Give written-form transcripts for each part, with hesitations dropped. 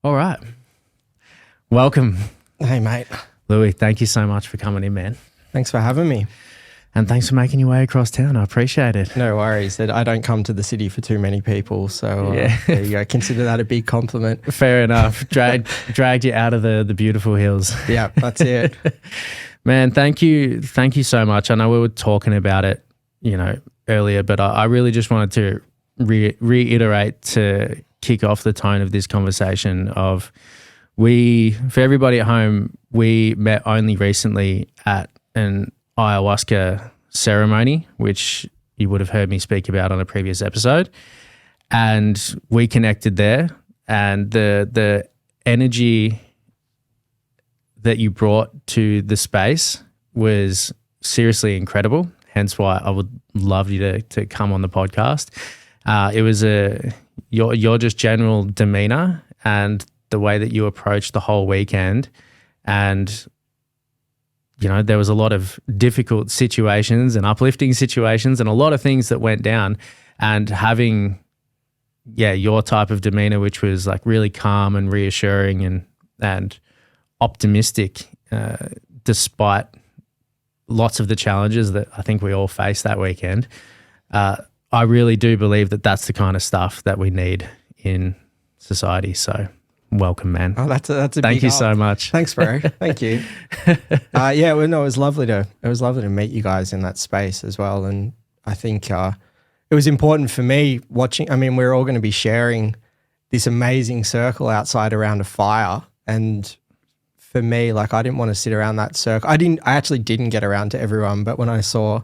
All right. Welcome, Hey, mate. Lewi. Thank you so much for coming in, man. Thanks for having me. And thanks for making your way across town. I appreciate it. No worries. I don't come to the city for too many people. So Yeah. there you go. Consider that a big compliment. Fair enough. Dragged you out of the beautiful hills. Yeah, that's it. Man, thank you. Thank you so much. I know we were talking about it, earlier, but I really just wanted to reiterate to kick off the tone of this conversation of for everybody at home, we met only recently at an ayahuasca ceremony, which you would have heard me speak about on a previous episode. And we connected there, and the energy that you brought to the space was seriously incredible. Hence why I would love you to come on the podcast. It was your just general demeanor and the way that you approached the whole weekend. And, there was a lot of difficult situations and uplifting situations and a lot of things that went down. And having, your type of demeanor, which was like really calm and reassuring and optimistic, despite lots of the challenges that I think we all faced that weekend. I really do believe that that's the kind of stuff that we need in society. So welcome, man. Oh, that's a Thank big you up. so much. Thanks, bro. Thank you. It was lovely to meet you guys in that space as well. And I think it was important for me watching. I mean, we're all going to be sharing this amazing circle outside around a fire. And for me, like, I didn't want to sit around that circle. I actually didn't get around to everyone, but when I saw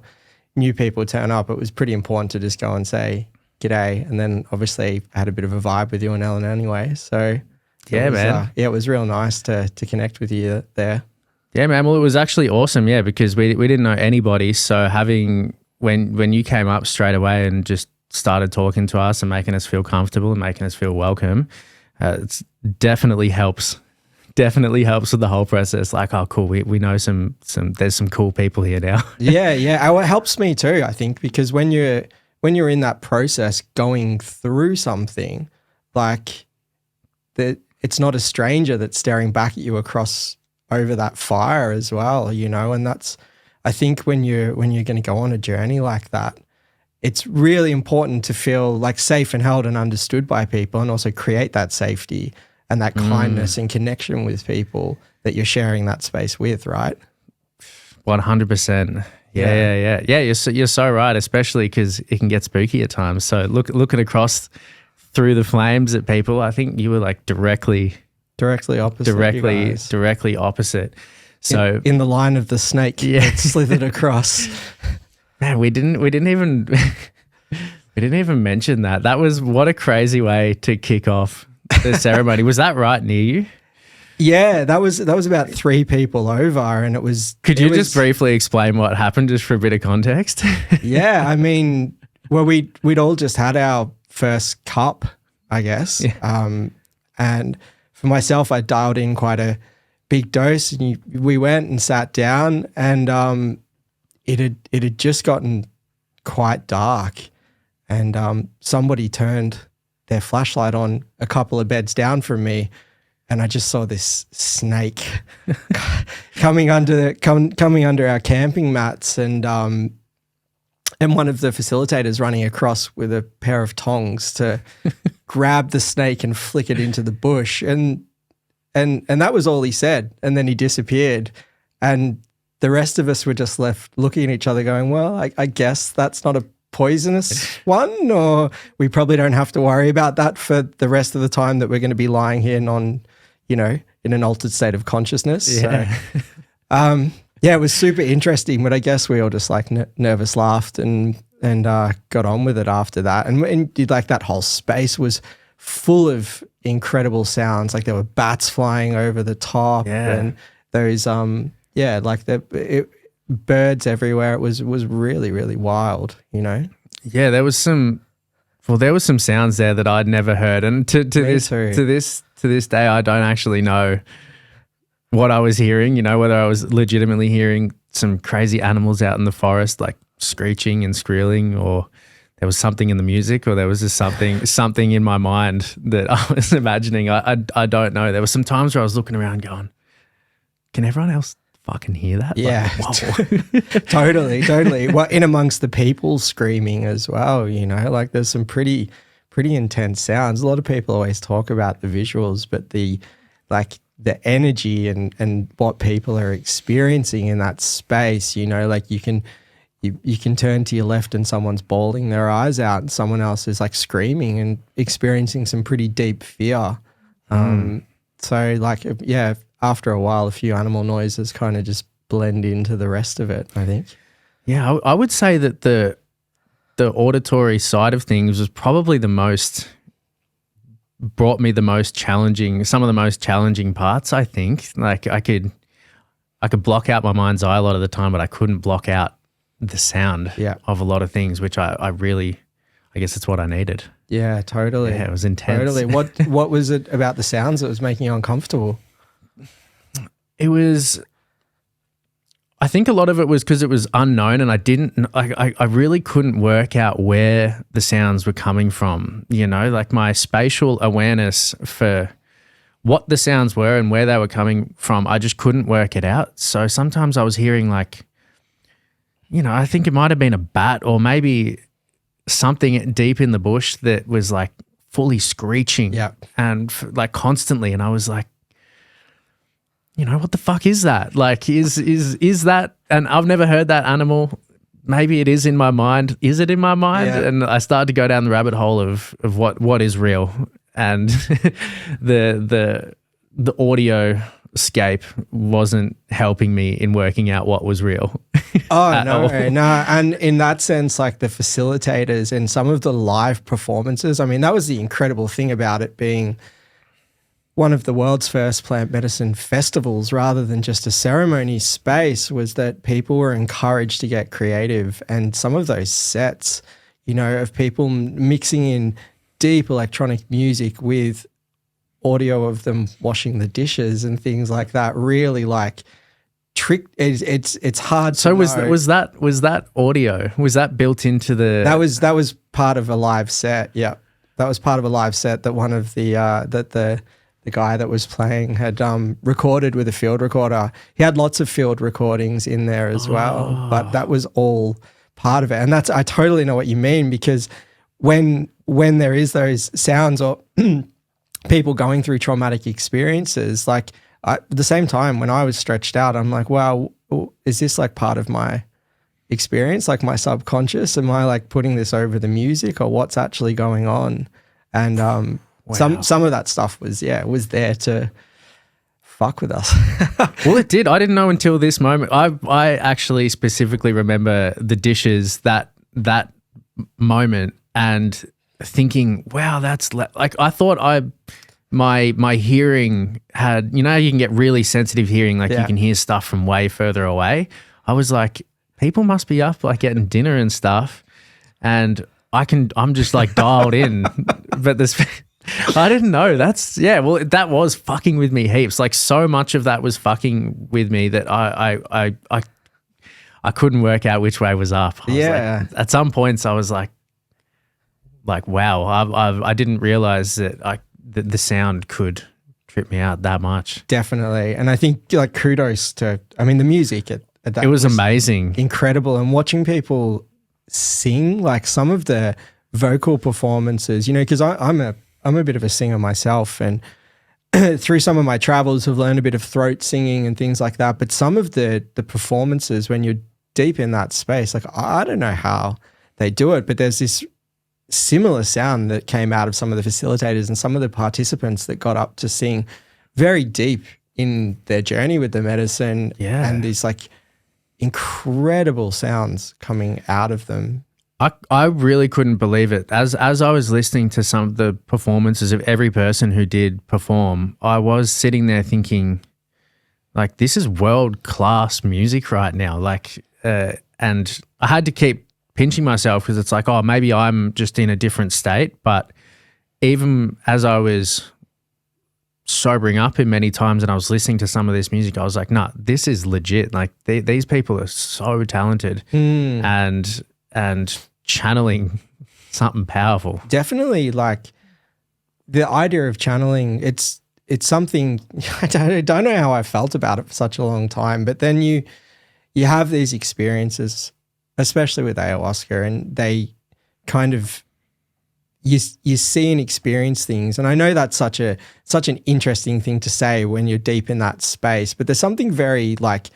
new people turn up, it was pretty important to just go and say g'day. And then obviously I had a bit of a vibe with you and Ellen anyway. So man. It was real nice to connect with you there. Yeah, man. Well, it was actually awesome. Yeah, because we didn't know anybody. So when you came up straight away and just started talking to us and making us feel comfortable and making us feel welcome, it definitely helps. Definitely helps with the whole process. Like, oh, cool. We know there's some cool people here now. Yeah. It helps me too, I think, because when you're in that process going through something, like it's not a stranger that's staring back at you across over that fire as well, and that's, I think when you're going to go on a journey like that, it's really important to feel like safe and held and understood by people, and also create that safety and that kindness and connection with people that you're sharing that space with, right? 100%. Yeah. You're so right, especially because it can get spooky at times. So looking across through the flames at people, I think you were like directly opposite. Directly opposite. So in the line of the snake that slithered across. Man, we didn't even mention that. That was, what a crazy way to kick off the ceremony. Was that right near you? Yeah, that was about 3 people over, and it was. Could you just briefly explain what happened, just for a bit of context? Yeah, I mean, well, we'd all just had our first cup, I guess. Yeah. And for myself, I dialed in quite a big dose, and we went and sat down, and it had just gotten quite dark, and somebody turned their flashlight on a couple of beds down from me, and I just saw this snake coming under our camping mats, and one of the facilitators running across with a pair of tongs to grab the snake and flick it into the bush, and that was all he said, and then he disappeared, and the rest of us were just left looking at each other going, well, I guess that's not a poisonous one, or we probably don't have to worry about that for the rest of the time that we're going to be lying here in an altered state of consciousness. Yeah. So, it was super interesting, but I guess we all just like nervous laughed and got on with it after that. And like that whole space was full of incredible sounds. Like there were bats flying over the top, and those birds everywhere. It was really, really wild, Yeah, there was some sounds there that I'd never heard, and to this day, I don't actually know what I was hearing. Whether I was legitimately hearing some crazy animals out in the forest, like screeching and squealing, or there was something in the music, or there was just something in my mind that I was imagining. I don't know. There were some times where I was looking around going, can everyone else fucking hear that? Yeah, Like, totally. Well, in amongst the people screaming as well, like there's some pretty intense sounds. A lot of people always talk about the visuals, but the energy and what people are experiencing in that space, like you can turn to your left and someone's bawling their eyes out and someone else is like screaming and experiencing some pretty deep fear. So like, yeah, after a while, a few animal noises kind of just blend into the rest of it, I think. Yeah, I would say that the auditory side of things was probably brought me some of the most challenging parts, I think. Like I could block out my mind's eye a lot of the time, but I couldn't block out the sound of a lot of things, which I guess it's what I needed. Yeah, totally. Yeah, it was intense. Totally. What was it about the sounds that was making you uncomfortable? I think a lot of it was because it was unknown, and I really couldn't work out where the sounds were coming from. Like my spatial awareness for what the sounds were and where they were coming from, I just couldn't work it out. So sometimes I was hearing like, I think it might have been a bat or maybe something deep in the bush that was like fully screeching and like constantly. And I was like, what the fuck is that? Like, is that, and I've never heard that animal. Maybe it is in my mind. Is it in my mind? Yeah. And I started to go down the rabbit hole of what is real. And the audio scape wasn't helping me in working out what was real. Oh, no. And in that sense, like the facilitators and some of the live performances, I mean, that was the incredible thing about it being one of the world's first plant medicine festivals rather than just a ceremony space, was that people were encouraged to get creative. And some of those sets, of people mixing in deep electronic music with audio of them washing the dishes and things like that, really like it's hard to know. Was that audio? Was that built into the That was part of a live set. Yeah. That was part of a live set that one of the guy that was playing had recorded with a field recorder. He had lots of field recordings in there as well, but that was all part of it. And I totally know what you mean, because when there is those sounds or people going through traumatic experiences, like at the same time when I was stretched out, I'm like, wow, is this like part of my experience, like my subconscious? Am I like putting this over the music, or what's actually going on? And wow. Some of that stuff was there to fuck with us. Well, it did. I didn't know until this moment. I actually specifically remember the dishes, that moment, and thinking, wow, that's like, I thought my hearing had, you can get really sensitive hearing, like you can hear stuff from way further away. I was like, people must be up like getting dinner and stuff, and I'm just like dialed in, but I didn't know. That was fucking with me heaps. Like so much of that was fucking with me that I couldn't work out which way was up. Like, at some points I was like wow, I didn't realize that the sound could trip me out that much. Definitely. And I think like kudos to, the music at that. It was amazing. Incredible. And watching people sing, like some of the vocal performances, because I'm a bit of a singer myself, and through some of my travels have learned a bit of throat singing and things like that. But some of the performances, when you're deep in that space, like I don't know how they do it, but there's this similar sound that came out of some of the facilitators and some of the participants that got up to sing very deep in their journey with the medicine. Yeah. And these like incredible sounds coming out of them. I really couldn't believe it. As I was listening to some of the performances of every person who did perform, I was sitting there thinking, like, this is world-class music right now. Like, and I had to keep pinching myself because it's like, oh, maybe I'm just in a different state. But even as I was sobering up in many times and I was listening to some of this music, I was like, nah, this is legit. Like these people are so talented and channeling something powerful. Definitely, like the idea of channeling, it's something I don't know how I felt about it for such a long time, but then you have these experiences, especially with ayahuasca, and they kind of you see and experience things. And I know that's such an interesting thing to say when you're deep in that space, but there's something very like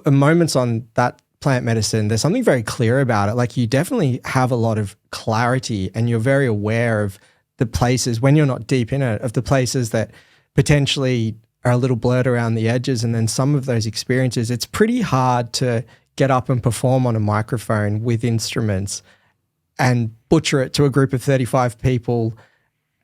moments on that plant medicine, there's something very clear about it. Like you definitely have a lot of clarity and you're very aware of the places when you're not deep in it, of the places that potentially are a little blurred around the edges. And then some of those experiences, it's pretty hard to get up and perform on a microphone with instruments and butcher it to a group of 35 people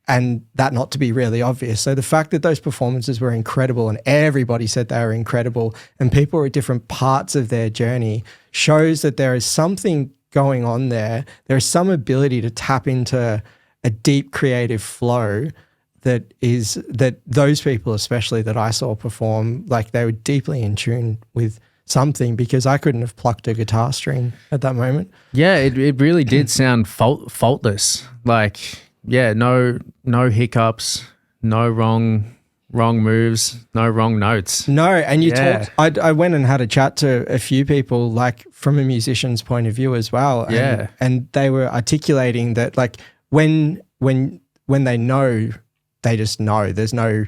and that not to be really obvious. So the fact that those performances were incredible and everybody said they were incredible and people were at different parts of their journey shows that there is something going on there. There is some ability to tap into a deep creative flow that those people, especially that I saw perform, like they were deeply in tune with something, because I couldn't have plucked a guitar string at that moment. Yeah, it really did sound faultless. Like, yeah, no hiccups, no wrong moves, no wrong notes. No, and you talked. I went and had a chat to a few people, like from a musician's point of view as well. And, and they were articulating that, like when they know, they just know. There's no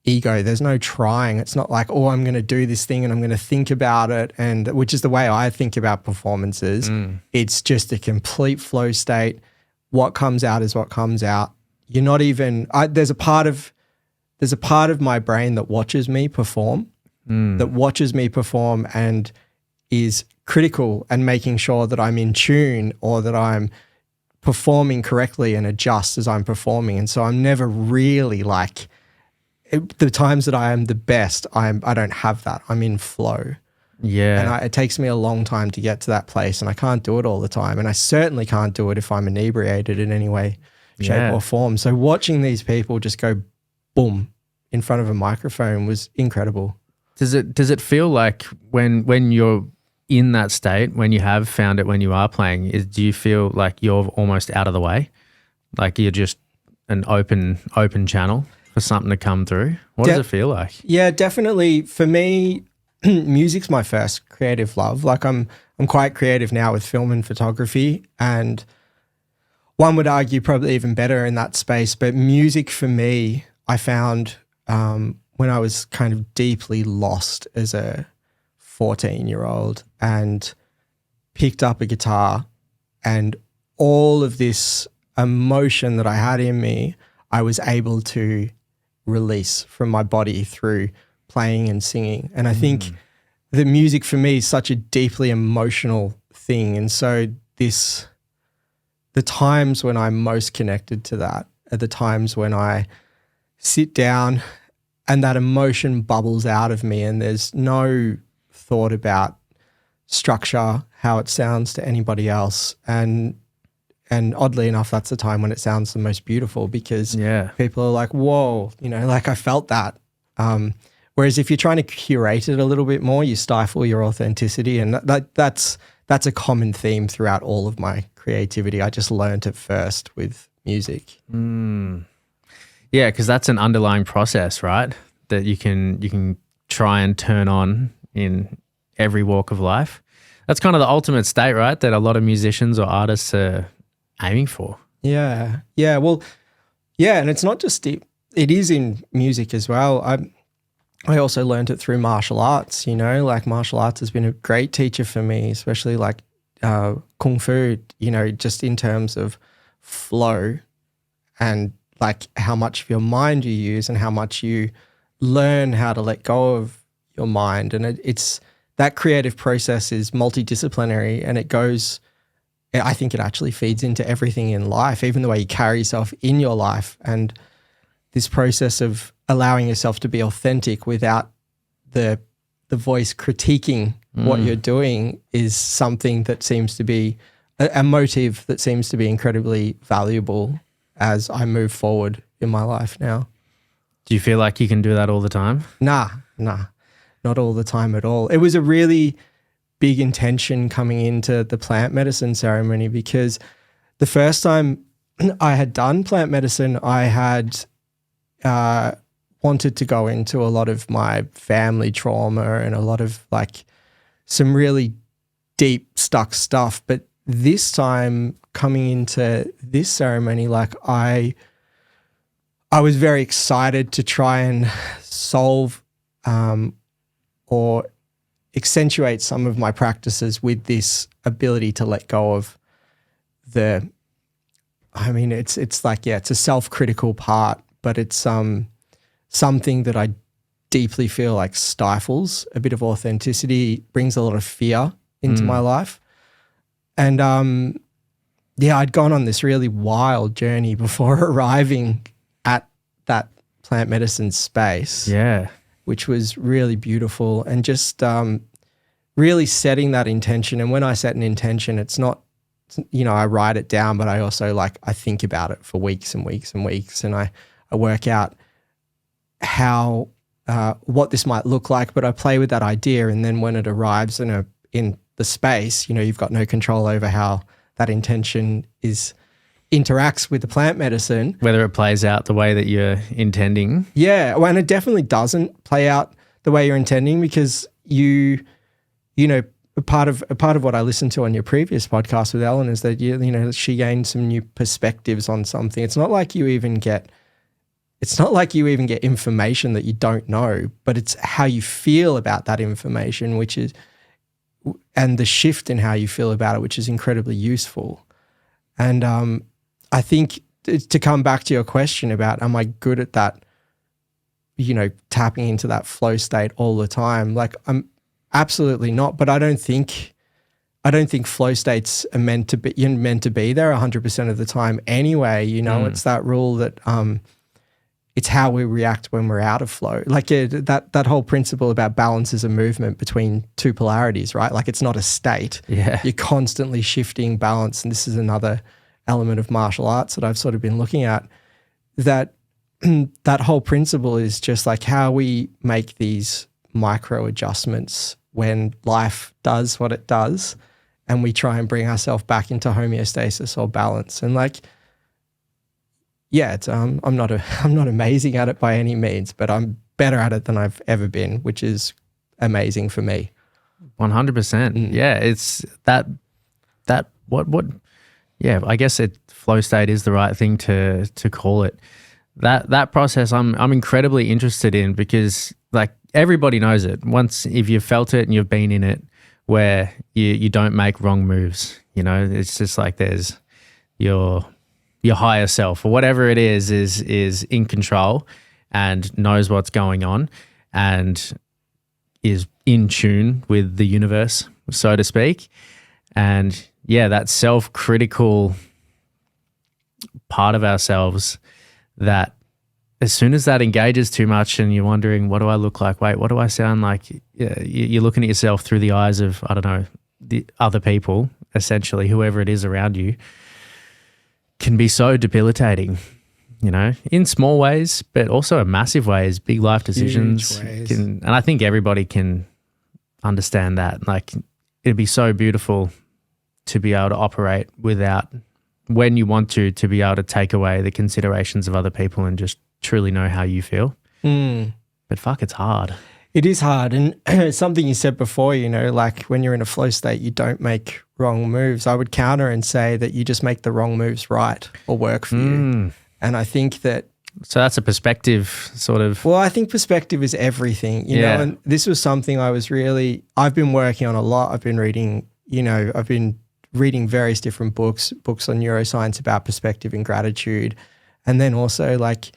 ego. There's no trying. It's not like, oh, I'm going to do this thing and I'm going to think about it, and which is the way I think about performances. It's just a complete flow state. What comes out is what comes out. You're not even. There's a part of my brain that watches me perform, and is critical and making sure that I'm in tune or that I'm performing correctly and adjust as I'm performing. And so I'm never really like. The times that I am the best, I don't have that. I'm in flow. Yeah. And it takes me a long time to get to that place, and I can't do it all the time. And I certainly can't do it if I'm inebriated in any way, shape or form. So watching these people just go boom in front of a microphone was incredible. Does it feel like when you're in that state, when you have found it, when you are playing, do you feel like you're almost out of the way? Like you're just an open channel for something to come through? What does it feel like? Yeah, definitely. For me, music's my first creative love. Like I'm quite creative now with film and photography, and one would argue probably even better in that space. But music for me, I found when I was kind of deeply lost as a 14-year-old and picked up a guitar, and all of this emotion that I had in me, I was able to release from my body through playing and singing. And I think the music for me is such a deeply emotional thing. And so the times when I'm most connected to that are the times when I sit down and that emotion bubbles out of me, and there's no thought about structure, how it sounds to anybody else. And oddly enough, that's the time when it sounds the most beautiful, because people are like, whoa, like I felt that. Whereas if you're trying to curate it a little bit more, you stifle your authenticity. And that's a common theme throughout all of my creativity. I just learned it first with music. Yeah, because that's an underlying process, right? That you can try and turn on in every walk of life. That's kind of the ultimate state, right? That a lot of musicians or artists are aiming for. Yeah. Well, yeah, and it's not just it is in music as well. I also learned it through martial arts. Like martial arts has been a great teacher for me, especially like kung fu. Just in terms of flow and like how much of your mind you use and how much you learn how to let go of your mind. And it's that creative process is multidisciplinary, and it goes. I think it actually feeds into everything in life, even the way you carry yourself in your life. And this process of allowing yourself to be authentic without the voice critiquing what you're doing is something that seems to be a motive that seems to be incredibly valuable as I move forward in my life now. Do you feel like you can do that all the time? Nah, not all the time at all. It was a really big intention coming into the plant medicine ceremony, because the first time I had done plant medicine, I had wanted to go into a lot of my family trauma and a lot of like some really deep stuck stuff. But this time coming into this ceremony, like I was very excited to try and solve or accentuate some of my practices with this ability to let go of it's like, it's a self-critical part, but it's something that I deeply feel like stifles a bit of authenticity, brings a lot of fear into my life. And I'd gone on this really wild journey before arriving at that plant medicine space. Yeah. Which was really beautiful, and just really setting that intention. And when I set an intention, it's not, I write it down, but I also I think about it for weeks and weeks and weeks, and I work out how what this might look like, but I play with that idea. And then when it arrives in the space, you've got no control over how that intention interacts with the plant medicine. Whether it plays out the way that you're intending. Yeah, well, and it definitely doesn't play out the way you're intending, because a part of what I listened to on your previous podcast with Ellen is that she gained some new perspectives on something. It's not like you even get information that you don't know, but it's how you feel about that information, and the shift in how you feel about it, which is incredibly useful. And I think to come back to your question about, am I good at that, tapping into that flow state all the time? Like, I'm absolutely not, but I don't think flow states are meant to be, you're meant to be there 100% of the time anyway. It's that rule that it's how we react when we're out of flow. Like that whole principle about balance is a movement between two polarities, right? Like, it's not a state. Yeah. You're constantly shifting balance. And this is another element of martial arts that I've sort of been looking at, that that whole principle is just like how we make these micro adjustments when life does what it does, and we try and bring ourselves back into homeostasis or balance. And it's I'm not amazing at it by any means, but I'm better at it than I've ever been, which is amazing for me. 100%. Yeah, it's that what yeah, I guess flow state is the right thing to call it. That process I'm incredibly interested in, because like everybody knows it. Once, if you've felt it and you've been in it, where you don't make wrong moves, it's just like there's your higher self or whatever it is in control and knows what's going on and is in tune with the universe, so to speak. And yeah, that self-critical part of ourselves, that as soon as that engages too much and you're wondering, what do I look like? Wait, what do I sound like? You're looking at yourself through the eyes of, I don't know, the other people, essentially, whoever it is around you, can be so debilitating, in small ways, but also in massive ways, big life decisions. And I think everybody can understand that. Like, it'd be so beautiful to be able to operate without, when you want to be able to take away the considerations of other people and just truly know how you feel. But fuck, it's hard. It is hard. And something you said before, like when you're in a flow state, you don't make wrong moves. I would counter and say that you just make the wrong moves right or work for you. And I think that, so that's a perspective sort of. Well, I think perspective is everything, you know, and this was something I've been working on a lot. I've been reading various different books on neuroscience about perspective and gratitude. And then also like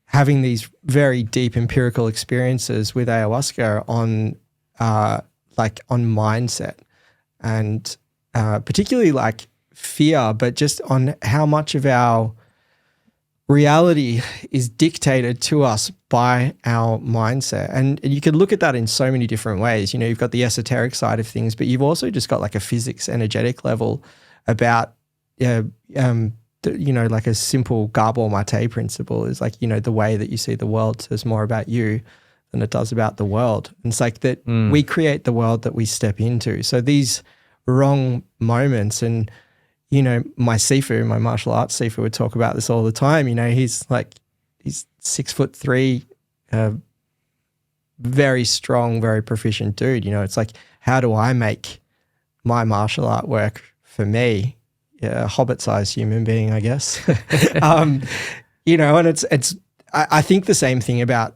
having these very deep empirical experiences with ayahuasca on mindset and particularly like fear, but just on how much of our reality is dictated to us by our mindset. And you can look at that in so many different ways. You've got the esoteric side of things, but you've also just got like a physics energetic level about, like a simple Gabor Mate principle is like, the way that you see the world says more about you than it does about the world. And it's like that we create the world that we step into. So these wrong moments, and, you know, my Sifu, my martial arts Sifu would talk about this all the time. You know, he's 6'3", very strong, very proficient dude. You know, it's like, how do I make my martial art work for me? Yeah, a hobbit-sized human being, I guess. You know, and I think the same thing about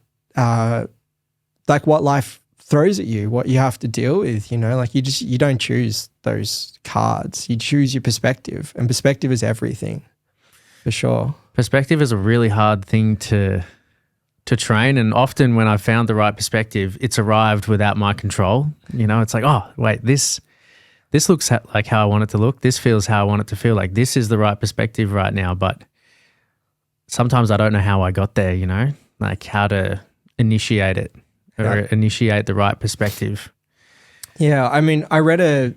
like what life throws at you, what you have to deal with, you know, like you don't choose those cards. You choose your perspective, and perspective is everything, for sure. Perspective is a really hard thing to train, and often when I found the right perspective, it's arrived without my control. You know, it's like, oh, wait, this looks like how I want it to look. This feels how I want it to feel. Like, this is the right perspective right now, but sometimes I don't know how I got there, you know, like how to initiate it or initiate the right perspective. Yeah, I mean, I read a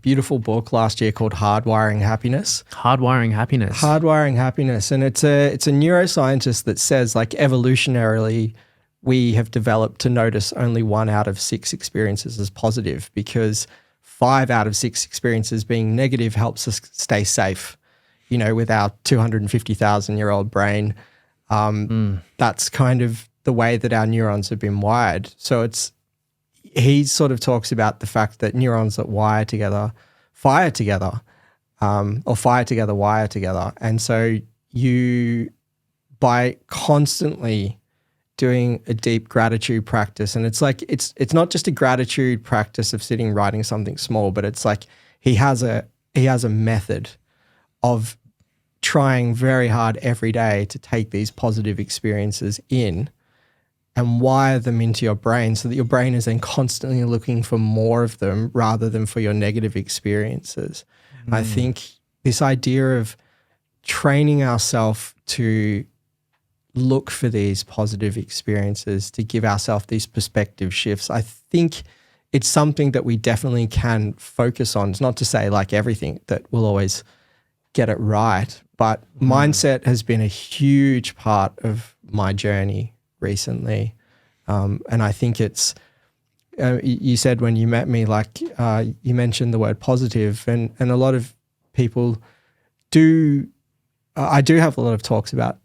beautiful book last year called Hardwiring Happiness. Hardwiring Happiness. And it's a neuroscientist that says, like, evolutionarily, we have developed to notice only 1 out of 6 experiences as positive, because 5 out of 6 experiences being negative helps us stay safe. You know, with our 250,000-year-old brain, that's kind of the way that our neurons have been wired. So he sort of talks about the fact that neurons that wire together, fire together, or fire together, wire together. And so by constantly doing a deep gratitude practice, and it's like, it's not just a gratitude practice of sitting writing something small, but it's like he has a method of trying very hard every day to take these positive experiences in and wire them into your brain, so that your brain is then constantly looking for more of them rather than for your negative experiences. I think this idea of training ourselves to look for these positive experiences, to give ourselves these perspective shifts, I think it's something that we definitely can focus on. It's not to say, like, everything that we'll always get it right, but mindset has been a huge part of my journey recently. And I think it's, you said when you met me, like, you mentioned the word positive, and a lot of people do, I do have a lot of talks about,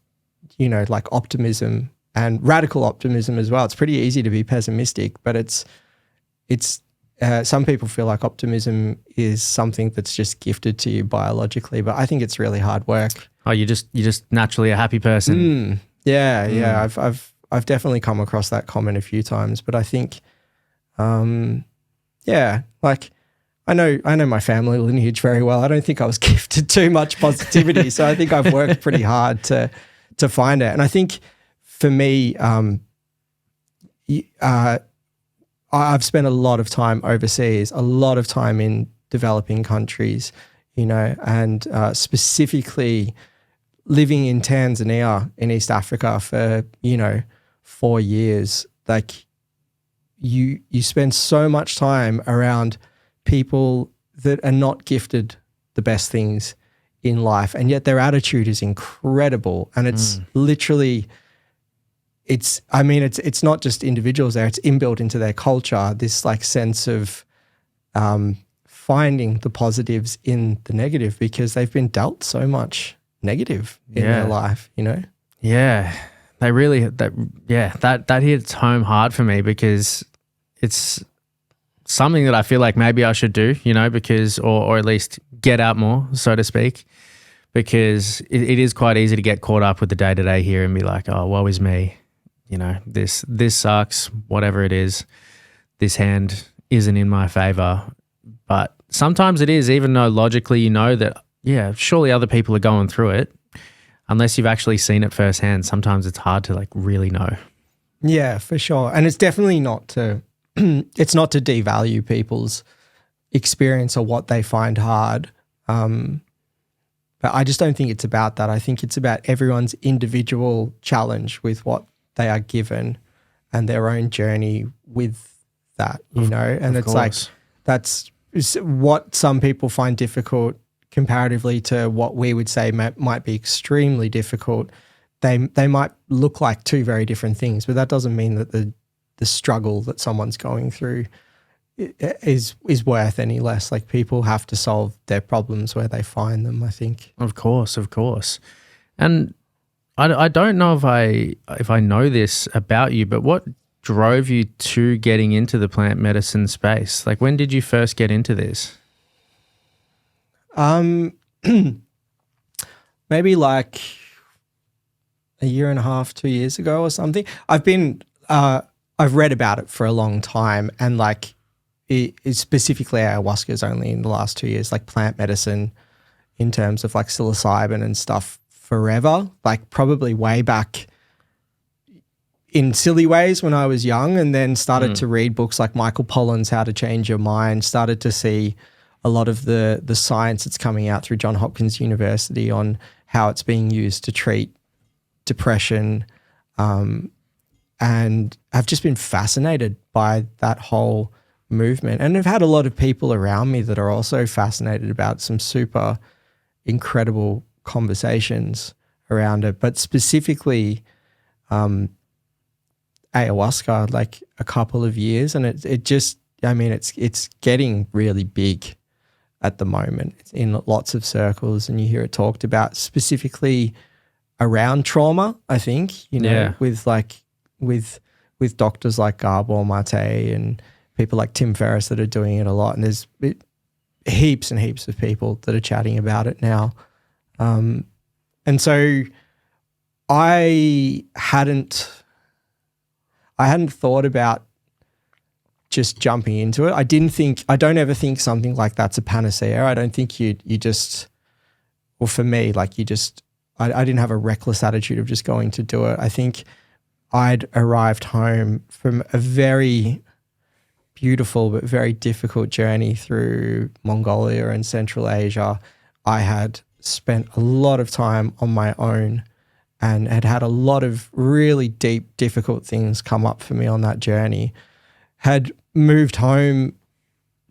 you know, like optimism and radical optimism as well. It's pretty easy to be pessimistic, but it's some people feel like optimism is something that's just gifted to you biologically, but I think it's really hard work. Oh, you're just naturally a happy person. Yeah. I've definitely come across that comment a few times, but I think, like, I know my family lineage very well. I don't think I was gifted too much positivity, so I think I've worked pretty hard to find it. And I think for me, I've spent a lot of time overseas, a lot of time in developing countries, you know, and specifically living in Tanzania in East Africa for, you know, 4 years. Like, you spend so much time around people that are not gifted the best things in life, and yet their attitude is incredible. And it's literally, it's not just individuals there, it's inbuilt into their culture, this like sense of finding the positives in the negative, because they've been dealt so much negative in their life, you know? Yeah. They really, that hits home hard for me, because it's something that I feel like maybe I should do, you know, because, or at least get out more, so to speak, because it is quite easy to get caught up with the day-to-day here and be like, oh, woe is me. You know, this sucks, whatever it is, this hand isn't in my favor. But sometimes it is, even though logically you know that, yeah, surely other people are going through it. Unless you've actually seen it firsthand, sometimes it's hard to like really know. Yeah, for sure. And it's definitely not to, it's not to devalue people's experience or what they find hard. But I just don't think it's about that. I think it's about everyone's individual challenge with what they are given and their own journey with that, you know? And it's like, that's what some people find difficult comparatively to what we would say might be extremely difficult. They might look like two very different things, but that doesn't mean that the the struggle that someone's going through is worth any less. Like, people have to solve their problems where they find them, I think. Of course. And I don't know if I know this about you, but what drove you to getting into the plant medicine space? Like, when did you first get into this? Maybe like a year and a half, 2 years ago or something. I've read about it for a long time, and like specifically ayahuasca is only in the last 2 years, like plant medicine in terms of like psilocybin and stuff forever, like probably way back in silly ways when I was young, and then started to read books like Michael Pollan's How to Change Your Mind, started to see a lot of the science that's coming out through Johns Hopkins University on how it's being used to treat depression, and I've just been fascinated by that whole movement. And I've had a lot of people around me that are also fascinated about some super incredible conversations around it, but specifically ayahuasca, like a couple of years, and it just, I mean, it's getting really big at the moment. It's in lots of circles, and you hear it talked about specifically around trauma, I think, you know, with doctors like Gabor Mate and people like Tim Ferriss that are doing it a lot. And there's heaps and heaps of people that are chatting about it now. And so I hadn't thought about just jumping into it. I don't ever think something like that's a panacea. I don't think you just, well, for me, like I didn't have a reckless attitude of just going to do it. I think I'd arrived home from a very beautiful but very difficult journey through Mongolia and Central Asia. I had spent a lot of time on my own and had a lot of really deep, difficult things come up for me on that journey. Had moved home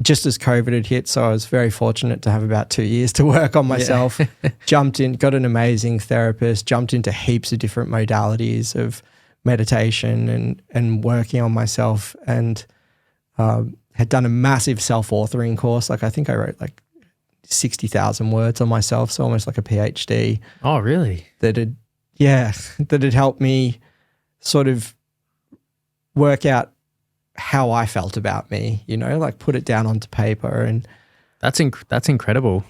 just as COVID had hit, so I was very fortunate to have about 2 years to work on myself. Jumped in, got an amazing therapist, jumped into heaps of different modalities of meditation and working on myself, and had done a massive self-authoring course. Like, I think I wrote like 60,000 words on myself, so almost like a PhD. Oh, really? That had helped me sort of work out how I felt about me, you know, like put it down onto paper. And that's incredible.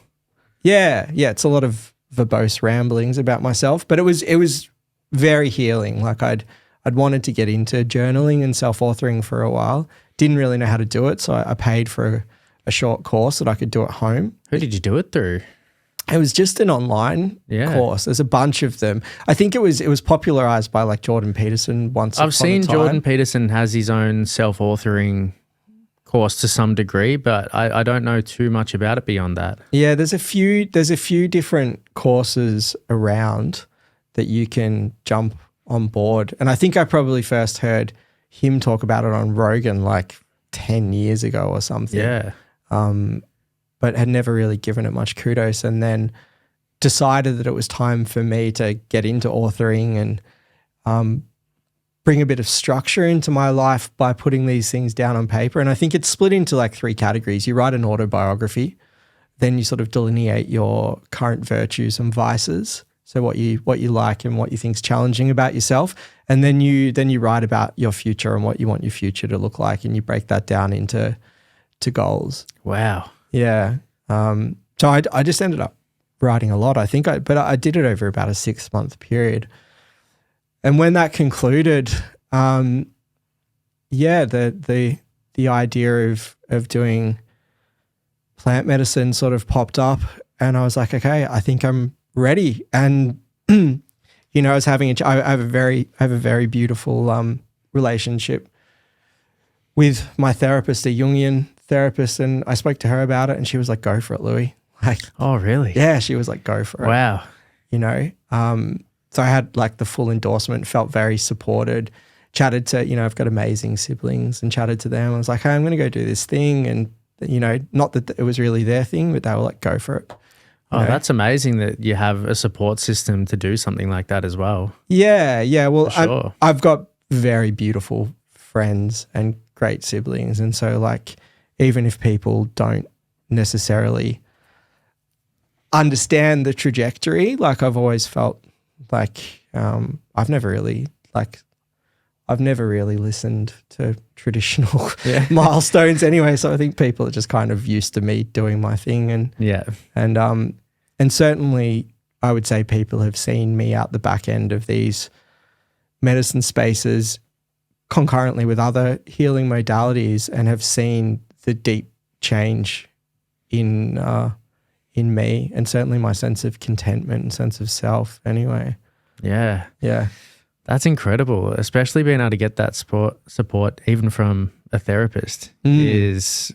Yeah, it's a lot of verbose ramblings about myself, but it was very healing. Like I'd wanted to get into journaling and self-authoring for a while. Didn't really know how to do it, so I paid for a short course that I could do at home. Who did you do it through? It was just an online course. There's a bunch of them. I think it was popularized by like Jordan Peterson once. I've seen Jordan Peterson has his own self-authoring course to some degree, but I don't know too much about it beyond that. Yeah, there's a few different courses around that you can jump on board. And I think I probably first heard him talk about it on Rogan like 10 years ago or something. Yeah. But had never really given it much kudos, and then decided that it was time for me to get into authoring and bring a bit of structure into my life by putting these things down on paper. And I think it's split into like 3 categories. You write an autobiography, then you sort of delineate your current virtues and vices, so what you like and what you think's challenging about yourself, and then you write about your future and what you want your future to look like, and you break that down into goals. Wow. Yeah. So I just ended up writing a lot, I think. But I did it over about a 6-month period. And when that concluded, the idea of doing plant medicine sort of popped up, and I was like, okay, I think I'm ready. And you know, I have a very beautiful relationship with my therapist, a Jungian therapist, and I spoke to her about it, and she was like, go for it, Lewi. Like, oh, really? Yeah, she was like, go for it. Wow. You know, so I had like the full endorsement, felt very supported, chatted to, you know, I've got amazing siblings, and chatted to them. I was like, hey, I'm going to go do this thing. And, you know, not that it was really their thing, but they were like, go for it. Oh, that's amazing that you have a support system to do something like that as well. Yeah. Well, sure. I've got very beautiful friends and great siblings. And so like, even if people don't necessarily understand the trajectory, like I've always felt like I've never really listened to traditional milestones anyway. So I think people are just kind of used to me doing my thing, and certainly I would say people have seen me out the back end of these medicine spaces concurrently with other healing modalities and have seen the deep change in me, and certainly my sense of contentment and sense of self anyway. Yeah. Yeah. That's incredible, especially being able to get that support even from a therapist is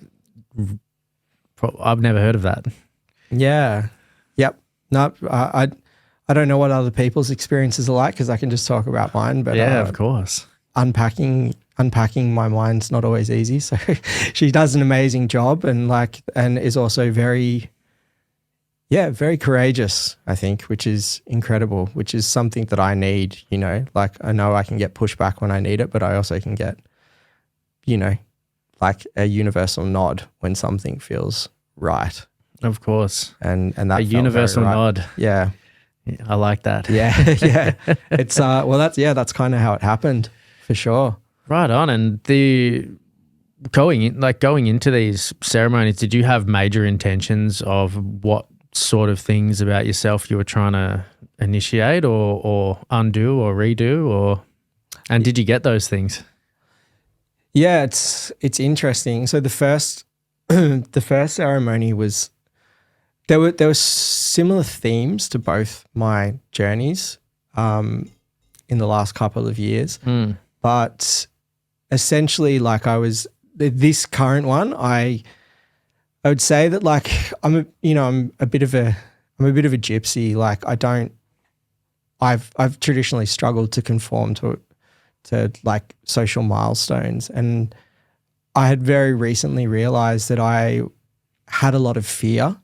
I've never heard of that. Yeah. Yep. No, I don't know what other people's experiences are like because I can just talk about mine. But yeah, of course. Unpacking my mind's not always easy. So she does an amazing job and is also very courageous, I think, which is incredible, which is something that I need, you know. Like I know I can get pushback when I need it, but I also can get, you know, like a universal nod when something feels right. Of course. And that a universal nod. Yeah. I like that. Yeah. Yeah. It's that's kind of how it happened for sure. Right on. And going into these ceremonies, did you have major intentions of what sort of things about yourself you were trying to initiate or undo or redo, and did you get those things? Yeah, it's interesting. So the first ceremony was there were similar themes to both my journeys in the last couple of years, but essentially, like this current one, I would say that like I'm a bit of a gypsy. Like I've traditionally struggled to conform to like social milestones, and I had very recently realized that I had a lot of fear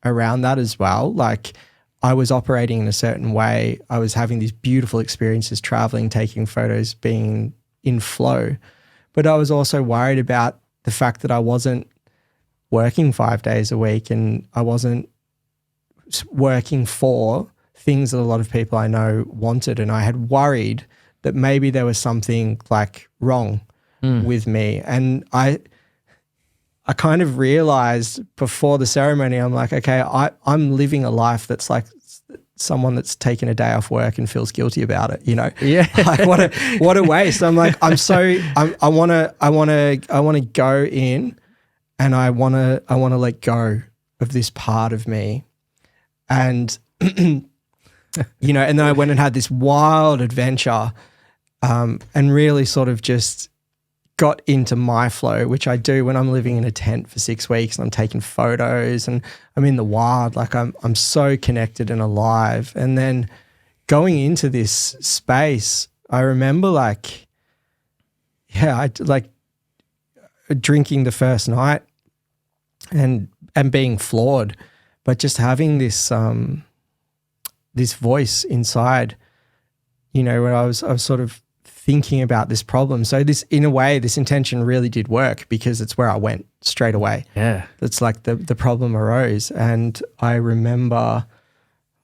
around that as well. Like I was operating in a certain way. I was having these beautiful experiences, traveling, taking photos, being in flow, but I was also worried about the fact that I wasn't working 5 days a week and I wasn't working for things that a lot of people I know wanted. And I had worried that maybe there was something like wrong with me. And I kind of realized before the ceremony, I'm like, okay, I'm living a life that's like someone that's taken a day off work and feels guilty about it, you know? Yeah. Like what a waste. I'm like, I want to go in and I want to let go of this part of me. And, you know, and then I went and had this wild adventure and really sort of just got into my flow, which I do when I'm living in a tent for 6 weeks and I'm taking photos and I'm in the wild. Like I'm so connected and alive. And then going into this space, I remember like, I like drinking the first night and being floored, but just having this this voice inside, you know, where I was sort of thinking about this problem. So this, in a way, this intention really did work because it's where I went straight away. Yeah. It's like the problem arose. And I remember,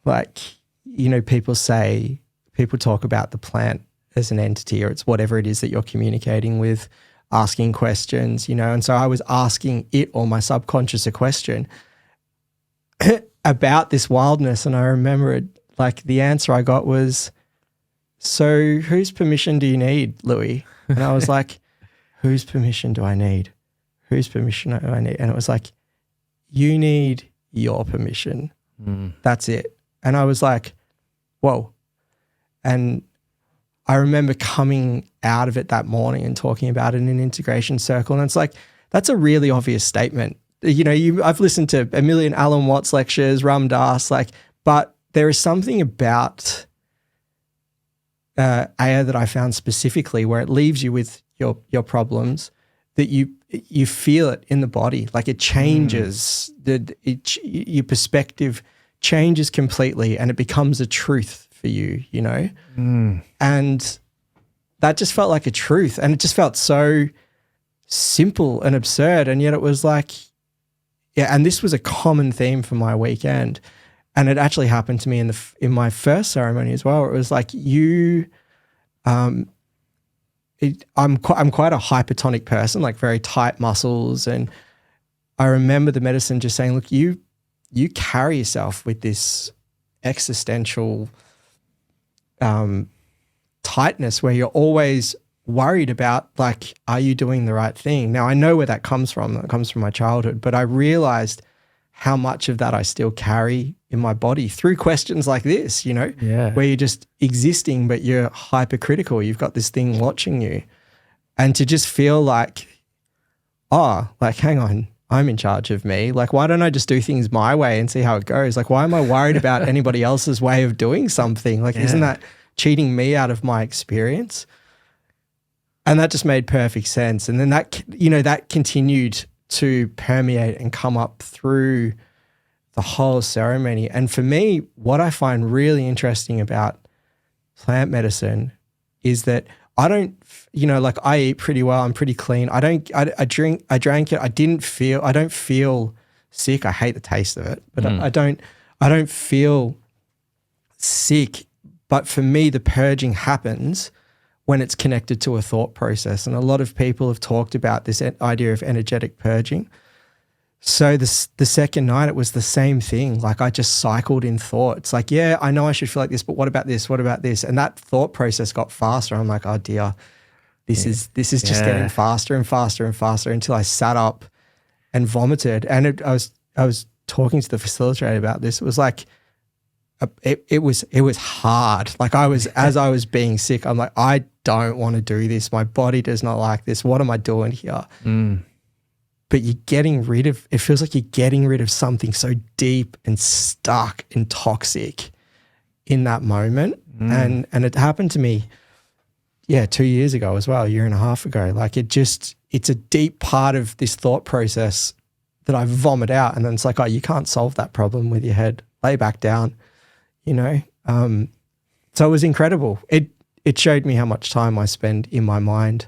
like, you know, people talk about the plant as an entity, or it's whatever it is that you're communicating with, asking questions, you know. And so I was asking it, or my subconscious, a question about this wildness. And I remember like the answer I got was, so whose permission do you need, Lewi? And I was like, whose permission do I need? Whose permission do I need? And it was like, you need your permission. That's it. And I was like, whoa. And I remember coming out of it that morning and talking about it in an integration circle. And it's like, that's a really obvious statement. You know, I've listened to a million Alan Watts lectures, Ram Dass, like, but there is something about Aya that I found specifically where it leaves you with your problems, that you feel it in the body, like it changes, your perspective changes completely and it becomes a truth for you, you know? And that just felt like a truth, and it just felt so simple and absurd, and yet it was like, yeah. And this was a common theme for my weekend, and it actually happened to me in my first ceremony as well. It was like I'm quite a hypertonic person, like very tight muscles, and I remember the medicine just saying, look, you carry yourself with this existential tightness where you're always worried about, like, are you doing the right thing? Now, I know where that comes from. That comes from my childhood, but I realized how much of that I still carry in my body through questions like this, where you're just existing, but you're hypercritical. You've got this thing watching you. And to just feel like, hang on, I'm in charge of me. Like, why don't I just do things my way and see how it goes? Like, why am I worried about anybody else's way of doing something? Like, isn't that cheating me out of my experience? And that just made perfect sense. And then that continued to permeate and come up through the whole ceremony. And for me, what I find really interesting about plant medicine is that I don't, I eat pretty well. I'm pretty clean. I drank it. I don't feel sick. I hate the taste of it, but I don't feel sick. But for me, the purging happens when it's connected to a thought process. And a lot of people have talked about this idea of energetic purging. So the second night, it was the same thing. Like, I just cycled in thought. It's like, yeah, I know I should feel like this, but what about this? What about this? And that thought process got faster. I'm like, oh dear, this is just getting faster and faster and faster until I sat up and vomited. And I was talking to the facilitator about this. It was like, it was hard. Like, as I was being sick, I'm like, I don't want to do this. My body does not like this. What am I doing here? But it feels like you're getting rid of something so deep and stuck and toxic in that moment. And it happened to me, 2 years ago as well, a year and a half ago. Like, it's a deep part of this thought process that I vomit out. And then it's like, oh, you can't solve that problem with your head. Lay back down, So it was incredible. It showed me how much time I spend in my mind,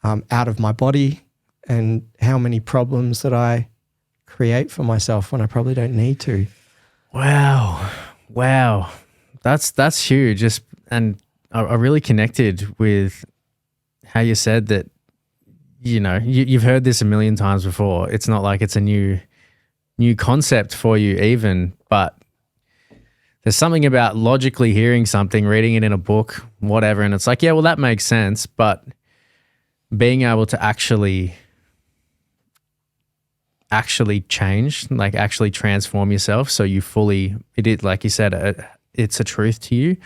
out of my body, and how many problems that I create for myself when I probably don't need to. Wow. That's huge. And I really connected with how you said that, you've heard this a million times before. It's not like it's a new concept for you even, but there's something about logically hearing something, reading it in a book, whatever, and it's like, yeah, well, that makes sense, but being able to actually change, like actually transform yourself so you fully, like you said, it's a truth to you,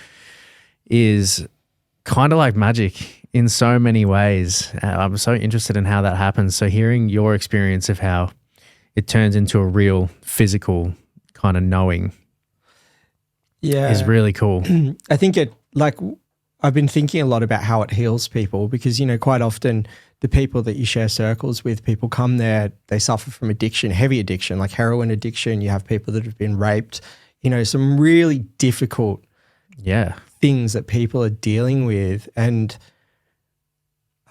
is kind of like magic in so many ways. I'm so interested in how that happens. So hearing your experience of how it turns into a real physical kind of knowing is really cool. I think I've been thinking a lot about how it heals people, because, quite often the people that you share circles with, people come there, they suffer from addiction, heavy addiction, like heroin addiction. You have people that have been raped, some really difficult things that people are dealing with. And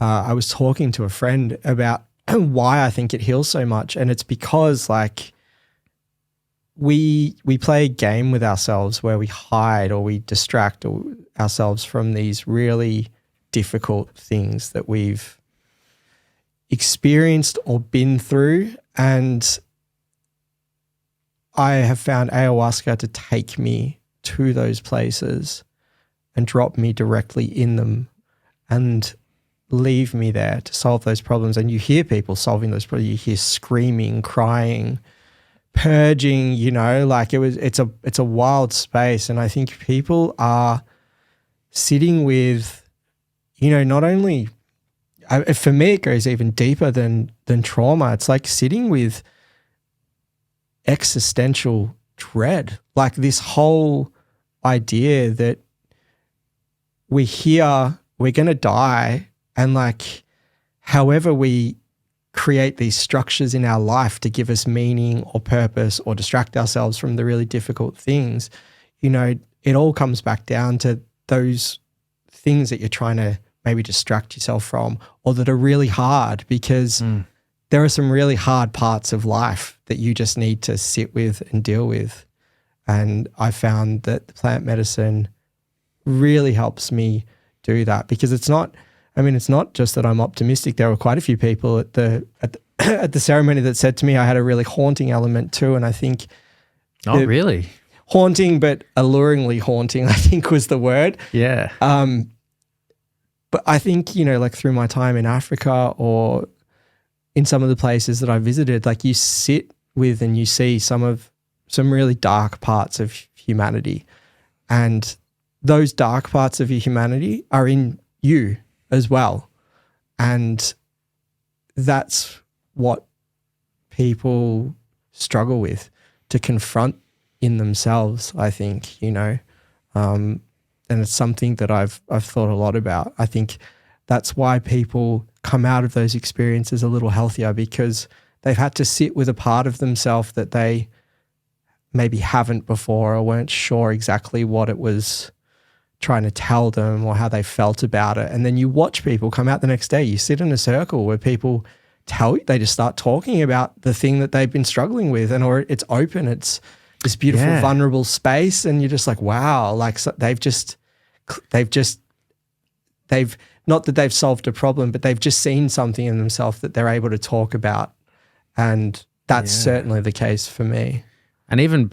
I was talking to a friend about why I think it heals so much. And it's because, like, we play a game with ourselves where we hide or we distract ourselves from these really difficult things that we've experienced or been through. And I have found ayahuasca to take me to those places and drop me directly in them and leave me there to solve those problems. And you hear people solving those problems. You hear screaming, crying, purging, like it's a wild space. And I think people are sitting with, not only, for me, it goes even deeper than trauma. It's like sitting with existential dread, like this whole idea that we're here, we're going to die, and like however we create these structures in our life to give us meaning or purpose or distract ourselves from the really difficult things, it all comes back down to those things that you're trying to maybe distract yourself from, or that are really hard, because there are some really hard parts of life that you just need to sit with and deal with. And I found that the plant medicine really helps me do that, because it's not just that I'm optimistic. There were quite a few people at the at the ceremony that said to me I had a really haunting element too. And I think really? Haunting, but alluringly haunting, I think was the word. Yeah. But I think, like through my time in Africa or in some of the places that I visited, like you sit with and you see some really dark parts of humanity. And those dark parts of your humanity are in you as well. And that's what people struggle with, to confront in themselves, I think, and it's something that I've thought a lot about. I think that's why people come out of those experiences a little healthier, because they've had to sit with a part of themselves that they maybe haven't before, or weren't sure exactly what it was trying to tell them or how they felt about it. And then you watch people come out the next day. You sit in a circle where people they just start talking about the thing that they've been struggling with, or it's open. It's this beautiful, vulnerable space. And you're just like, wow, like they've not that they've solved a problem, but they've just seen something in themselves that they're able to talk about. And that's certainly the case for me. And even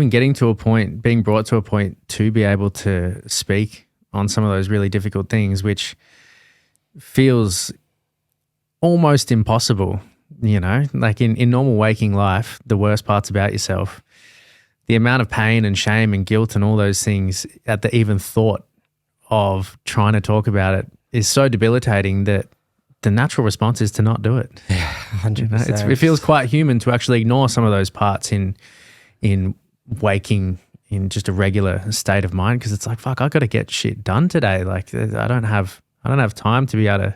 getting to a point, being brought to a point to be able to speak on some of those really difficult things, which feels almost impossible, like in normal waking life, the worst parts about yourself, the amount of pain and shame and guilt and all those things at the even thought of trying to talk about it is so debilitating that the natural response is to not do it. Yeah, 100%. It feels quite human to actually ignore some of those parts in waking in just a regular state of mind, because it's like, fuck, I got to get shit done today. Like I don't have time to be able to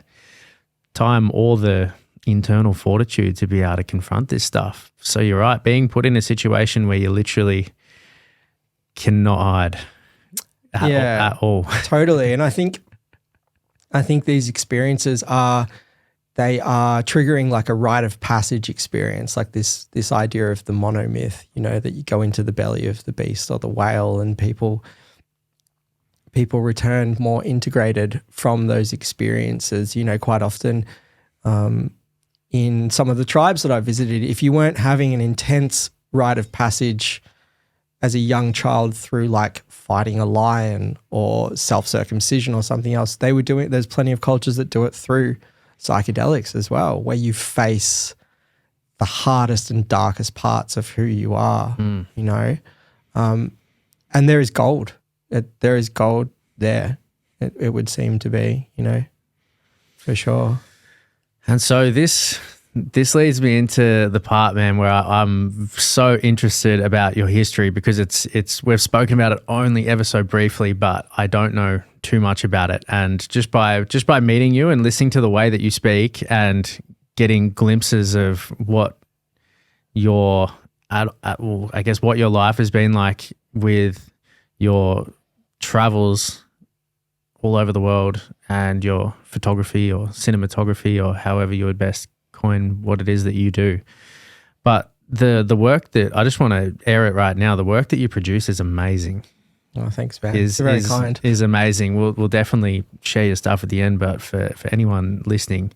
time or the internal fortitude to be able to confront this stuff. So you're right, being put in a situation where you literally cannot hide at all. Totally. And I think these experiences are triggering like a rite of passage experience, like this idea of the monomyth, that you go into the belly of the beast or the whale, and people return more integrated from those experiences. Quite often in some of the tribes that I visited, if you weren't having an intense rite of passage as a young child through like fighting a lion or self-circumcision or something else, they were doing it. There's plenty of cultures that do it through psychedelics as well, where you face the hardest and darkest parts of who you are, and there is gold. There is gold there. It would seem to be, for sure. And so this leads me into the part, man, where I'm so interested about your history, because we've spoken about it only ever so briefly, but I don't know too much about it. And just by meeting you and listening to the way that you speak and getting glimpses of what what your life has been like with your travels all over the world and your photography or cinematography, or however you would best coin what it is that you do. But the work that, I just want to air it right now, the work that you produce is amazing. Oh, thanks, man. It's very kind. Is amazing. We'll definitely share your stuff at the end, but for anyone listening,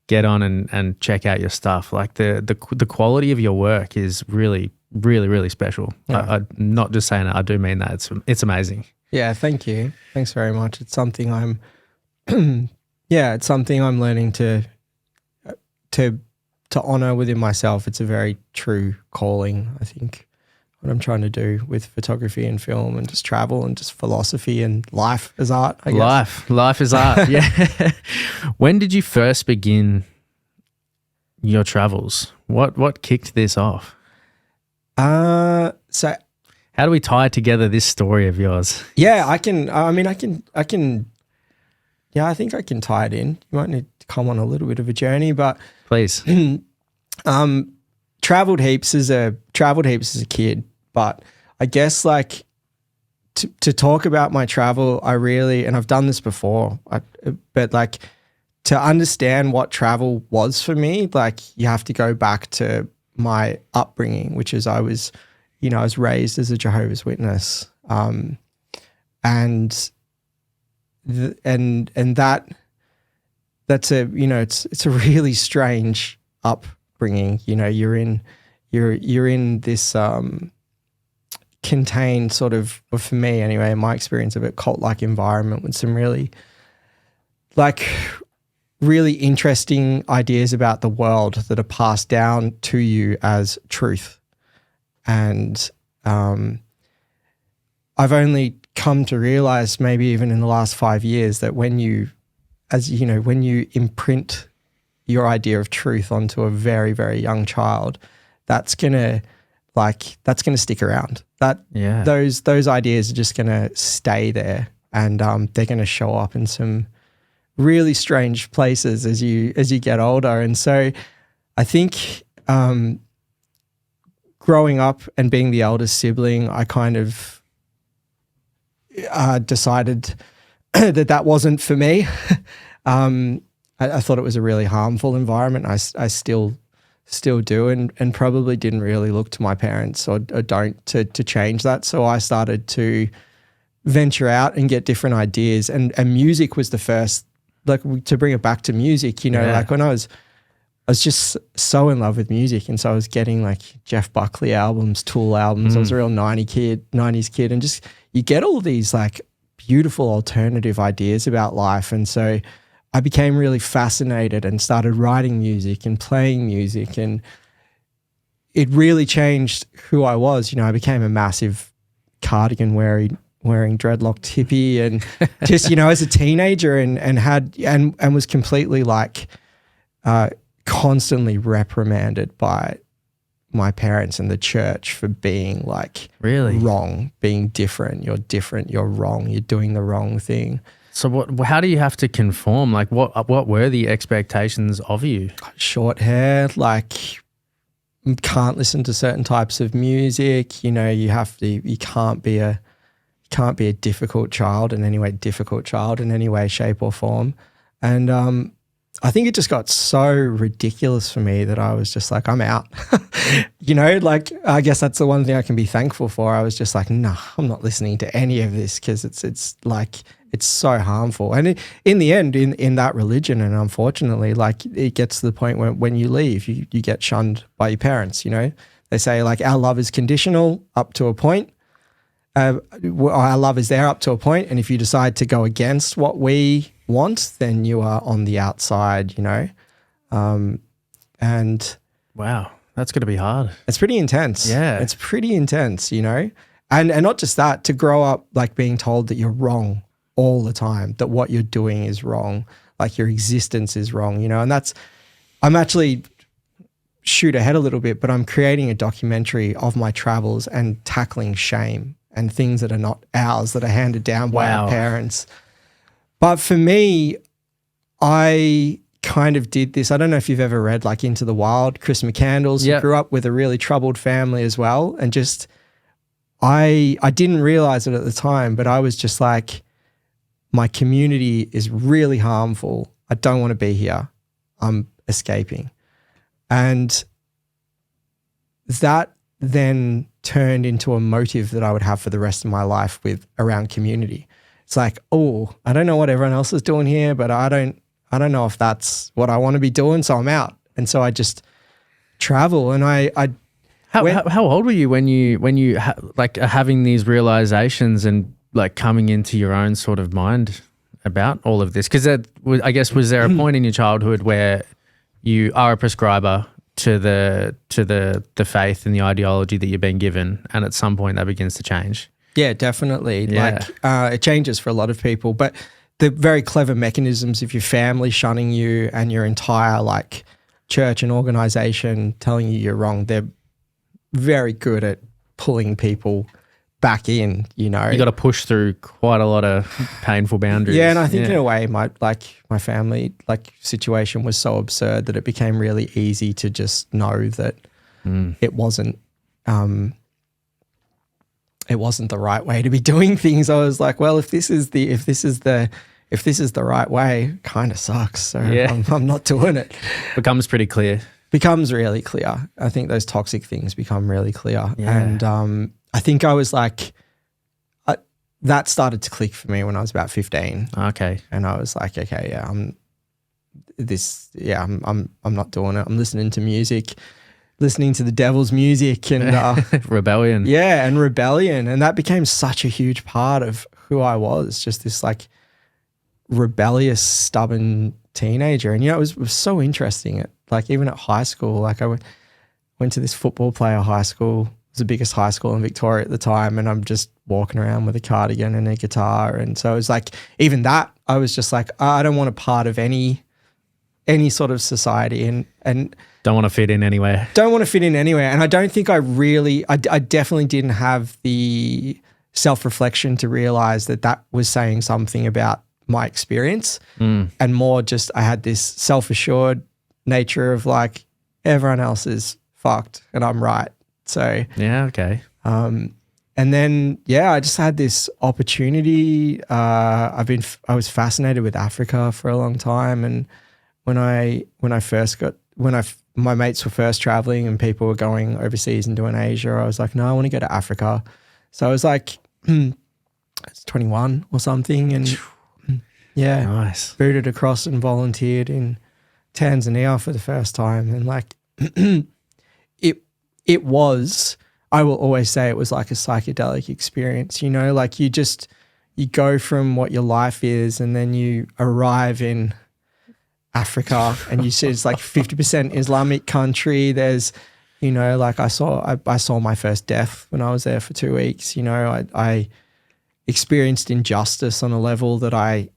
get on and check out your stuff. Like the quality of your work is really, really, really special. Yeah. I'm not just saying it, I do mean that. It's amazing. Yeah, thank you. Thanks very much. It's something I'm learning to honor within myself. It's a very true calling, I think, what I'm trying to do with photography and film and just travel and just philosophy and life as art, I guess. Life is art, yeah. When did you first begin your travels? What kicked this off? So how do we tie together this story of yours? Yeah, I think I can tie it in. You might need to come on a little bit of a journey, but please. Traveled heaps as a kid, but I guess like to talk about my travel, I really, and I've done this before, but like to understand what travel was for me, like you have to go back to my upbringing, which is I was raised as a Jehovah's Witness, and that's a it's a really strange upbringing. You're in this contained sort of, or for me anyway, in my experience of it, cult-like environment with some really interesting ideas about the world that are passed down to you as truth. And I've only come to realize, maybe even in the last 5 years, that when you imprint your idea of truth onto a very, very young child, that's gonna stick around. Those ideas are just gonna stay there, and they're gonna show up in some really strange places as you get older. And so I think growing up and being the eldest sibling, I kind of decided that wasn't for me. I thought it was a really harmful environment. I still do, and probably didn't really look to my parents or don't to change that. So I started to venture out and get different ideas, and music was the first, like, to bring it back to music, like when I was just so in love with music, and so I was getting like Jeff Buckley albums, Tool albums. I was a real 90s kid, and just you get all these like beautiful alternative ideas about life. And so I became really fascinated and started writing music and playing music, and it really changed who I was. I became a massive cardigan wearing dreadlocked hippie, and just, as a teenager, and was completely like constantly reprimanded by my parents and the church for being like really wrong, being different, you're wrong, you're doing the wrong thing. So how do you have to conform? Like what were the expectations of you? Short hair, like can't listen to certain types of music, you can't be a difficult child in any way, shape or form. And I think it just got so ridiculous for me that I was just like, I'm out. I guess that's the one thing I can be thankful for. I was just like, nah, I'm not listening to any of this, because it's like, it's so harmful. And in the end, in that religion, and unfortunately, like, it gets to the point when you leave, you get shunned by your parents. They say, like, our love is conditional up to a point. Our love is there up to a point, and if you decide to go against what we want, then you are on the outside, and wow, that's going to be hard. It's pretty intense. Yeah, it's pretty intense, and not just that, to grow up like being told that you're wrong all the time, that what you're doing is wrong, like your existence is wrong, and I'm actually shoot ahead a little bit, but I'm creating a documentary of my travels and tackling shame and things that are not ours, that are handed down by our parents. But for me, I kind of did this. I don't know if you've ever read like Into the Wild, Chris McCandless. He grew up with a really troubled family as well. And just, I didn't realize it at the time, but I was just like, my community is really harmful. I don't want to be here. I'm escaping. And that then turned into a motive that I would have for the rest of my life around community. It's like, oh, I don't know what everyone else is doing here, but I don't know if that's what I want to be doing, so I'm out. And so I just travel, and How old were you when you are having these realizations and like coming into your own sort of mind about all of this? Because I guess, was there a point in your childhood where you are a prescriber to the faith and the ideology that you're being given, and at some point that begins to change? Yeah, definitely. Yeah. Like it changes for a lot of people, but the very clever mechanisms of your family shunning you and your entire like church and organization telling you you're wrong, they're very good at pulling people back in, You got to push through quite a lot of painful boundaries. Yeah, and I think in a way my family like situation was so absurd that it became really easy to just know that it wasn't it wasn't the right way to be doing things. I was like, well, if this is the right way, kind of sucks. So I'm not doing it. Becomes pretty clear. Becomes really clear. I think those toxic things become really clear. Yeah. And I think I was like, that started to click for me when I was about 15. Okay. And I was like, okay, yeah, I'm not doing it. I'm listening to music, listening to the devil's music and rebellion. Yeah, and rebellion. And that became such a huge part of who I was, just this like rebellious, stubborn teenager. And, it was so interesting. Like even at high school, like I went to this football player high school. It was the biggest high school in Victoria at the time. And I'm just walking around with a cardigan and a guitar. And so it was like, even that, I was just like, I don't want a part of any sort of society and don't want to fit in anywhere. Don't want to fit in anywhere. And I don't think I definitely didn't have the self-reflection to realize that was saying something about my experience and more just I had this self-assured nature of like everyone else is fucked and I'm right. So yeah, okay. And then I just had this opportunity. I was fascinated with Africa for a long time, and when my mates were first traveling and people were going overseas and doing Asia, I was like, no, I want to go to Africa. So I was like, it's 21 or something, and nice. booted across and volunteered in Tanzania for the first time, and like it was. I will always say it was like a psychedelic experience, like you go from what your life is and then you arrive in Africa and you see it's like 50% Islamic country. There's, like I saw my first death when I was there for 2 weeks. I experienced injustice on a level that I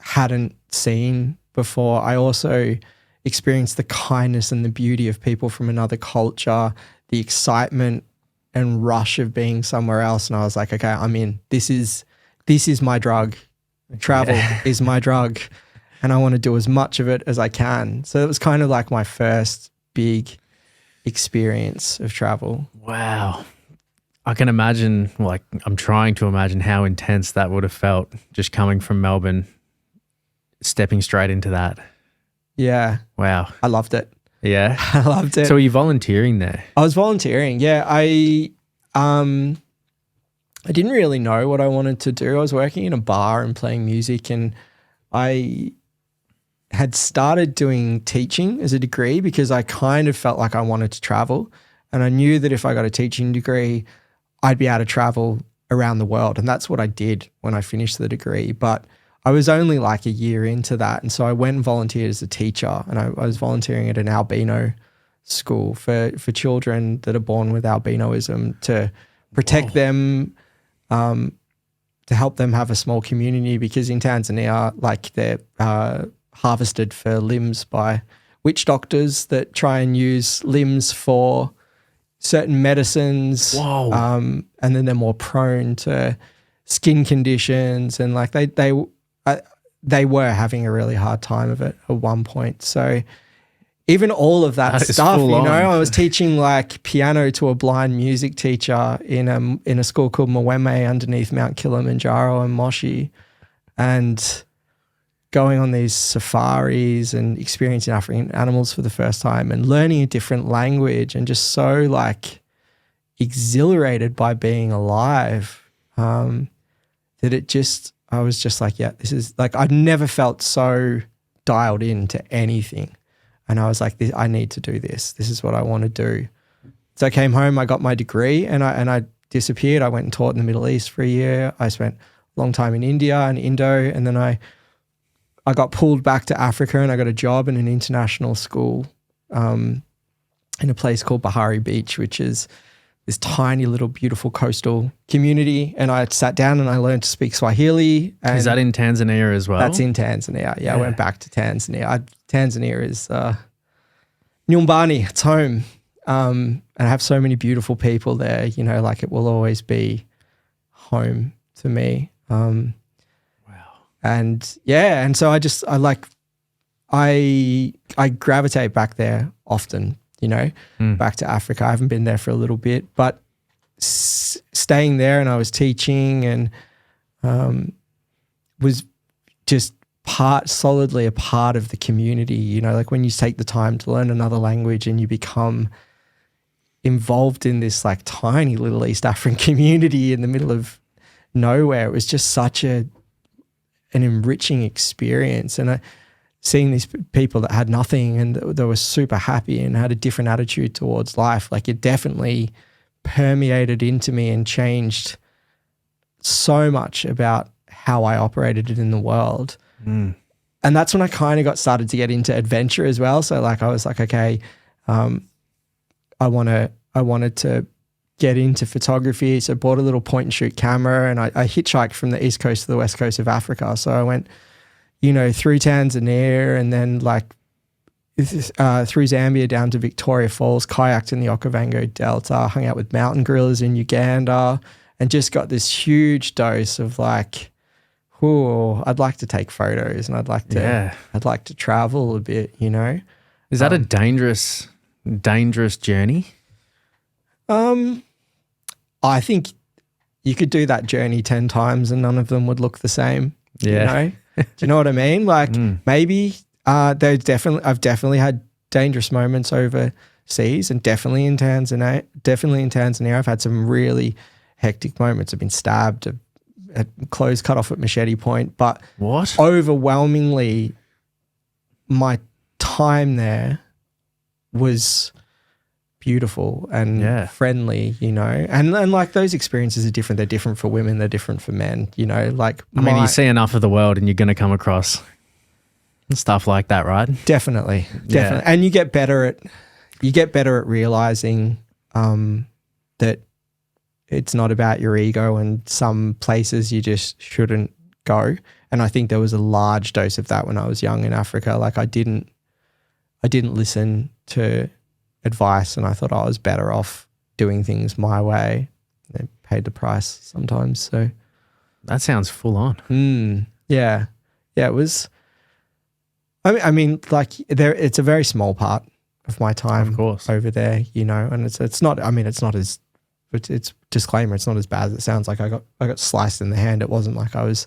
hadn't seen before. I also experienced the kindness and the beauty of people from another culture, the excitement and rush of being somewhere else. And I was like, okay, I'm in. This is my drug. Travel is my drug. And I want to do as much of it as I can. So it was kind of like my first big experience of travel. Wow. I can imagine, like, I'm trying to imagine how intense that would have felt just coming from Melbourne, stepping straight into that. Yeah. Wow. I loved it. Yeah. I loved it. So were you volunteering there? I was volunteering. Yeah. I didn't really know what I wanted to do. I was working in a bar and playing music, and I had started doing teaching as a degree because I kind of felt like I wanted to travel, and I knew that if I got a teaching degree, I'd be able to travel around the world. And that's what I did when I finished the degree. But I was only like a year into that. And so I went and volunteered as a teacher, and I was volunteering at an albino school for children that are born with albinoism to protect them, to help them have a small community, because in Tanzania, like they're harvested for limbs by witch doctors that try and use limbs for certain medicines. Whoa. And then they're more prone to skin conditions, and like they were having a really hard time of it at one point. So even all of that stuff, I was teaching like piano to a blind music teacher in a school called Mweme underneath Mount Kilimanjaro in Moshi, and going on these safaris and experiencing African animals for the first time and learning a different language, and just so like exhilarated by being alive, that I was just like, yeah, this is like, I'd never felt so dialed into anything. And I was like, I need to do this. This is what I want to do. So I came home, I got my degree, and I disappeared. I went and taught in the Middle East for a year. I spent a long time in India and Indo, and then I got pulled back to Africa, and I got a job in an international school in a place called Bahari Beach, which is this tiny little beautiful coastal community. And I sat down and I learned to speak Swahili. And is that in Tanzania as well? That's in Tanzania. Yeah, I went back to Tanzania. Tanzania is Nyumbani, it's home. And I have so many beautiful people there, like it will always be home to me. Wow. And so I gravitate back there often, back to Africa. I haven't been there for a little bit, but staying there, and I was teaching, and was just solidly a part of the community. You know, like when you take the time to learn another language and you become involved in this like tiny little East African community in the middle of nowhere, it was just such an enriching experience. And seeing these people that had nothing and they were super happy and had a different attitude towards life, like it definitely permeated into me and changed so much about how I operated in the world. And that's when I kind of got started to get into adventure as well. So like I was like, okay, I wanted to get into photography. So I bought a little point and shoot camera, and I hitchhiked from the east coast to the west coast of Africa. So I went, you know, through Tanzania and then like through Zambia down to Victoria Falls, kayaked in the Okavango Delta, hung out with mountain gorillas in Uganda, and just got this huge dose of like, oh, I'd like to take photos and I'd like to travel a bit, you know. Is that a dangerous journey? I think you could do that journey 10 times and none of them would look the same. Yeah. You know? Do you know what I mean? Like maybe I've definitely had dangerous moments overseas, and definitely in Tanzania, I've had some really hectic moments. I've been stabbed, had clothes cut off at machete point, but overwhelmingly my time there was beautiful and friendly, you know, and like those experiences are different. They're different for women. They're different for men, you know, like I mean, you see enough of the world and you're going to come across stuff like that, right? Definitely. And you get better at realizing that it's not about your ego, and some places you just shouldn't go. And I think there was a large dose of that when I was young in Africa. Like I didn't listen to advice, and I thought I was better off doing things my way. They paid the price sometimes. So that sounds full on. Yeah, it was. I mean, like it's a very small part of my time, of course, over there, you know. And it's not. I mean, it's not as. It's disclaimer. It's not as bad as it sounds. Like I got sliced in the hand. It wasn't like I was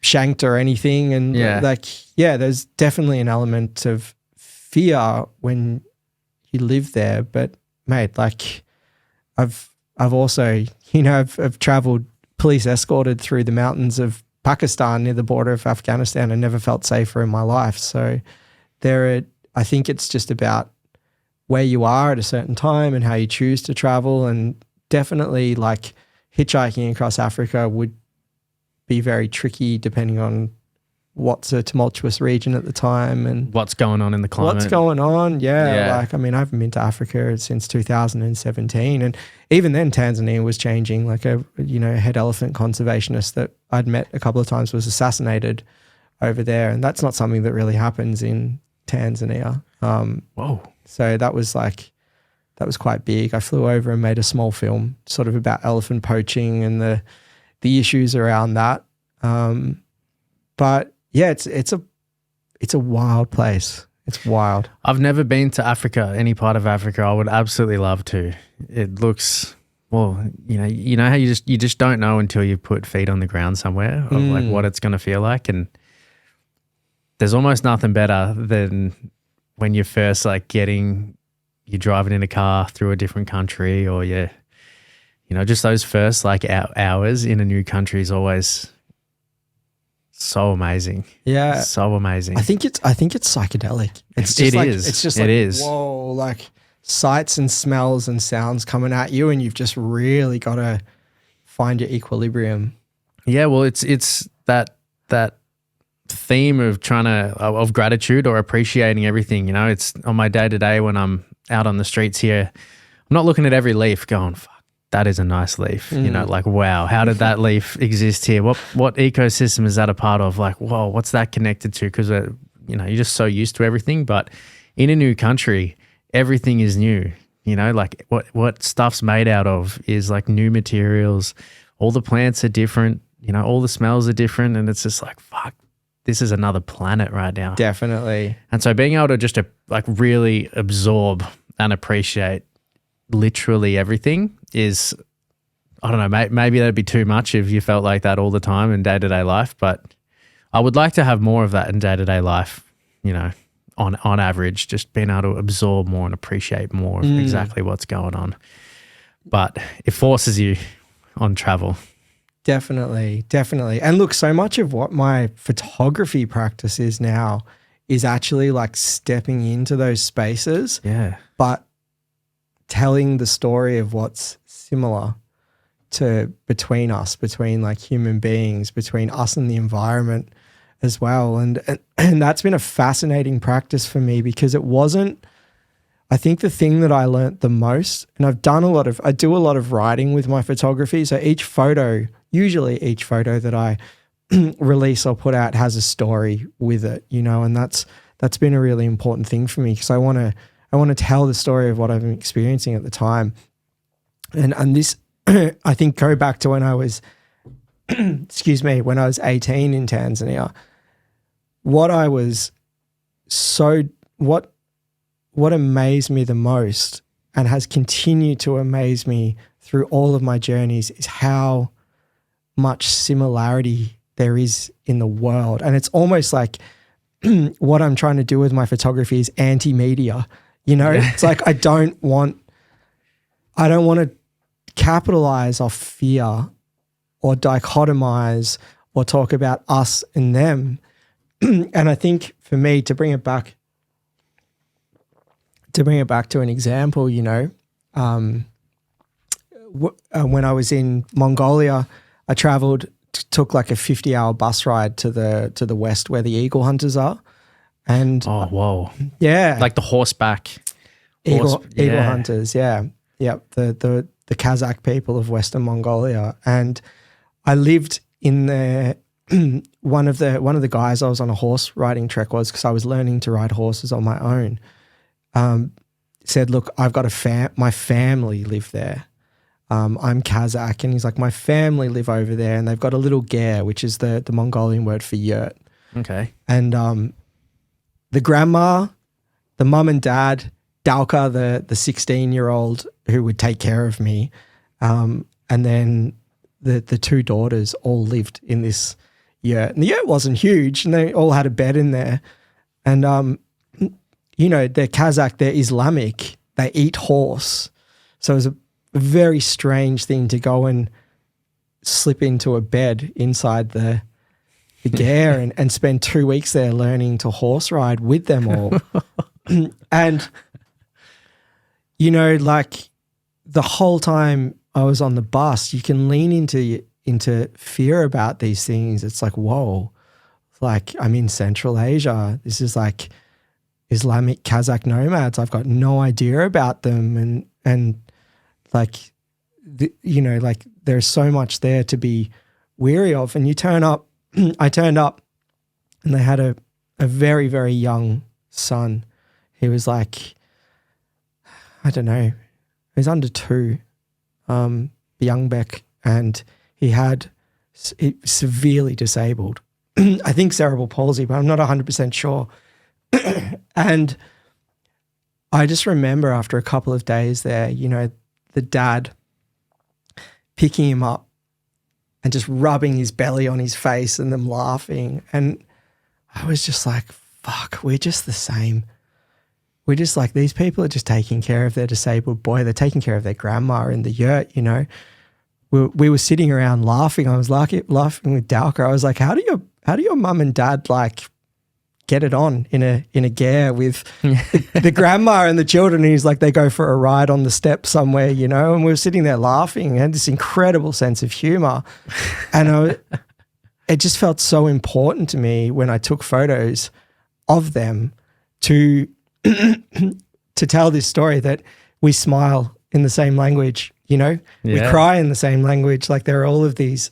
shanked or anything. And there's definitely an element of fear when you live there. But mate, like I've also, you know, I've traveled police escorted through the mountains of Pakistan near the border of Afghanistan and never felt safer in my life. So I think it's just about where you are at a certain time and how you choose to travel. And definitely like hitchhiking across Africa would be very tricky depending on what's a tumultuous region at the time and what's going on in the climate. What's going on, yeah. Like, I mean, I haven't been to Africa since 2017, and even then Tanzania was changing. Like a head elephant conservationist that I'd met a couple of times was assassinated over there, and that's not something that really happens in Tanzania. Whoa. So that was quite big. I flew over and made a small film sort of about elephant poaching and the issues around that. But yeah, it's a wild place. It's wild. I've never been to Africa, any part of Africa. I would absolutely love to. It looks, well, you know how you just don't know until you put feet on the ground somewhere of like what it's going to feel like. And there's almost nothing better than when you're first like you're driving in a car through a different country, or just those first like hours in a new country is always so amazing. Yeah. So amazing. I think it's psychedelic. It's just like, whoa, like sights and smells and sounds coming at you, and you've just really got to find your equilibrium. Yeah, well, it's that theme of of gratitude or appreciating everything. It's on my day-to-day when I'm out on the streets here, I'm not looking at every leaf going, fuck, that is a nice leaf. Like, wow, how did that leaf exist here? What ecosystem is that a part of? Like, whoa, what's that connected to? Because you're just so used to everything. But in a new country, everything is new. Like what stuff's made out of is like new materials. All the plants are different. All the smells are different, and it's just like, fuck, this is another planet right now. Definitely. And so being able to just like really absorb and appreciate literally everything is, I don't know, maybe that'd be too much if you felt like that all the time in day-to-day life, but I would like to have more of that in day-to-day life, you know, on average, just being able to absorb more and appreciate more of exactly what's going on. But it forces you on travel. Definitely. And look, so much of what my photography practice is now is actually like stepping into those spaces, but telling the story of what's similar to between us, between like human beings, between us and the environment as well. And that's been a fascinating practice for me, because it wasn't, I think the thing that I learnt the most, and I do a lot of writing with my photography. So usually each photo that I release or put out has a story with it, you know, and that's been a really important thing for me, because I want to tell the story of what I'm experiencing at the time. And this, I think, go back to when I was, when I was 18 in Tanzania. What amazed me the most, and has continued to amaze me through all of my journeys, is how much similarity there is in the world. And it's almost like what I'm trying to do with my photography is anti-media, you know? It's like I don't want to capitalize off fear or dichotomize or talk about us and them. And I think for me, to bring it back to an example, you know, when I was in Mongolia, I took like a 50-hour bus ride to the west where the eagle hunters are. And oh, whoa. Yeah. Like the horseback. Eagle hunters, yeah. Yep. The Kazakh people of Western Mongolia. And I lived in the one of the guys I was on a horse riding trek was, because I was learning to ride horses on my own, said, look, I've got my family live there. I'm Kazakh. And he's like, my family live over there, and they've got a little ger, which is the Mongolian word for yurt. Okay. And the grandma, the mum and dad, Dalka, the 16-year-old who would take care of me, and then the two daughters all lived in this yurt. And the yurt wasn't huge, and they all had a bed in there. And, you know, they're Kazakh, they're Islamic, they eat horse. So it was a very strange thing to go and slip into a bed inside the ger and spend 2 weeks there learning to horse ride with them all. And, you know, like the whole time I was on the bus, you can lean into fear about these things. It's like, whoa, like I'm in Central Asia. This is like Islamic Kazakh nomads. I've got no idea about them. And like, you know, like there's so much there to be weary of. And you turn up, I turned up, and they had a very, very young son. He was like, I don't know, he was under 2, young Beck, and he had severely disabled, I think cerebral palsy, but I'm not 100% sure. And I just remember after a couple of days there, you know, the dad picking him up and just rubbing his belly on his face and them laughing. And I was just like, fuck, we're just the same. We're just like, these people are just taking care of their disabled boy. They're taking care of their grandma in the yurt, you know. We were sitting around laughing. I was laughing with Dalka. I was like, how do your mum and dad like get it on in a ger with the grandma and the children? And he's like, they go for a ride on the steps somewhere, you know. And we were sitting there laughing and had this incredible sense of humor. And it just felt so important to me when I took photos of them to tell this story that we smile in the same language, you know. We cry in the same language. Like there are all of these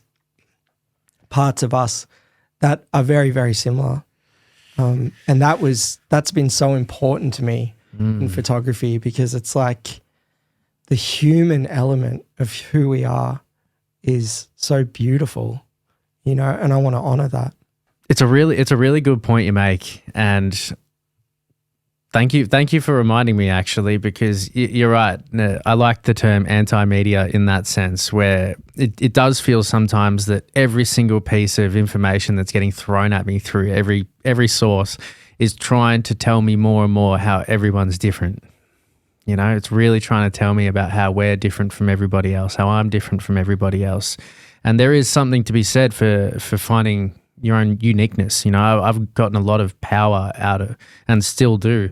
parts of us that are very, very similar. And that's been so important to me in photography, because it's like the human element of who we are is so beautiful, you know, and I want to honor that. It's a really good point you make. And Thank you for reminding me, actually, because you're right. I like the term anti-media in that sense, where it does feel sometimes that every single piece of information that's getting thrown at me through every source is trying to tell me more and more how everyone's different. You know, it's really trying to tell me about how we're different from everybody else, how I'm different from everybody else. And there is something to be said for finding your own uniqueness. You know, I've gotten a lot of power out of, and still do,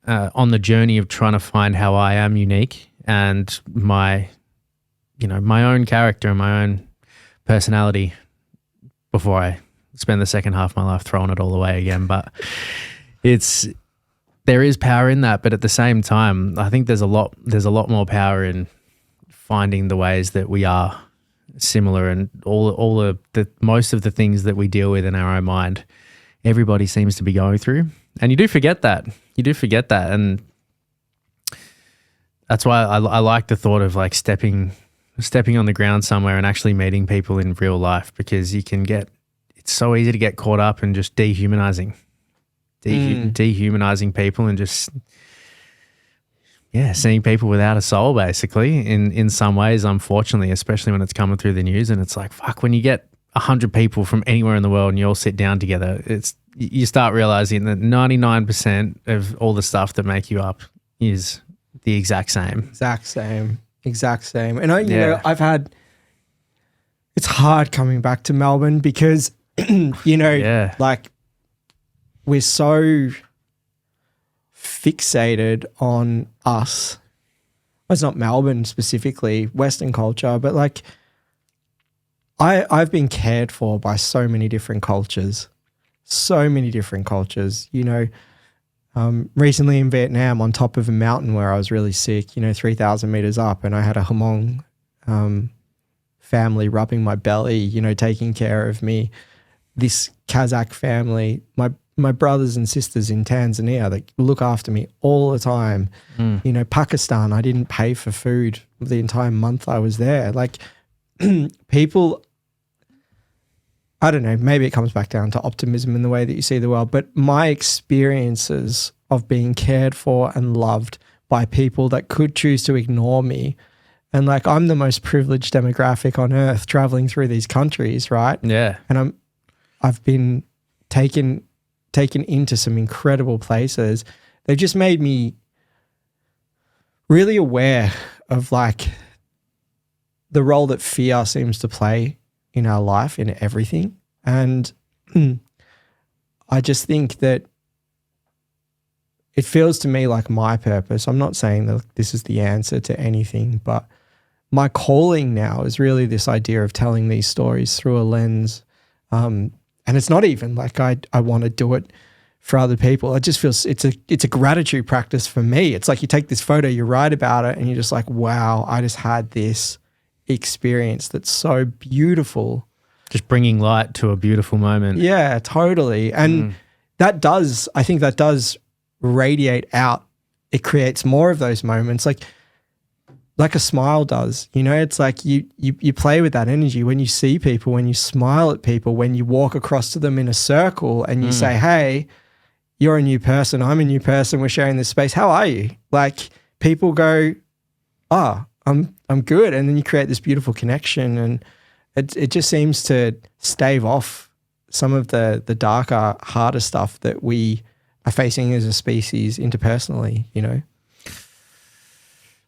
on the journey of trying to find how I am unique and my own character and my own personality before I spend the second half of my life throwing it all away again. But there is power in that, but at the same time, I think there's a lot more power in finding the ways that we are similar, and all the most of the things that we deal with in our own mind, everybody seems to be going through, and you do forget that. And that's why I like the thought of like stepping on the ground somewhere and actually meeting people in real life, because it's so easy to get caught up in just dehumanizing people and just seeing people without a soul, basically, in some ways, unfortunately, especially when it's coming through the news. And it's like, fuck, when you get 100 people from anywhere in the world and you all sit down together, you start realizing that 99% of all the stuff that make you up is the exact same. Exact same. And it's hard coming back to Melbourne because, like, we're so fixated on us. Well, it's not Melbourne specifically, Western culture, but like I've been cared for by so many different cultures. Recently in Vietnam, on top of a mountain where I was really sick, 3,000 meters up, and I had a Hmong family rubbing my belly, taking care of me. This Kazakh family, my brothers and sisters in Tanzania that look after me all the time. Pakistan, I didn't pay for food the entire month I was there. Like people, I don't know, maybe it comes back down to optimism in the way that you see the world, but my experiences of being cared for and loved by people that could choose to ignore me. And like, I'm the most privileged demographic on earth traveling through these countries, right? Yeah. And I've been taken into some incredible places. They've just made me really aware of like the role that fear seems to play in our life, in everything. And I just think that it feels to me like my purpose. I'm not saying that this is the answer to anything, but my calling now is really this idea of telling these stories through a lens. And it's not even like I want to do it for other people. It just feels it's a gratitude practice for me. It's like you take this photo, you write about it, and you're just like, wow, I just had this experience that's so beautiful. Just bringing light to a beautiful moment. Yeah, totally. And I think that does radiate out. It creates more of those moments. Like a smile does, it's like you play with that energy when you see people, when you smile at people, when you walk across to them in a circle and you say, hey, you're a new person, I'm a new person, we're sharing this space. How are you? Like people go, oh, I'm good. And then you create this beautiful connection, and it just seems to stave off some of the darker, harder stuff that we are facing as a species interpersonally,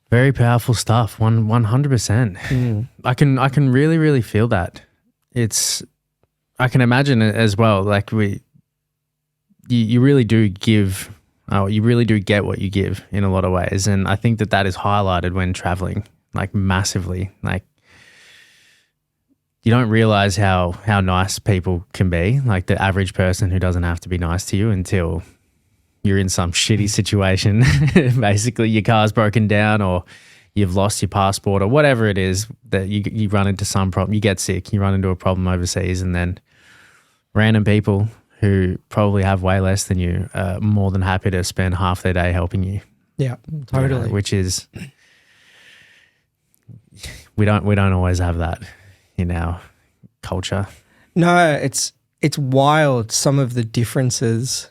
Very powerful stuff. 100%. I can really, really feel that. I can imagine it as well. Like you really do give. You really do get what you give in a lot of ways, and I think that is highlighted when traveling, like massively. Like you don't realize how nice people can be. Like the average person who doesn't have to be nice to you until you're in some shitty situation. Basically, your car's broken down, or you've lost your passport, or whatever it is that you run into some problem. You get sick, you run into a problem overseas, and then random people who probably have way less than you are more than happy to spend half their day helping you. Yeah, totally. Which is, we don't always have that in our culture. No, it's wild, some of the differences.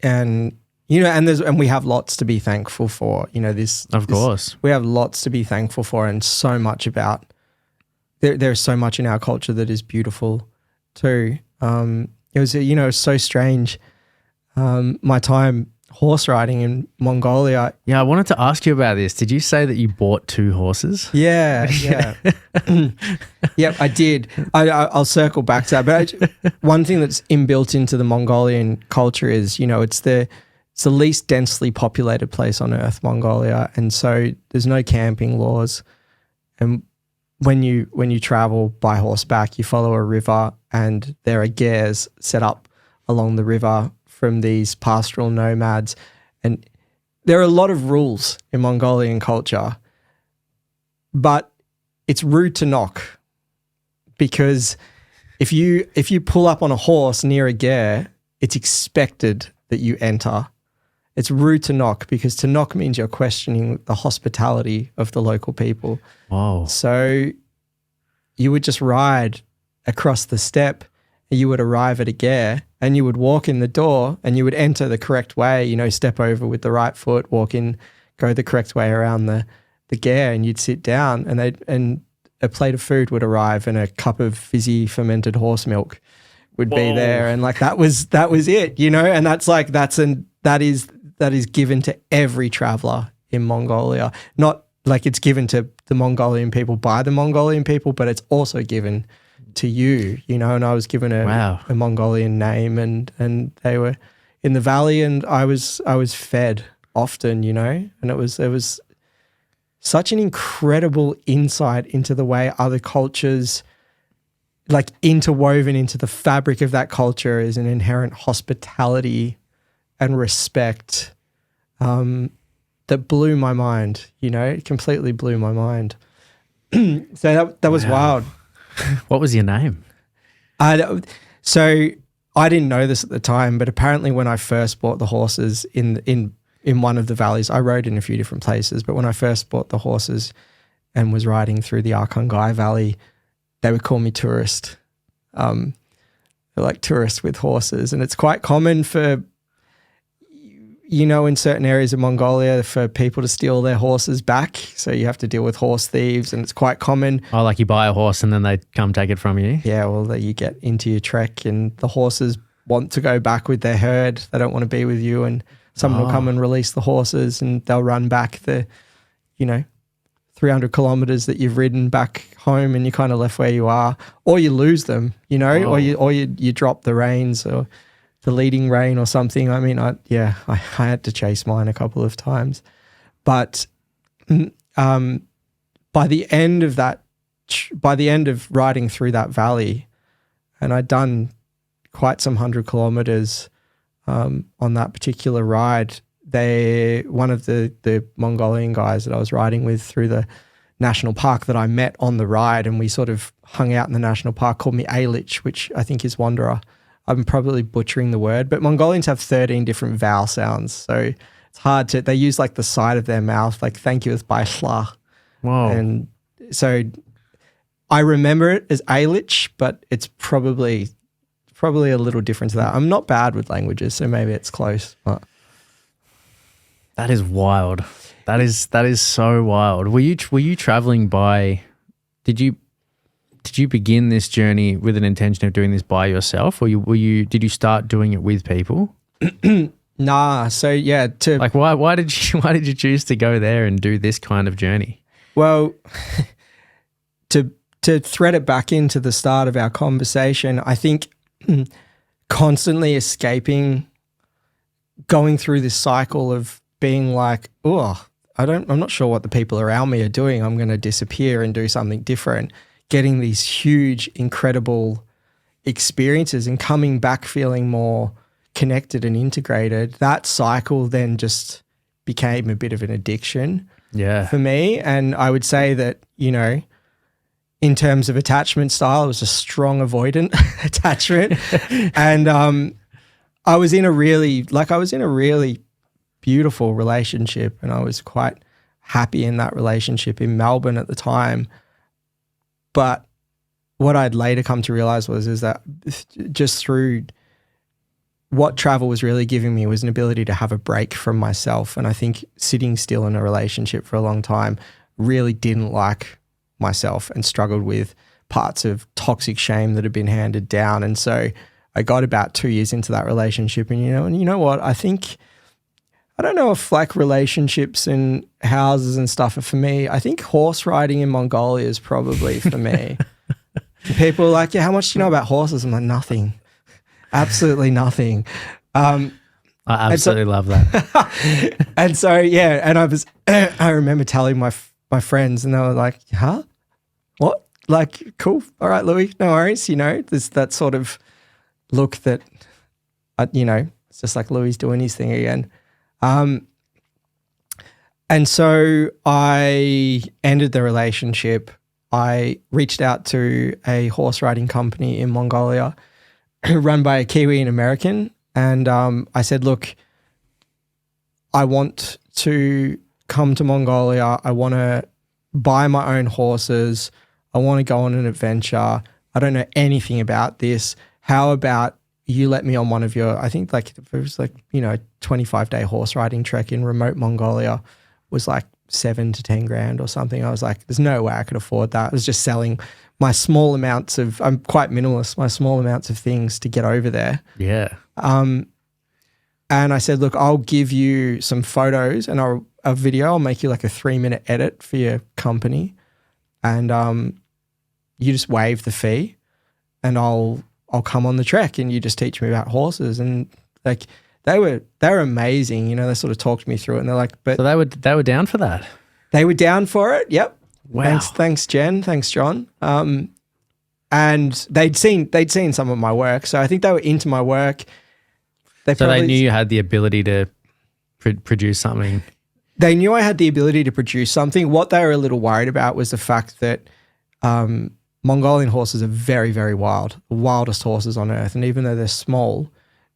And and we have lots to be thankful for. Of course. We have lots to be thankful for, and so much about. There's so much in our culture that is beautiful, too. It was so strange. My time horse riding in Mongolia. Yeah, I wanted to ask you about this. Did you say that you bought 2 horses? Yeah. Yep, I did. I'll circle back to that. But one thing that's inbuilt into the Mongolian culture is, it's the least densely populated place on earth, Mongolia, and so there's no camping laws. And when you travel by horseback, you follow a river, and there are gers set up along the river from these pastoral nomads. And there are a lot of rules in Mongolian culture, but it's rude to knock, because if you pull up on a horse near a ger, it's expected that you enter. It's rude to knock, because to knock means you're questioning the hospitality of the local people. Wow. So you would just ride across the steppe, and you would arrive at a ger, and you would walk in the door, and you would enter the correct way, step over with the right foot, walk in, go the correct way around the ger, and you'd sit down, and a plate of food would arrive, and a cup of fizzy fermented horse milk would be there. And like that was it, and that is given to every traveler in Mongolia. Not like it's given to the Mongolian people by the Mongolian people, but it's also given to you, and I was given a Mongolian name, and they were in the valley, and I was fed often, and it was such an incredible insight into the way other cultures, like interwoven into the fabric of that culture, is an inherent hospitality and respect that blew my mind. It completely blew my mind. So that was wild. What was your name? So I didn't know this at the time, but apparently when I first bought the horses in one of the valleys, I rode in a few different places, but when I first bought the horses and was riding through the Arkangai Valley, they would call me tourist. They're like tourist with horses, and it's quite common for, in certain areas of Mongolia, for people to steal their horses back. So you have to deal with horse thieves, and it's quite common. Oh, like you buy a horse and then they come take it from you? Yeah, well, that you get into your trek and the horses want to go back with their herd. They don't want to be with you, and someone will come and release the horses, and they'll run back the, 300 kilometers that you've ridden back home, and you're kind of left where you are, or you lose them, or you drop the reins, or the leading rein or something. I mean, I had to chase mine a couple of times, but by the end of riding through that valley, and I'd done quite some 100 kilometers on that particular ride, one of the Mongolian guys that I was riding with through the national park that I met on the ride, and we sort of hung out in the national park, called me Alich, which I think is wanderer. I'm probably butchering the word, but Mongolians have 13 different vowel sounds. So it's hard they use like the side of their mouth, like thank you is by shla. Wow. And so I remember it as Alich, but it's probably a little different to that. I'm not bad with languages, so maybe it's close. But. That is wild. That is so wild. Were you traveling by, did you begin this journey with an intention of doing this by yourself, or did you start doing it with people? Nah. So yeah, why did you choose to go there and do this kind of journey? Well, to thread it back into the start of our conversation, I think constantly escaping, going through this cycle of being like, oh, I'm not sure what the people around me are doing. I'm going to disappear and do something different. Getting these huge, incredible experiences and coming back feeling more connected and integrated. That cycle then just became a bit of an addiction for me. And I would say that, in terms of attachment style, it was a strong avoidant attachment. And I was in a really beautiful relationship, and I was quite happy in that relationship in Melbourne at the time. But what I'd later come to realize is that just through what travel was really giving me was an ability to have a break from myself. And I think sitting still in a relationship for a long time really didn't like myself and struggled with parts of toxic shame that had been handed down. And so I got about 2 years into that relationship, and you know what? I don't know if like relationships and houses and stuff are for me. I think horse riding in Mongolia is probably for me. People are like, yeah, how much do you know about horses? I'm like, nothing. Absolutely nothing. I absolutely love that. And so, yeah, and I remember telling my friends, and they were like, huh? What? Like, cool. All right, Lewi, no worries. There's that sort of look that, it's just like Lewi's doing his thing again. And so I ended the relationship. I reached out to a horse riding company in Mongolia run by a Kiwi and American. And I said, look, I want to come to Mongolia. I want to buy my own horses. I want to go on an adventure. I don't know anything about this. How about you let me on one of your, I think like it was like, 25-day horse riding trek in remote Mongolia was like 7 to 10 grand or something. I was like, there's no way I could afford that. I was just selling my small amounts of, I'm quite minimalist, my small amounts of things to get over there. Yeah. And I said, look, I'll give you some photos and a video. I'll make you like a 3-minute edit for your company. And you just waive the fee and I'll come on the trek and you just teach me about horses. And like, they were amazing. They sort of talked me through it, and they're like, but so they were down for that. They were down for it. Yep. Wow. Thanks, Jen. Thanks, John. And they'd seen some of my work, so I think they were into my work. They knew you had the ability to produce something. They knew I had the ability to produce something. What they were a little worried about was the fact that Mongolian horses are very, very wild, the wildest horses on earth. And even though they're small,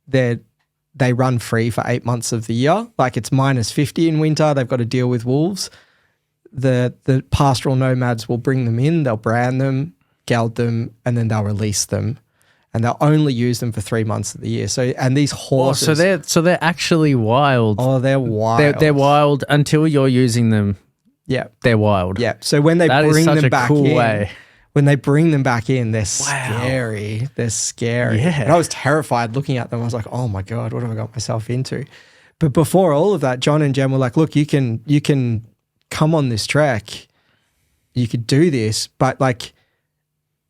they run free for 8 months of the year. Like it's -50 in winter. They've got to deal with wolves. The pastoral nomads will bring them in, they'll brand them, geld them, and then they'll release them. And they'll only use them for 3 months of the year. And these horses. So they're actually wild. Oh, they're wild. They're wild until you're using them. Yeah. They're wild. Yeah. So when they bring them back in. When they bring them back in, they're scary. They're scary. Yeah. And I was terrified looking at them. I was like, oh my God, what have I got myself into? But before all of that, John and Jen were like, look, you can come on this trek. You could do this, but like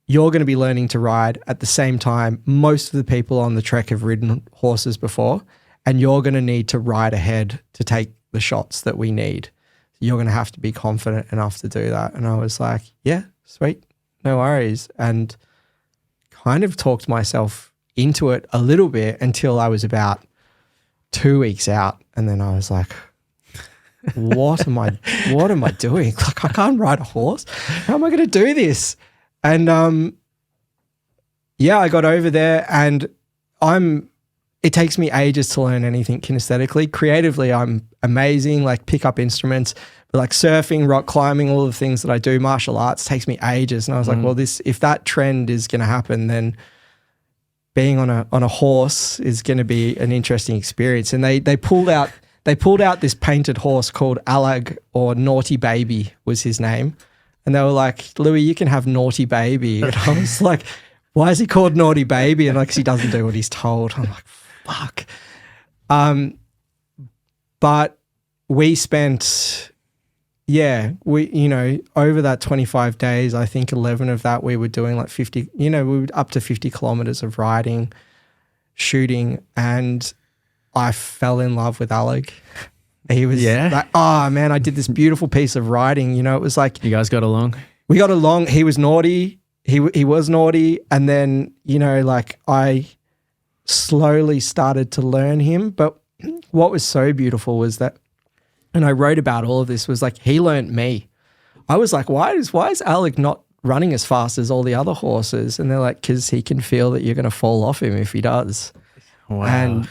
you're going to be learning to ride at the same time. Most of the people on the trek have ridden horses before, and you're going to need to ride ahead to take the shots that we need. You're going to have to be confident enough to do that. And I was like, yeah, sweet. No worries. And kind of talked myself into it a little bit until I was about 2 weeks out. And then I was like, what am I doing? Like, I can't ride a horse. How am I going to do this? And I got over there, and it takes me ages to learn anything kinesthetically. Creatively, I'm amazing, like pick up instruments. But like surfing, rock climbing, all the things that I do, martial arts, takes me ages. And I was like, well, if that trend is going to happen, then being on a horse is going to be an interesting experience. And they pulled out this painted horse called Alag, or Naughty Baby was his name. And they were like, Lewi, you can have Naughty Baby. And I was like, why is he called Naughty Baby? And like, 'cause he doesn't do what he's told. I'm like, fuck. But we spent, over that 25 days, I think 11 of that we were doing like 50, we were up to 50 kilometers of riding, shooting, and I fell in love with Alec. He was like, oh man, I did this beautiful piece of writing. It was like, you guys got along? We got along. He was naughty. He was naughty. And then, like I slowly started to learn him. But what was so beautiful was that, and I wrote about all of this, was like, he learned me. I was like, why is Alec not running as fast as all the other horses? And they're like, because he can feel that you're going to fall off him if he does. Wow. And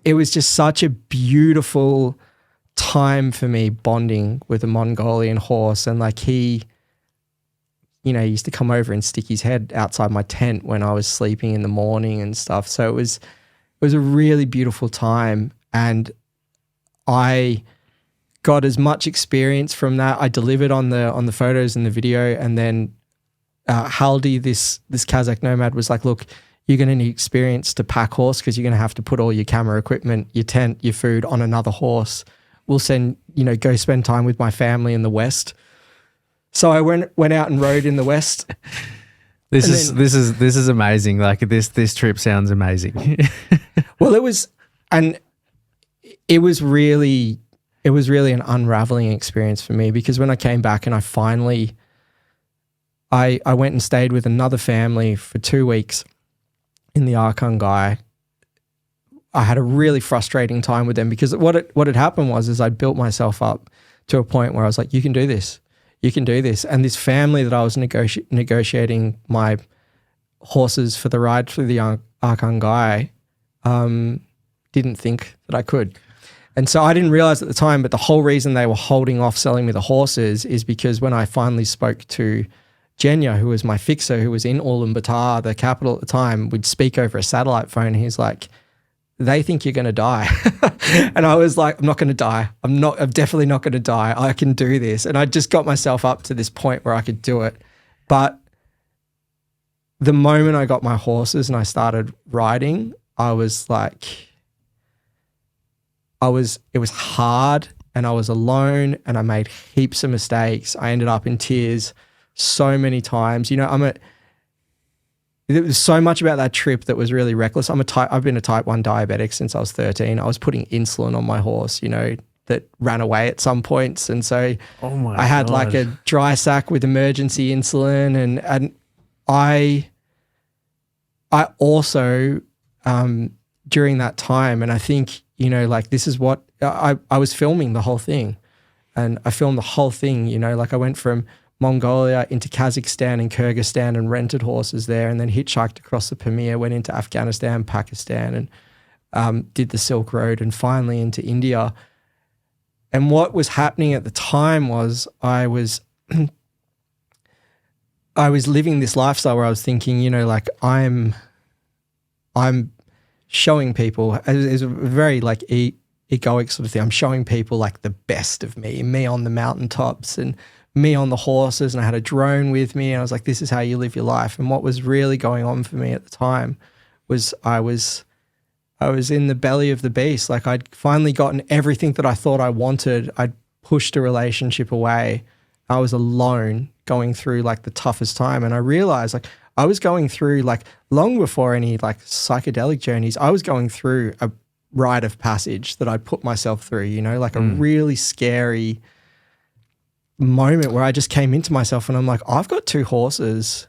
it was just such a beautiful time for me bonding with a Mongolian horse. And like he used to come over and stick his head outside my tent when I was sleeping in the morning and stuff. So it was a really beautiful time, and I got as much experience from that. I delivered on the photos and the video, and then Haldi, this Kazakh nomad, was like, look, you're going to need experience to pack horse because you're going to have to put all your camera equipment, your tent, your food on another horse. We'll send, go spend time with my family in the West. So I went out and rode in the West. This is amazing. Like this trip sounds amazing. Well, it was really an unraveling experience for me, because when I came back and I went and stayed with another family for 2 weeks in the Arkangai. I had a really frustrating time with them, because what had happened was I built myself up to a point where I was like, you can do this. You can do this. And this family that I was negotiating my horses for the ride through the Arkangai didn't think that I could. And so I didn't realize at the time, but the whole reason they were holding off selling me the horses is because when I finally spoke to Jenya, who was my fixer, who was in Ulaanbaatar, the capital at the time, we'd speak over a satellite phone. He's like, they think you're going to die. And I was like, I'm not going to die. I'm definitely not going to die. I can do this. And I just got myself up to this point where I could do it. But the moment I got my horses and I started riding, I was like, it was hard, and I was alone, and I made heaps of mistakes. I ended up in tears so many times. There was so much about that trip that was really reckless. I've been a type 1 diabetic since I was 13. I was putting insulin on my horse, that ran away at some points. And so I had like a dry sack with emergency insulin. And I also, during that time, and I think, this is what I was filming the whole thing, and I filmed the whole thing, I went from Mongolia into Kazakhstan and Kyrgyzstan and rented horses there, and then hitchhiked across the Pamir, went into Afghanistan, Pakistan, and did the Silk Road, and finally into India. And what was happening at the time was I was living this lifestyle where I was thinking, I'm showing people, it's a very egoic sort of thing. I'm showing people like the best of me on the mountaintops and me on the horses, and I had a drone with me, and I was like, this is how you live your life. And what was really going on for me at the time was I was in the belly of the beast. Like, I'd finally gotten everything that I thought I wanted. I'd pushed a relationship away. I was alone going through like the toughest time. And I realized like I was going through, like, long before any like psychedelic journeys, I was going through a rite of passage that I put myself through, like a really scary moment where I just came into myself and I'm like, I've got 2 horses.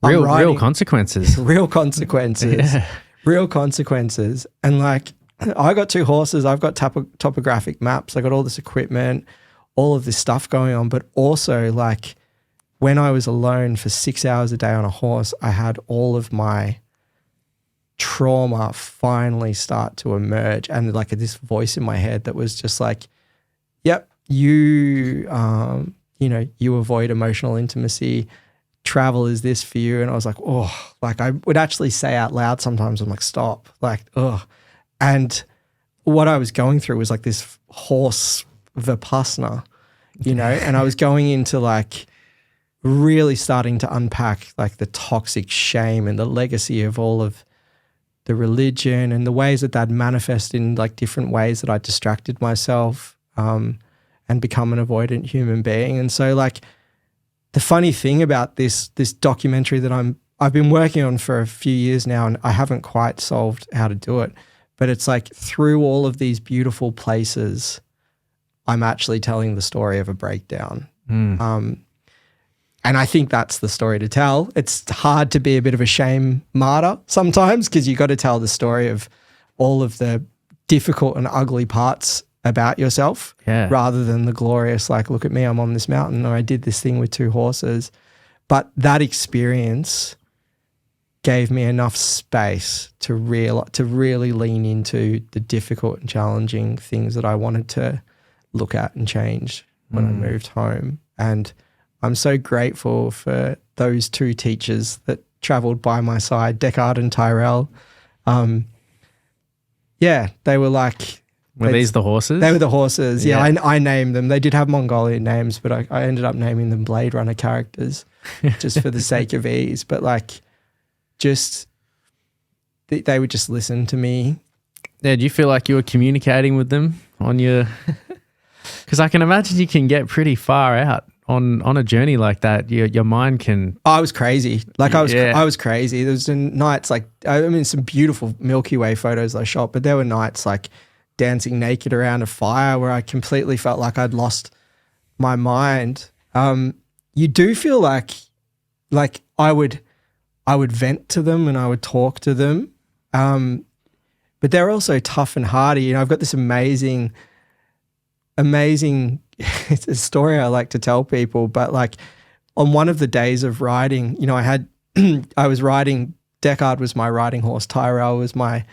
Real consequences. Real consequences. Yeah. Real consequences. And like, I got 2 horses. I've got topographic maps. I got all this equipment, all of this stuff going on. But also, like, when I was alone for 6 hours a day on a horse, I had all of my trauma finally start to emerge, and like this voice in my head that was just like, yep, you avoid emotional intimacy. Travel is this for you. And I was like, oh, like I would actually say out loud sometimes, I'm like, stop, like, oh. And what I was going through was like this horse vipassana, and I was going into like really starting to unpack like the toxic shame and the legacy of all of the religion and the ways that manifest in like different ways that I distracted myself and become an avoidant human being. And so like the funny thing about this documentary that I've been working on for a few years now, and I haven't quite solved how to do it, but it's like through all of these beautiful places, I'm actually telling the story of a breakdown. And I think that's the story to tell. It's hard to be a bit of a shame martyr sometimes, because you got to tell the story of all of the difficult and ugly parts about yourself, rather than the glorious, like, look at me, I'm on this mountain, or I did this thing with 2 horses. But that experience gave me enough space to really lean into the difficult and challenging things that I wanted to look at and change when I moved home. And I'm so grateful for those 2 teachers that traveled by my side, Deckard and Tyrell. Yeah, they were like. Were these the horses? They were the horses. Yeah, I named them. They did have Mongolian names, but I ended up naming them Blade Runner characters just for the sake of ease. But like, just they would just listen to me. Yeah, do you feel like you were communicating with them on your? Because I can imagine you can get pretty far out on a journey like that. Your mind can. I was crazy. Like I was crazy. There was nights like some beautiful Milky Way photos I shot, but there were nights like dancing naked around a fire where I completely felt like I'd lost my mind. You do feel like I would vent to them and I would talk to them. But they're also tough and hardy. You know, I've got this amazing it's a story I like to tell people, but like on one of the days of riding, you know, I was riding, Deckard was my riding horse, Tyrell was my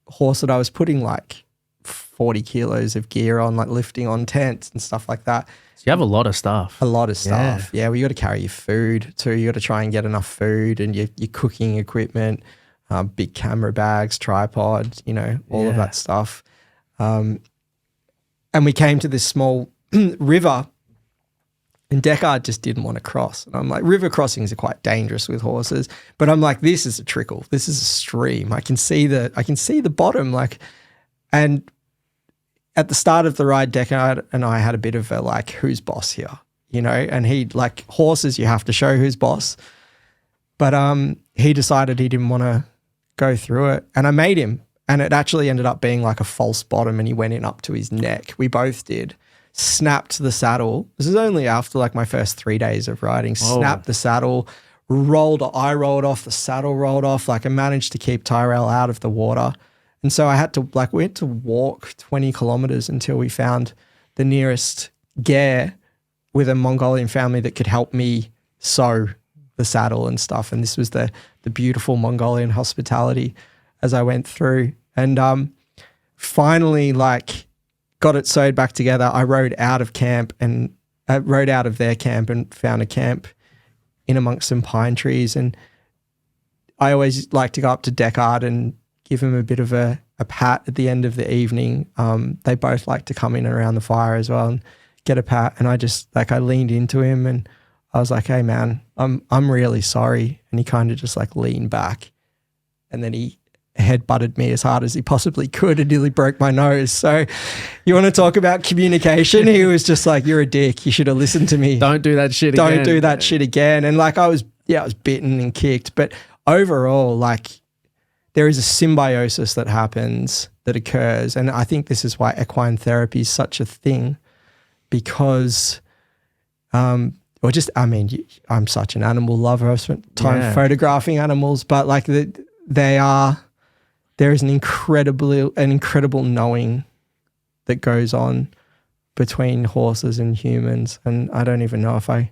horse that I was putting like 40 kilos of gear on, like lifting on tents and stuff like that. So you have a lot of stuff. A lot of stuff. Yeah, well, you got to carry your food too. You got to try and get enough food and your cooking equipment, big camera bags, tripod, you know, all of that stuff. And we came to this small river and Deckard just didn't want to cross. And I'm like, river crossings are quite dangerous with horses, but I'm like, this is a trickle. This is a stream. I can see the bottom, like, and at the start of the ride, Deckard and I had a bit of a like, who's boss here, you know? And he like horses, you have to show who's boss. But he decided he didn't want to go through it, and I made him. And it actually ended up being like a false bottom, and he went in up to his neck. We both did. Snapped the saddle. This is only after like my first 3 days of riding. Whoa. Snapped the saddle, rolled off, the saddle rolled off. Like I managed to keep Tyrell out of the water. And so we had to walk 20 kilometers until we found the nearest ger with a Mongolian family that could help me sew the saddle and stuff. And this was the beautiful Mongolian hospitality as I went through. And finally, like, got it sewed back together. I rode out of their camp and found a camp in amongst some pine trees. And I always like to go up to Deckard and give him a bit of a pat at the end of the evening. They both like to come in and around the fire as well and get a pat. And I leaned into him and I was like, hey man, I'm really sorry. And he kind of just like leaned back and then he headbutted me as hard as he possibly could and nearly broke my nose. So you want to talk about communication? He was just like, you're a dick. You should have listened to me. Don't do that shit again. Don't do that shit again. And like I was bitten and kicked. But overall, like there is a symbiosis that happens, that occurs. And I think this is why equine therapy is such a thing, because I'm such an animal lover. I've spent time photographing animals, but like there is an incredible knowing that goes on between horses and humans. And I don't even know if I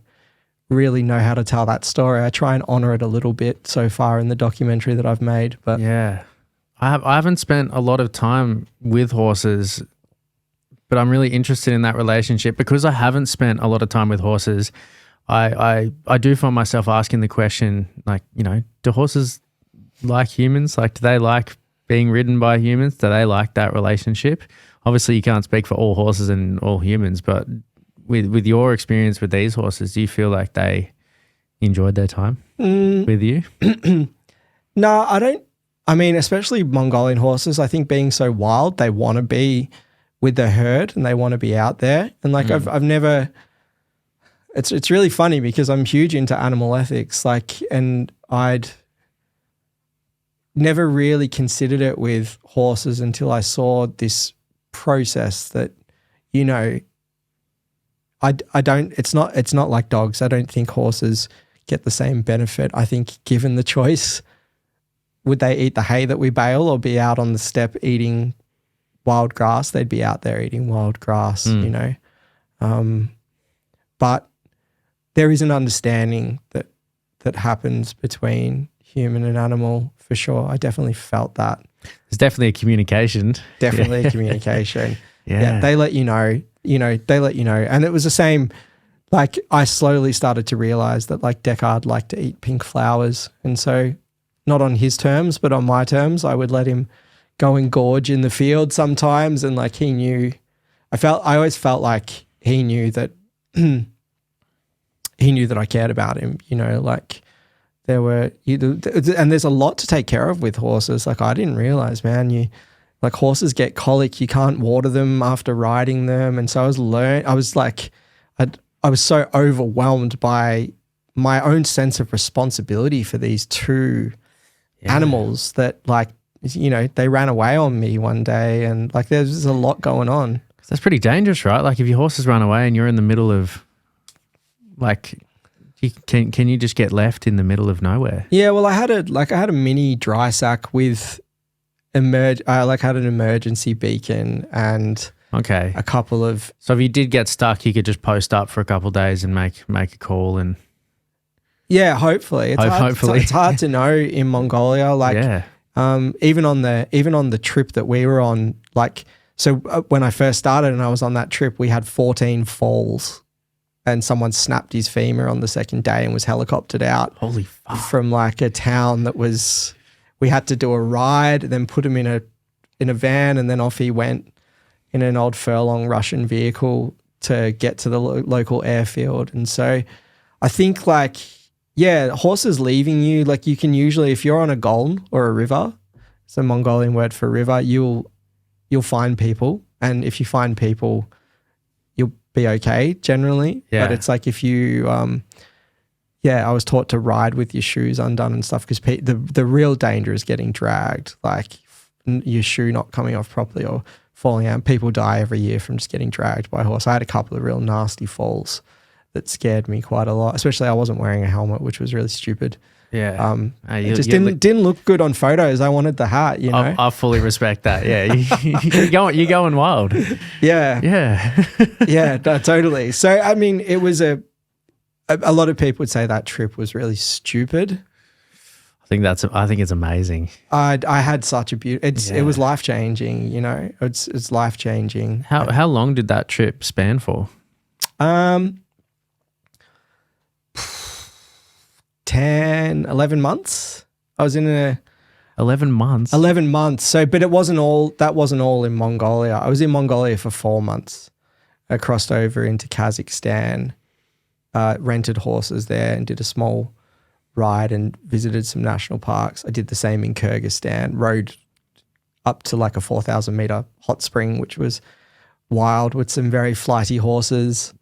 really know how to tell that story. I try and honor it a little bit so far in the documentary that I've made. But yeah, I haven't spent a lot of time with horses, but I'm really interested in that relationship because I haven't spent a lot of time with horses. I do find myself asking the question, like, you know, do horses like humans? Like, do they like being ridden by humans? Do they like that relationship? Obviously, you can't speak for all horses and all humans, but with your experience with these horses, do you feel like they enjoyed their time with you? No, I don't. I mean, especially Mongolian horses, I think being so wild, they want to be with the herd and they want to be out there. And like I've never, it's really funny because I'm huge into animal ethics, like, and I'd never really considered it with horses until I saw this process that, you know, it's not like dogs. I don't think horses get the same benefit. I think given the choice, would they eat the hay that we bale or be out on the steppe eating wild grass? They'd be out there eating wild grass, you know. But there is an understanding that happens between human and animal for sure. I definitely felt that. There's definitely a communication. Definitely a communication. Yeah. They let you know. And it was the same, like I slowly started to realize that like Deckard liked to eat pink flowers. And so not on his terms, but on my terms, I would let him go and gorge in the field sometimes, and like he knew. I always felt like he knew that he knew that I cared about him. You know, like and there's a lot to take care of with horses. Like I didn't realize, man, like horses get colic. You can't water them after riding them, and so I was so overwhelmed by my own sense of responsibility for these two animals that, like, you know, they ran away on me one day, and like there's a lot going on. That's pretty dangerous, right? Like if your horses run away and you're in the middle of, like, can you just get left in the middle of nowhere? Yeah, well, I had a mini dry sack with I had an emergency beacon and a couple of. So if you did get stuck, you could just post up for a couple of days and make a call and. Yeah, hopefully. It's hard to know in Mongolia. Like, even on the trip that we were on, like. So when I first started and I was on that trip, we had 14 falls, and someone snapped his femur on the second day and was helicoptered out. Holy fuck. From like a town that was, we had to do a ride, then put him in a van, and then off he went in an old furlong Russian vehicle to get to the local airfield. And so I think like, yeah, horses leaving you, like you can usually, if you're on a goln or a river, it's a Mongolian word for river, you'll find people, and if you find people, you'll be okay generally. Yeah. But it's like if you, I was taught to ride with your shoes undone and stuff, because the real danger is getting dragged, like your shoe not coming off properly or falling out. People die every year from just getting dragged by a horse. I had a couple of real nasty falls that scared me quite a lot, especially I wasn't wearing a helmet, which was really stupid. Yeah. It just didn't look good on photos. I wanted the hat, you know. I fully respect that. Yeah. You're going wild. Yeah. Yeah. Yeah, no, totally. So, I mean, it was a lot of people would say that trip was really stupid. I think it's amazing. I had such a it was life-changing, you know. It's life-changing. How long did that trip span for? 10, 11 months. I was in 11 months. 11 months. So, but that wasn't all in Mongolia. I was in Mongolia for 4 months. I crossed over into Kazakhstan, rented horses there and did a small ride and visited some national parks. I did the same in Kyrgyzstan, rode up to like a 4,000 meter hot spring, which was wild with some very flighty horses.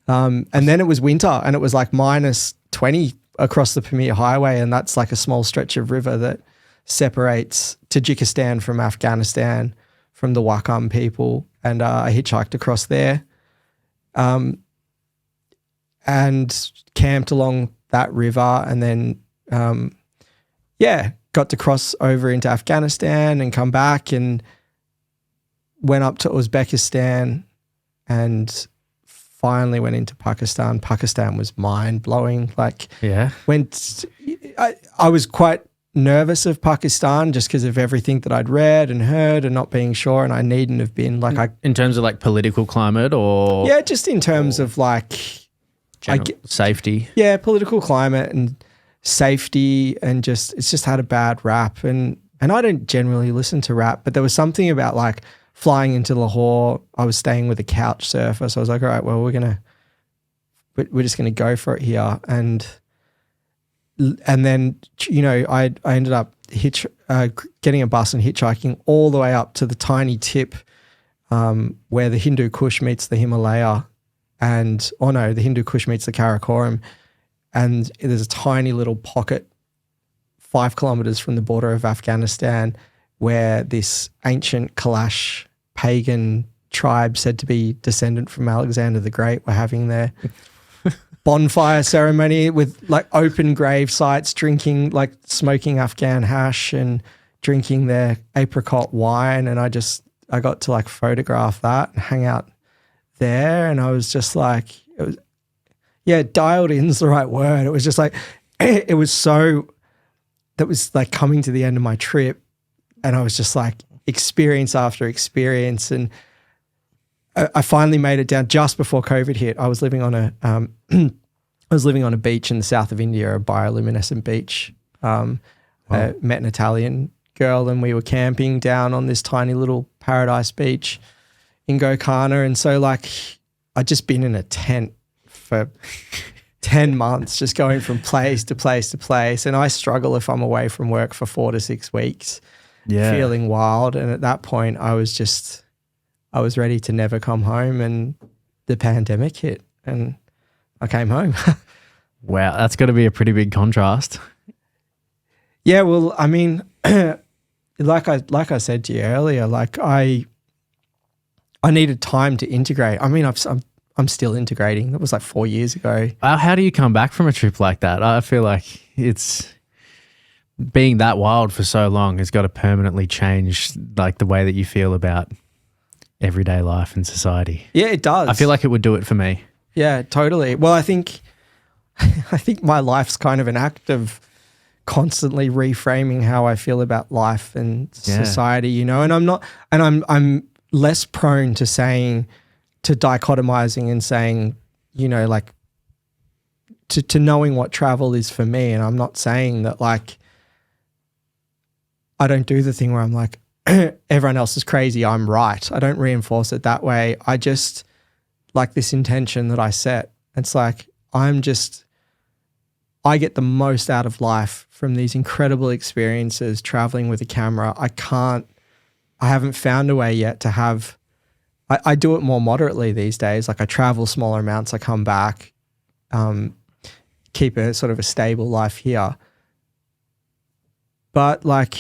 And then it was winter and it was like minus 20 across the Pamir Highway, and that's like a small stretch of river that separates Tajikistan from Afghanistan, from the Wakam people, and I hitchhiked across there and camped along that river, and then got to cross over into Afghanistan and come back, and went up to Uzbekistan and finally went into Pakistan. Pakistan was mind-blowing. Like, I was quite nervous of Pakistan just because of everything that I'd read and heard and not being sure, and I needn't have been like in terms of like political climate or just in terms of like safety. Yeah, political climate and safety, and just it's just had a bad rap, and I don't generally listen to rap, but there was something about like flying into Lahore. I was staying with a couch surfer, so I was like, all right, well, we're just gonna go for it here, and then, you know, I ended up getting a bus and hitchhiking all the way up to the tiny tip where the Hindu Kush meets the Himalaya, the Hindu Kush meets the Karakoram, and there's a tiny little pocket 5 kilometers from the border of Afghanistan where this ancient Kalash pagan tribe said to be descendant from Alexander the Great were having their bonfire ceremony with like open grave sites, drinking, like smoking Afghan hash and drinking their apricot wine. And I got to like photograph that and hang out there. And I was just like, dialed in's the right word. It was just like, that was like coming to the end of my trip. And I was just like experience after experience. And I finally made it down just before COVID hit. I was living on a beach in the south of India, a bioluminescent beach. Wow. Met an Italian girl and we were camping down on this tiny little paradise beach in Gokana. And so like I'd just been in a tent for 10 months, just going from place to place to place. And I struggle if I'm away from work for 4 to 6 weeks, feeling wild. And at that point I was ready to never come home, and the pandemic hit and I came home. Wow, that's got to be a pretty big contrast. Yeah, well, I mean, like I said to you earlier, like I needed time to integrate. I mean, I'm still integrating. That was like 4 years ago. How do you come back from a trip like that? I feel like it's being that wild for so long has got to permanently change like the way that you feel about everyday life and society. Yeah, it does. I feel like it would do it for me. Yeah, totally. Well, I think my life's kind of an act of constantly reframing how I feel about life and society, you know, and I'm less prone to dichotomizing and saying, you know, like to knowing what travel is for me. And I'm not saying that like, I don't do the thing where I'm like, everyone else is crazy, I'm right. I don't reinforce it that way. I just like this intention that I set. It's like, I get the most out of life from these incredible experiences traveling with a camera. I haven't found a way yet to have, I do it more moderately these days. Like I travel smaller amounts, I come back, keep a sort of a stable life here. But like,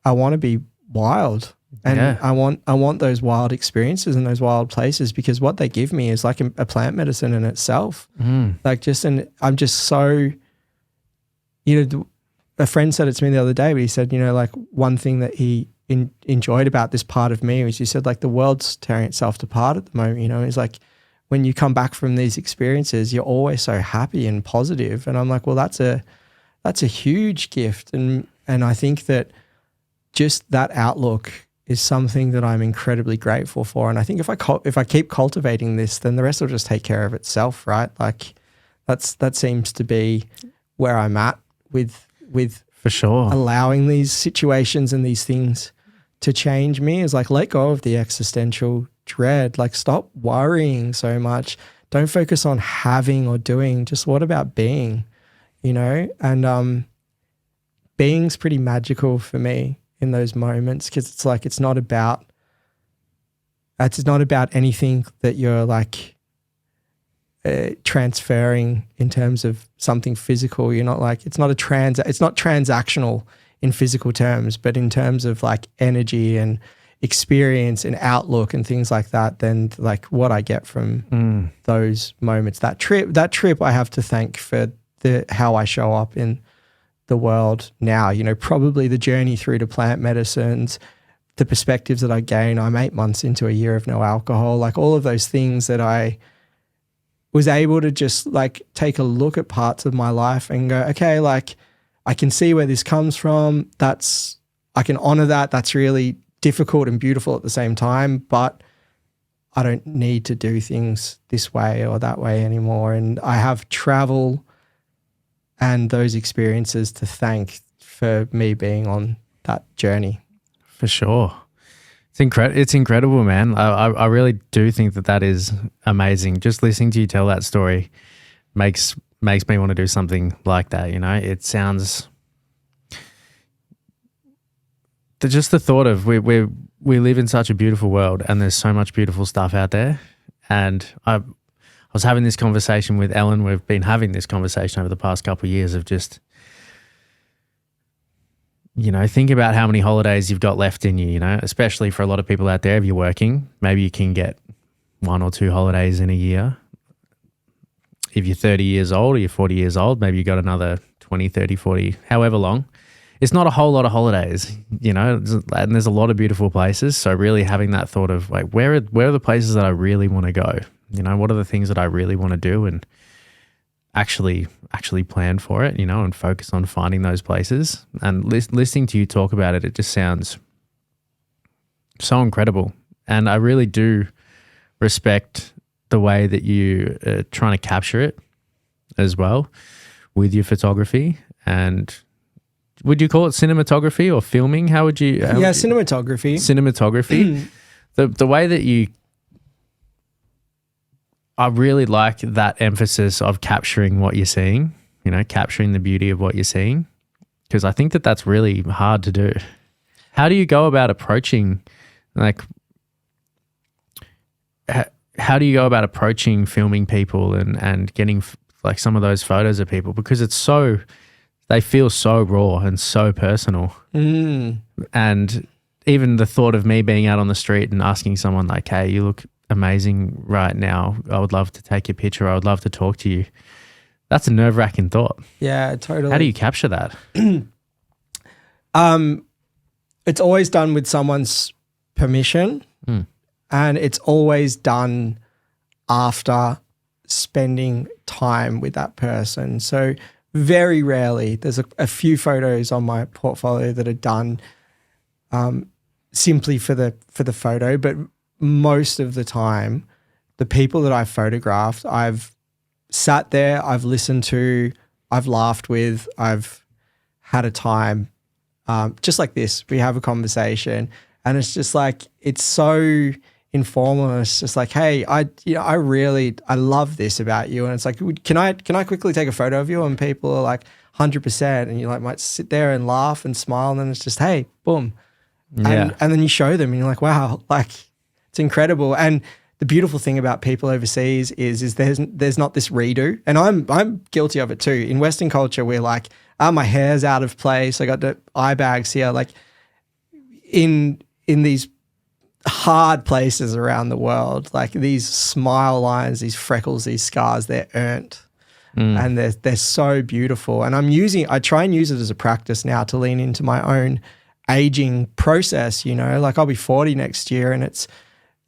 I want to be wild, and I want those wild experiences and those wild places, because what they give me is like a plant medicine in itself. Like I'm just so, you know, a friend said it to me the other day, but he said, you know, like one thing that he enjoyed about this part of me was, he said like the world's tearing itself apart at the moment, you know. He's like, when you come back from these experiences, you're always so happy and positive. And I'm like, well, that's a huge gift. And I think that just that outlook is something that I'm incredibly grateful for. And I think if I keep cultivating this, then the rest will just take care of itself, right? Like that seems to be where I'm at with for sure allowing these situations and these things to change me, is like let go of the existential dread. Like stop worrying so much. Don't focus on having or doing. Just what about being, you know? And being's pretty magical for me in those moments, because it's like it's not about anything that you're like transferring in terms of something physical. You're not like, it's not transactional in physical terms, but in terms of like energy and experience and outlook and things like that, then like what I get from those moments, that trip I have to thank for how I show up in the world now, you know, probably the journey through to plant medicines, the perspectives that I gain. I'm 8 months into a year of no alcohol, like all of those things that I was able to just like take a look at parts of my life and go, okay, like I can see where this comes from. I can honor that. That's really difficult and beautiful at the same time, but I don't need to do things this way or that way anymore. And I have travel and those experiences to thank for me being on that journey. For sure. It's incredible, man. I really do think that is amazing. Just listening to you tell that story makes me want to do something like that, you know? It sounds... Just the thought of we live in such a beautiful world and there's so much beautiful stuff out there. And I was having this conversation with Ellen. We've been having this conversation over the past couple of years of just, you know, think about how many holidays you've got left in you, you know, especially for a lot of people out there. If you're working, maybe you can get 1 or 2 holidays in a year. If you're 30 years old or you're 40 years old, maybe you got another 20, 30, 40, however long. It's not a whole lot of holidays, you know, and there's a lot of beautiful places. So really having that thought of like, where are the places that I really want to go? You know, what are the things that I really want to do, and actually plan for it, you know, and focus on finding those places. And listening to you talk about it, it just sounds so incredible. And I really do respect the way that you are trying to capture it as well with your photography. And would you call it cinematography or filming? How would you? Cinematography. Cinematography. the way that I really like that emphasis of capturing what you're seeing, capturing the beauty of what you're seeing, because I think that that's really hard to do. How do you go about approaching, how do you go about approaching filming people and getting like some of those photos of people, because they feel so raw and so personal. And even the thought of me being out on the street and asking someone like, hey, you look amazing right now, I would love to take your picture, I would love to talk to you. That's a nerve-wracking thought. Yeah, totally. How do you capture that? It's always done with someone's permission, and it's always done after spending time with that person. So very rarely, there's a few photos on my portfolio that are done simply for the photo, but most of the time, the people that I've photographed, I've sat there, I've listened to, I've laughed with, I've had a time, just like this. We have a conversation, and it's just like, it's so informal, and it's just like, hey, I love this about you, and it's like, can I quickly take a photo of you? And people are like 100%, and you like might sit there and laugh and smile, and then it's just, hey, boom, and then you show them, and you're like, wow, like it's incredible. And the beautiful thing about people overseas is there's not this redo, and I'm guilty of it too. In Western culture, we're like, my hair's out of place, I got the eye bags here, like in these hard places around the world, like these smile lines, these freckles, these scars, they're earned, and they're so beautiful. And I try and use it as a practice now to lean into my own aging process. Like I'll be 40 next year, and it's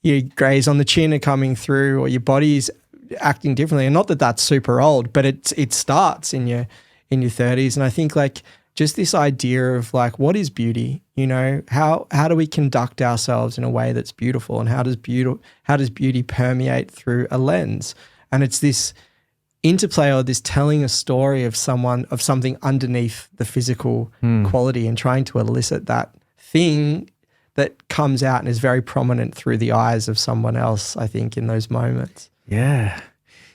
your grays on the chin are coming through, or your body's acting differently. And not that that's super old, but it starts in your 30s. And I think like just this idea of like, what is beauty? How do we conduct ourselves in a way that's beautiful, and how does beauty permeate through a lens? And it's this interplay, or this telling a story of something underneath the physical quality, and trying to elicit that thing that comes out and is very prominent through the eyes of someone else, I think, in those moments. Yeah.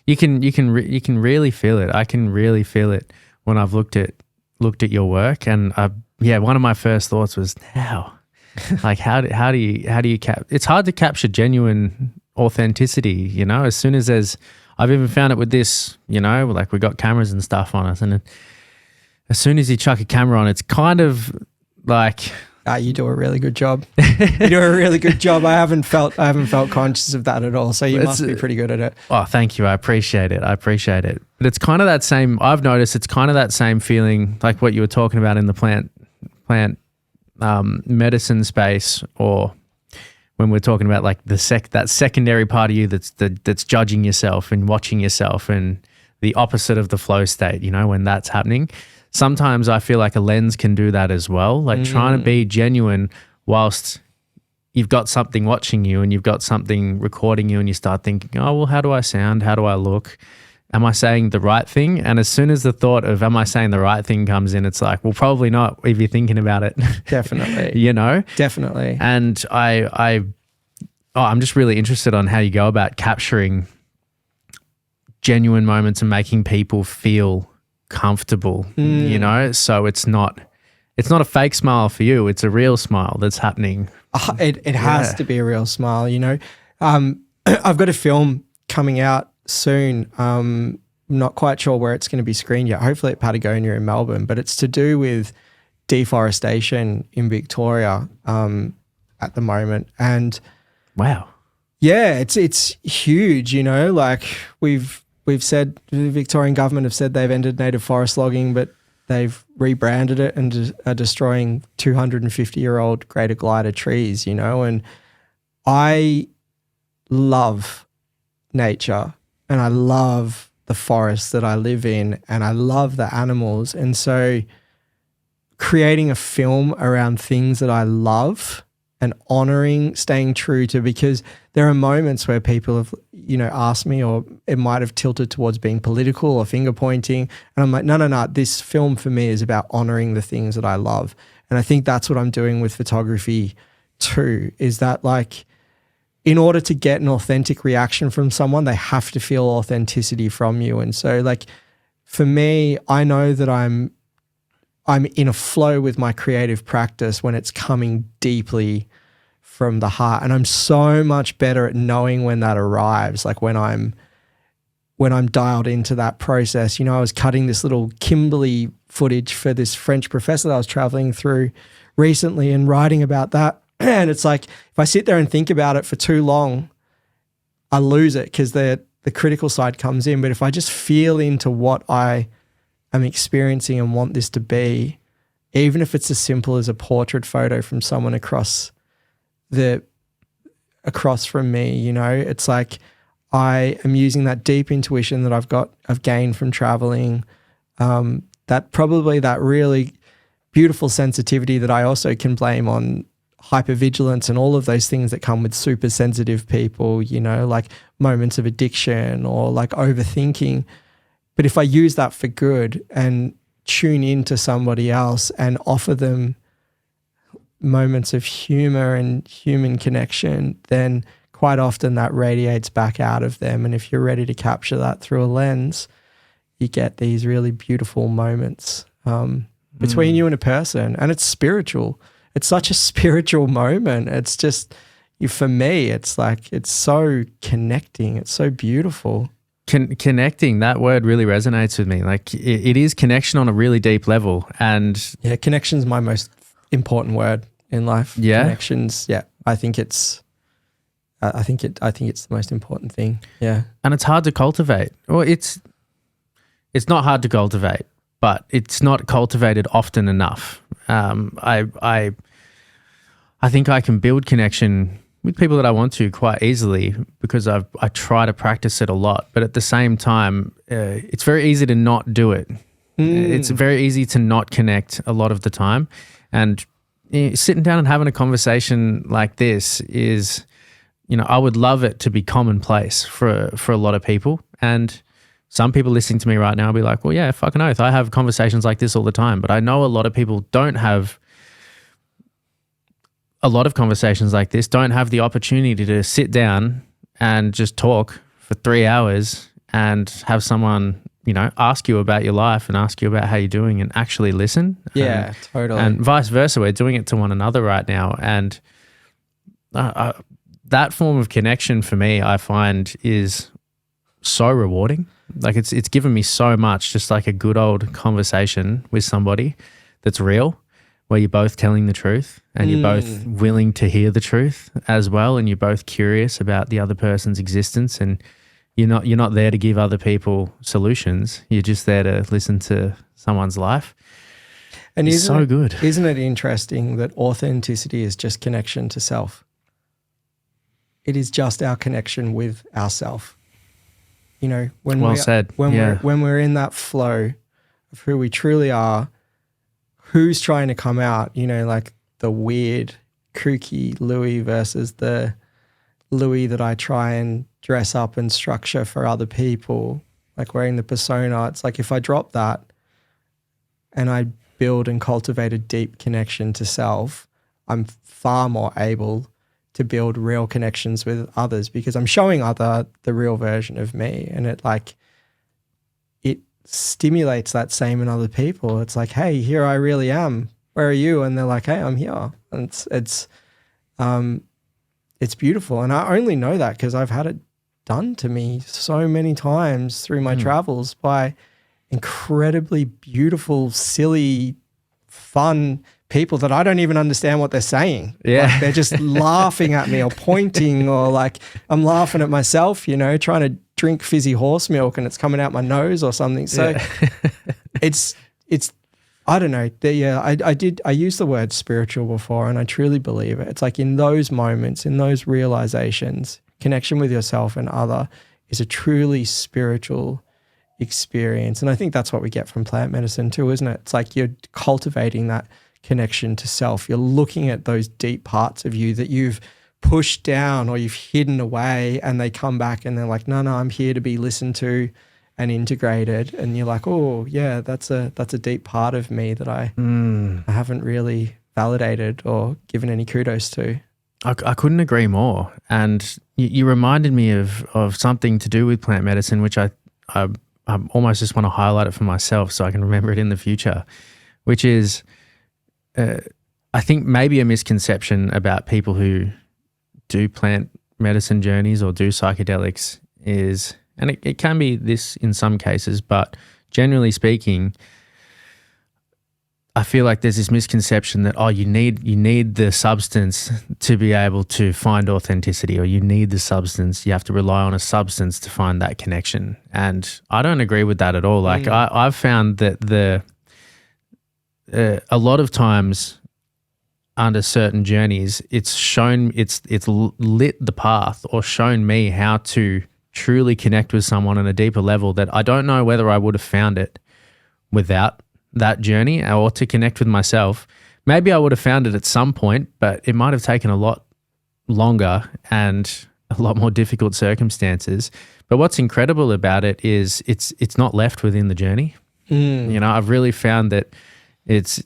You can really feel it. I can really feel it when I've looked at your work, and one of my first thoughts was, how do you it's hard to capture genuine authenticity, as soon as I've even found it with this, like we got cameras and stuff on us, and as soon as you chuck a camera on, it's kind of like, you do a really good job. You do a really good job. I haven't felt conscious of that at all. So you must be pretty good at it. Oh, thank you. I appreciate it. But it's kind of that same, I've noticed it's kind of that same feeling like what you were talking about in the plant medicine space, or when we're talking about like that secondary part of you that's judging yourself and watching yourself, and the opposite of the flow state, when that's happening. Sometimes I feel like a lens can do that as well, like trying to be genuine whilst you've got something watching you and you've got something recording you, and you start thinking, oh, well, how do I sound? How do I look? Am I saying the right thing? And as soon as the thought of am I saying the right thing comes in, it's like, well, probably not if you're thinking about it. Definitely. Definitely. And I'm just really interested on how you go about capturing genuine moments and making people feel comfortable, so it's not a fake smile for you, it's a real smile that's happening. It has to be a real smile. I've got a film coming out soon. Not quite sure where it's going to be screened yet, hopefully at Patagonia in Melbourne, but it's to do with deforestation in Victoria at the moment. And wow, yeah, it's huge. Like We've said, the Victorian government have said they've ended native forest logging, but they've rebranded it and are destroying 250-year-old greater glider trees, and I love nature, and I love the forest that I live in, and I love the animals. And so creating a film around things that I love and honoring, staying true to, because there are moments where people have, asked me, or it might have tilted towards being political or finger pointing. And I'm like, no, this film for me is about honoring the things that I love. And I think that's what I'm doing with photography too, is that like, in order to get an authentic reaction from someone, they have to feel authenticity from you. And so like for me, I know that I'm in a flow with my creative practice when it's coming deeply from the heart. And I'm so much better at knowing when that arrives, like when I'm dialed into that process. You know, I was cutting this little Kimberley footage for this French professor that I was traveling through recently and writing about that. And it's like, if I sit there and think about it for too long, I lose it because the critical side comes in. But if I just feel into what I am experiencing and want this to be, even if it's as simple as a portrait photo from someone across from me, you know, it's like I am using that deep intuition that I've gained from traveling, that really beautiful sensitivity that I also can blame on hypervigilance and all of those things that come with super sensitive people, you know, like moments of addiction or like overthinking. But if I use that for good and tune into somebody else and offer them moments of humor and human connection, then quite often that radiates back out of them. And if you're ready to capture that through a lens, you get these really beautiful moments between you and a person. And it's spiritual. It's such a spiritual moment. It's just, for me, it's like, it's so connecting. It's so beautiful. Connecting, that word really resonates with me. Like it is connection on a really deep level. And yeah, connection's my most important word in life. Yeah. Connections. Yeah. I think it's the most important thing. Yeah. And it's hard to cultivate. Well, it's not hard to cultivate, but it's not cultivated often enough. I think I can build connection with people that I want to quite easily because I try to practice it a lot. But at the same time, it's very easy to not do it. It's very easy to not connect a lot of the time. And sitting down and having a conversation like this is, you know, I would love it to be commonplace for a lot of people. And some people listening to me right now will be like, well, yeah, fucking oath. I have conversations like this all the time. But I know a lot of people don't have a lot of conversations like this, don't have the opportunity to sit down and just talk for 3 hours and have someone, you know, ask you about your life and ask you about how you're doing and actually listen. Yeah, totally. And vice versa. We're doing it to one another right now. And that form of connection for me, I find is so rewarding. Like it's given me so much, just like a good old conversation with somebody that's real, where you're both telling the truth and you're both willing to hear the truth as well, and you're both curious about the other person's existence, and you're not there to give other people solutions. You're just there to listen to someone's life. And it's so good. Isn't it interesting that authenticity is just connection to self? It is just our connection with ourself. You know, when we're in that flow of who we truly are, who's trying to come out, you know, like the weird, kooky Lewi versus the Lewi that I try and dress up and structure for other people, like wearing the persona. It's like if I drop that and I build and cultivate a deep connection to self, I'm far more able to build real connections with others because I'm showing the real version of me, and it stimulates that same in other people. It's like, hey, here I really am. Where are you? And they're like, hey, I'm here. And it's beautiful. And I only know that because I've had it done to me so many times through my travels by incredibly beautiful, silly, fun people that I don't even understand what they're saying. Yeah. Like they're just laughing at me or pointing, or like I'm laughing at myself, you know, trying to drink fizzy horse milk and it's coming out my nose or something. So it's I don't know. I used the word spiritual before, and I truly believe it. It's like in those moments, in those realizations, connection with yourself and other is a truly spiritual experience. And I think that's what we get from plant medicine too, isn't it? It's like you're cultivating that connection to self. You're looking at those deep parts of you that you've pushed down or you've hidden away, and they come back and they're like, no, I'm here to be listened to and integrated. And you're like, oh yeah, that's a deep part of me that I haven't really validated or given any kudos to. I couldn't agree more. And you reminded me of something to do with plant medicine, which I almost just want to highlight it for myself so I can remember it in the future, which is I think maybe a misconception about people who do plant medicine journeys or do psychedelics is, and it can be this in some cases, but generally speaking, I feel like there's this misconception that, you need the substance to be able to find authenticity, or you need the substance, you have to rely on a substance to find that connection. And I don't agree with that at all. Like I've found that a lot of times under certain journeys, it's lit the path or shown me how to truly connect with someone on a deeper level that I don't know whether I would have found it without that journey, or to connect with myself. Maybe I would have found it at some point, but it might have taken a lot longer and a lot more difficult circumstances. But what's incredible about it is it's not left within the journey. You know, I've really found that it's,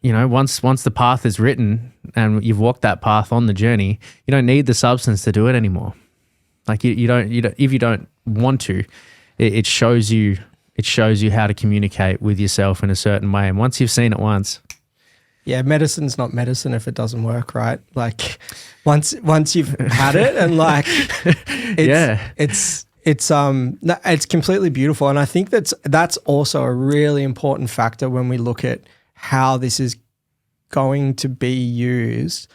you know, once the path is written and you've walked that path on the journey, you don't need the substance to do it anymore. Like you don't if you don't want to, it shows you how to communicate with yourself in a certain way. And once you've seen it once, yeah, medicine's not medicine if it doesn't work, right? Like once you've had it, and like it's completely beautiful. And I think that's also a really important factor when we look at how this is going to be used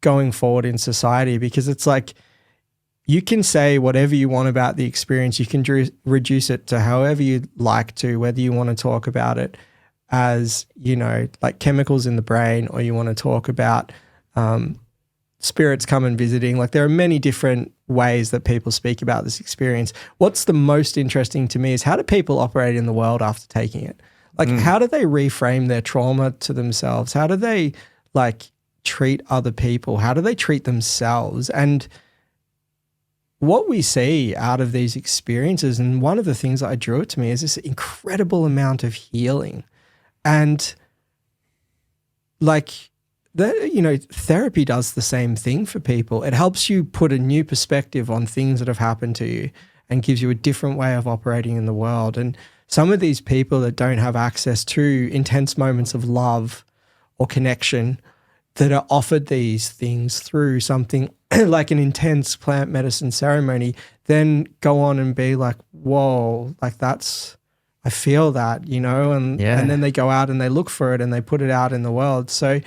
going forward in society, because it's like, you can say whatever you want about the experience. You can reduce it to however you'd like to, whether you want to talk about it as, you know, like chemicals in the brain, or you want to talk about spirits come and visiting. Like there are many different ways that people speak about this experience. What's the most interesting to me is, how do people operate in the world after taking it? Like how do they reframe their trauma to themselves? How do they like treat other people? How do they treat themselves? And what we see out of these experiences, and one of the things that I drew it to me, is this incredible amount of healing. And like that, you know, therapy does the same thing for people. It helps you put a new perspective on things that have happened to you and gives you a different way of operating in the world. And some of these people that don't have access to intense moments of love or connection, that are offered these things through something like an intense plant medicine ceremony, then go on and be like, whoa, like I feel that, you know, and then they go out and they look for it and they put it out in the world. So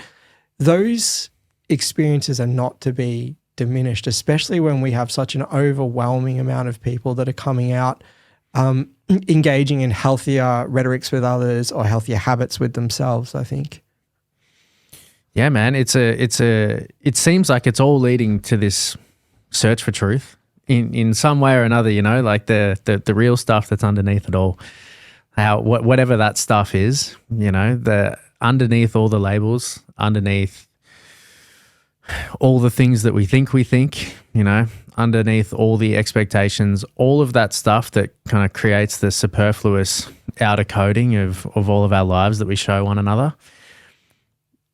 those experiences are not to be diminished, especially when we have such an overwhelming amount of people that are coming out, engaging in healthier rhetorics with others or healthier habits with themselves, I think. Yeah, man, it seems like it's all leading to this search for truth in some way or another, you know, like the real stuff that's underneath it all. Whatever that stuff is, you know, the underneath all the labels, underneath all the things that we think, you know, underneath all the expectations, all of that stuff that kind of creates the superfluous outer coating of all of our lives that we show one another.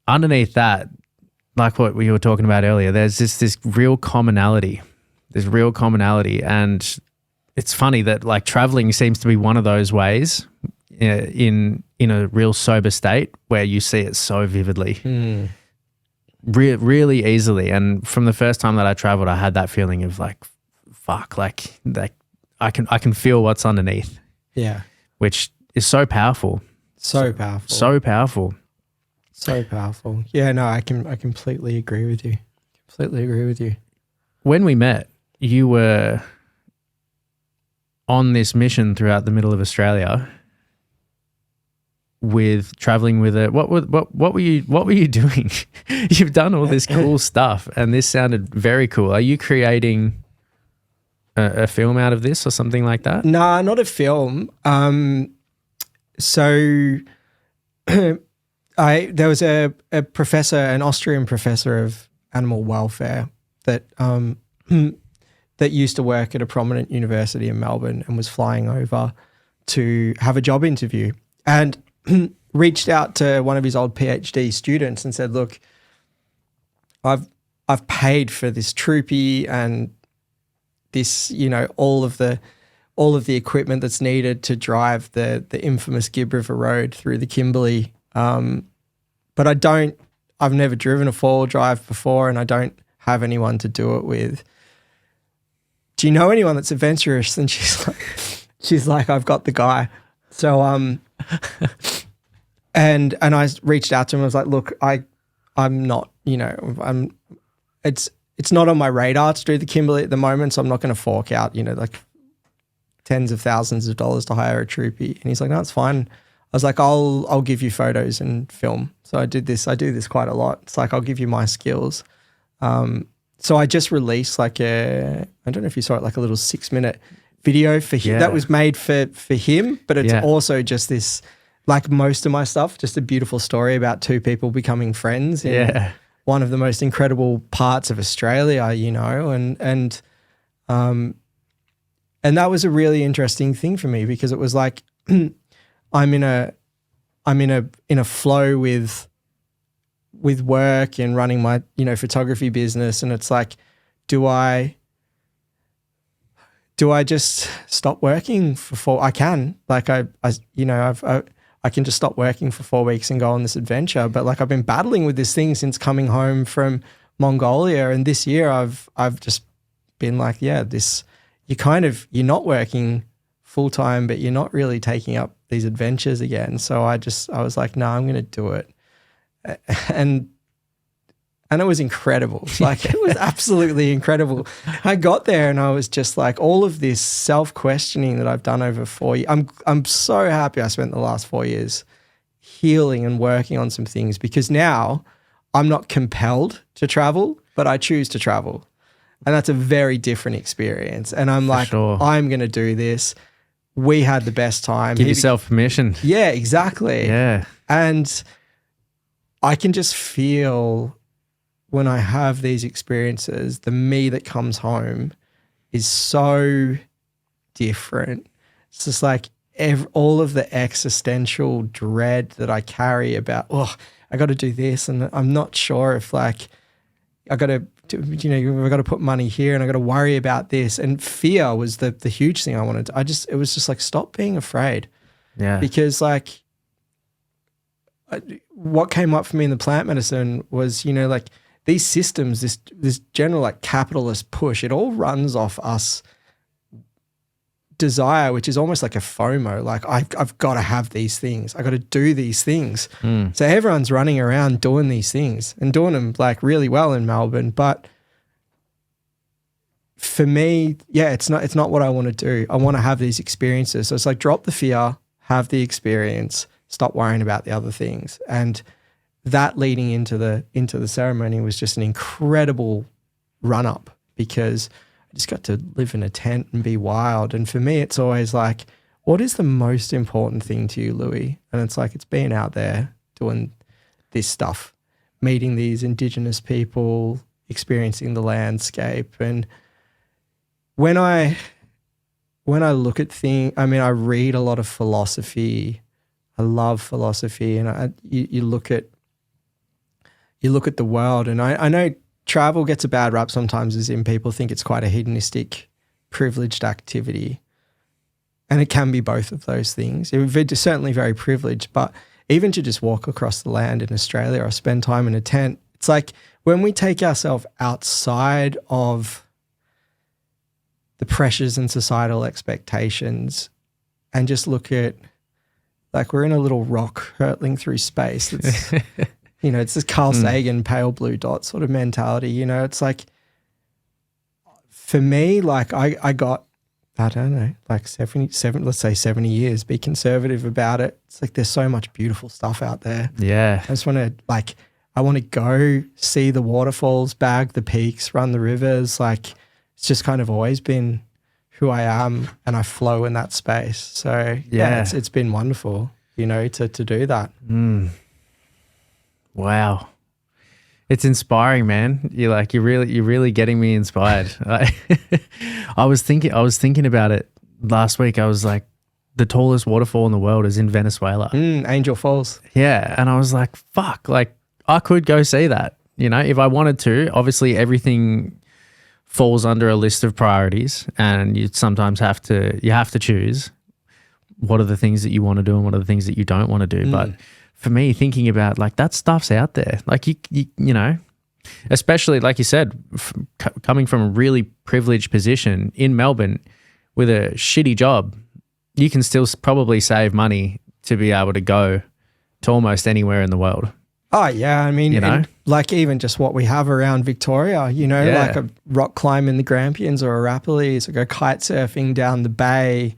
Underneath that, like what we were talking about earlier, there's this real commonality. And it's funny that like traveling seems to be one of those ways in a real sober state where you see it so vividly, really easily. And from the first time that I traveled, I had that feeling of like, fuck, like I can feel what's underneath. Yeah. Which is so powerful. So powerful. So powerful. So powerful. Yeah, no, I completely agree with you. When we met, you were on this mission throughout the middle of Australia with traveling with what were you doing? You've done all this cool stuff and this sounded very cool. Are you creating a film out of this or something like that? Nah, not a film. So there was a professor, an Austrian professor of animal welfare, that that used to work at a prominent university in Melbourne and was flying over to have a job interview, and reached out to one of his old PhD students and said, "Look, I've paid for this troopy and this, all of the equipment that's needed to drive the infamous Gibb River Road through the Kimberley, but I've never driven a 4-wheel drive before, and I don't have anyone to do it with. Do you know anyone that's adventurous?" And she's like, "I've got the guy." So and I reached out to him. I was like, "Look, I'm not, it's not on my radar to do the Kimberley at the moment, so I'm not going to fork out, like tens of thousands of dollars to hire a troopy." And he's like, "No, it's fine." I was like, I'll give you photos and film. So I do this quite a lot. It's like, I'll give you my skills. So I just released I don't know if you saw it, like a little 6-minute video for him that was made for him, but it's also just this, like most of my stuff, just a beautiful story about two people becoming friends in one of the most incredible parts of Australia, and that was a really interesting thing for me, because it was like I'm in a flow with work and running my, photography business. And it's like, do I just stop working for 4? I can, like, I can just stop working for 4 weeks and go on this adventure. But like, I've been battling with this thing since coming home from Mongolia. And this year I've just been like, you're not working full time, but you're not really taking up these adventures again. So I was like, no, I'm going to do it. And it was incredible. Like, it was absolutely incredible. I got there and I was just like, all of this self-questioning that I've done over 4 years. I'm so happy I spent the last 4 years healing and working on some things, because now I'm not compelled to travel, but I choose to travel. And that's a very different experience. And I'm like, I'm going to do this. We had the best time. Give yourself permission. Yeah, exactly. Yeah. And I can just feel, when I have these experiences, the me that comes home is so different. It's just like all of the existential dread that I carry about, I got to do this, and I'm not sure if, like, I got to, I got to put money here, and I got to worry about this. And fear was the huge thing I wanted to, it was just like, stop being afraid. Yeah. Because like, what came up for me in the plant medicine was, like, these systems, this general like capitalist push, it all runs off us desire, which is almost like a FOMO. Like, I've got to have these things. I got to do these things. So everyone's running around doing these things and doing them like really well in Melbourne. But for me, it's not what I want to do. I want to have these experiences. So it's like, drop the fear, have the experience, stop worrying about the other things. And that leading into the ceremony was just an incredible run up, because I just got to live in a tent and be wild. And for me, it's always like, what is the most important thing to you, Lewi? And it's like, it's being out there doing this stuff, meeting these Indigenous people, experiencing the landscape. And when I look at things, I mean, I read a lot of philosophy. I love philosophy, and you look at the world, and I know travel gets a bad rap sometimes, as in people think it's quite a hedonistic, privileged activity. And it can be both of those things. It's certainly very privileged, but even to just walk across the land in Australia or spend time in a tent, it's like, when we take ourselves outside of the pressures and societal expectations and just look at, like, we're in a little rock hurtling through space. It's, it's this Carl Sagan pale blue dot sort of mentality. It's like, for me, like, I got, I don't know, like 70 years, be conservative about it. It's like, there's so much beautiful stuff out there. Yeah. I just want to, I want to go see the waterfalls, bag the peaks, run the rivers. Like, it's just kind of always been who I am, and I flow in that space. So it's been wonderful, to do that. Wow. It's inspiring, man. You're really getting me inspired. I was thinking about it last week. I was like, the tallest waterfall in the world is in Venezuela. Angel Falls. Yeah. And I was like, fuck, like I could go see that, if I wanted to. Obviously everything falls under a list of priorities, and you sometimes have to choose what are the things that you want to do and what are the things that you don't want to do. But for me, thinking about like that stuff's out there, like you especially like you said, coming from a really privileged position in Melbourne with a shitty job, you can still probably save money to be able to go to almost anywhere in the world. Oh yeah, I mean, and like even just what we have around Victoria, like a rock climb in the Grampians or a Rapparees, or go kite surfing down the bay.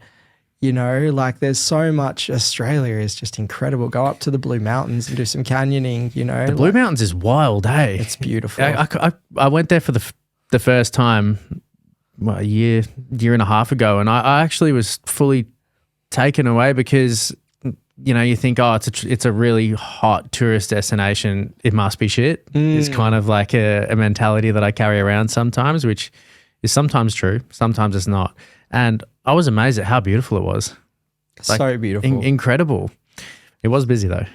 Like there's so much. Australia is just incredible. Go up to the Blue Mountains and do some canyoning, The Blue Mountains is wild, hey? It's beautiful. I went there for the first time a year and a half ago, and I actually was fully taken away because, you think, oh, it's a really hot tourist destination. It must be shit. It's kind of like a mentality that I carry around sometimes, which is sometimes true, sometimes it's not. And I was amazed at how beautiful it was. Like, so beautiful. Incredible. It was busy though.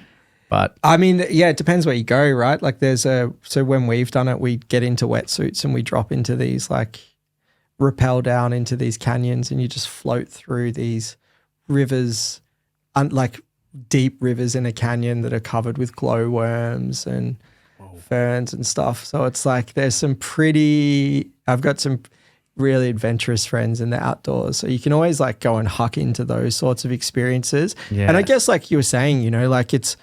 But I mean, yeah, it depends where you go, right? Like so when we've done it, we get into wetsuits and we drop into these, like rappel down into these canyons, and you just float through these rivers, like deep rivers in a canyon that are covered with glowworms and ferns and stuff. So it's like I've got some really adventurous friends in the outdoors. So you can always like go and huck into those sorts of experiences. Yeah. And I guess like you were saying, like it's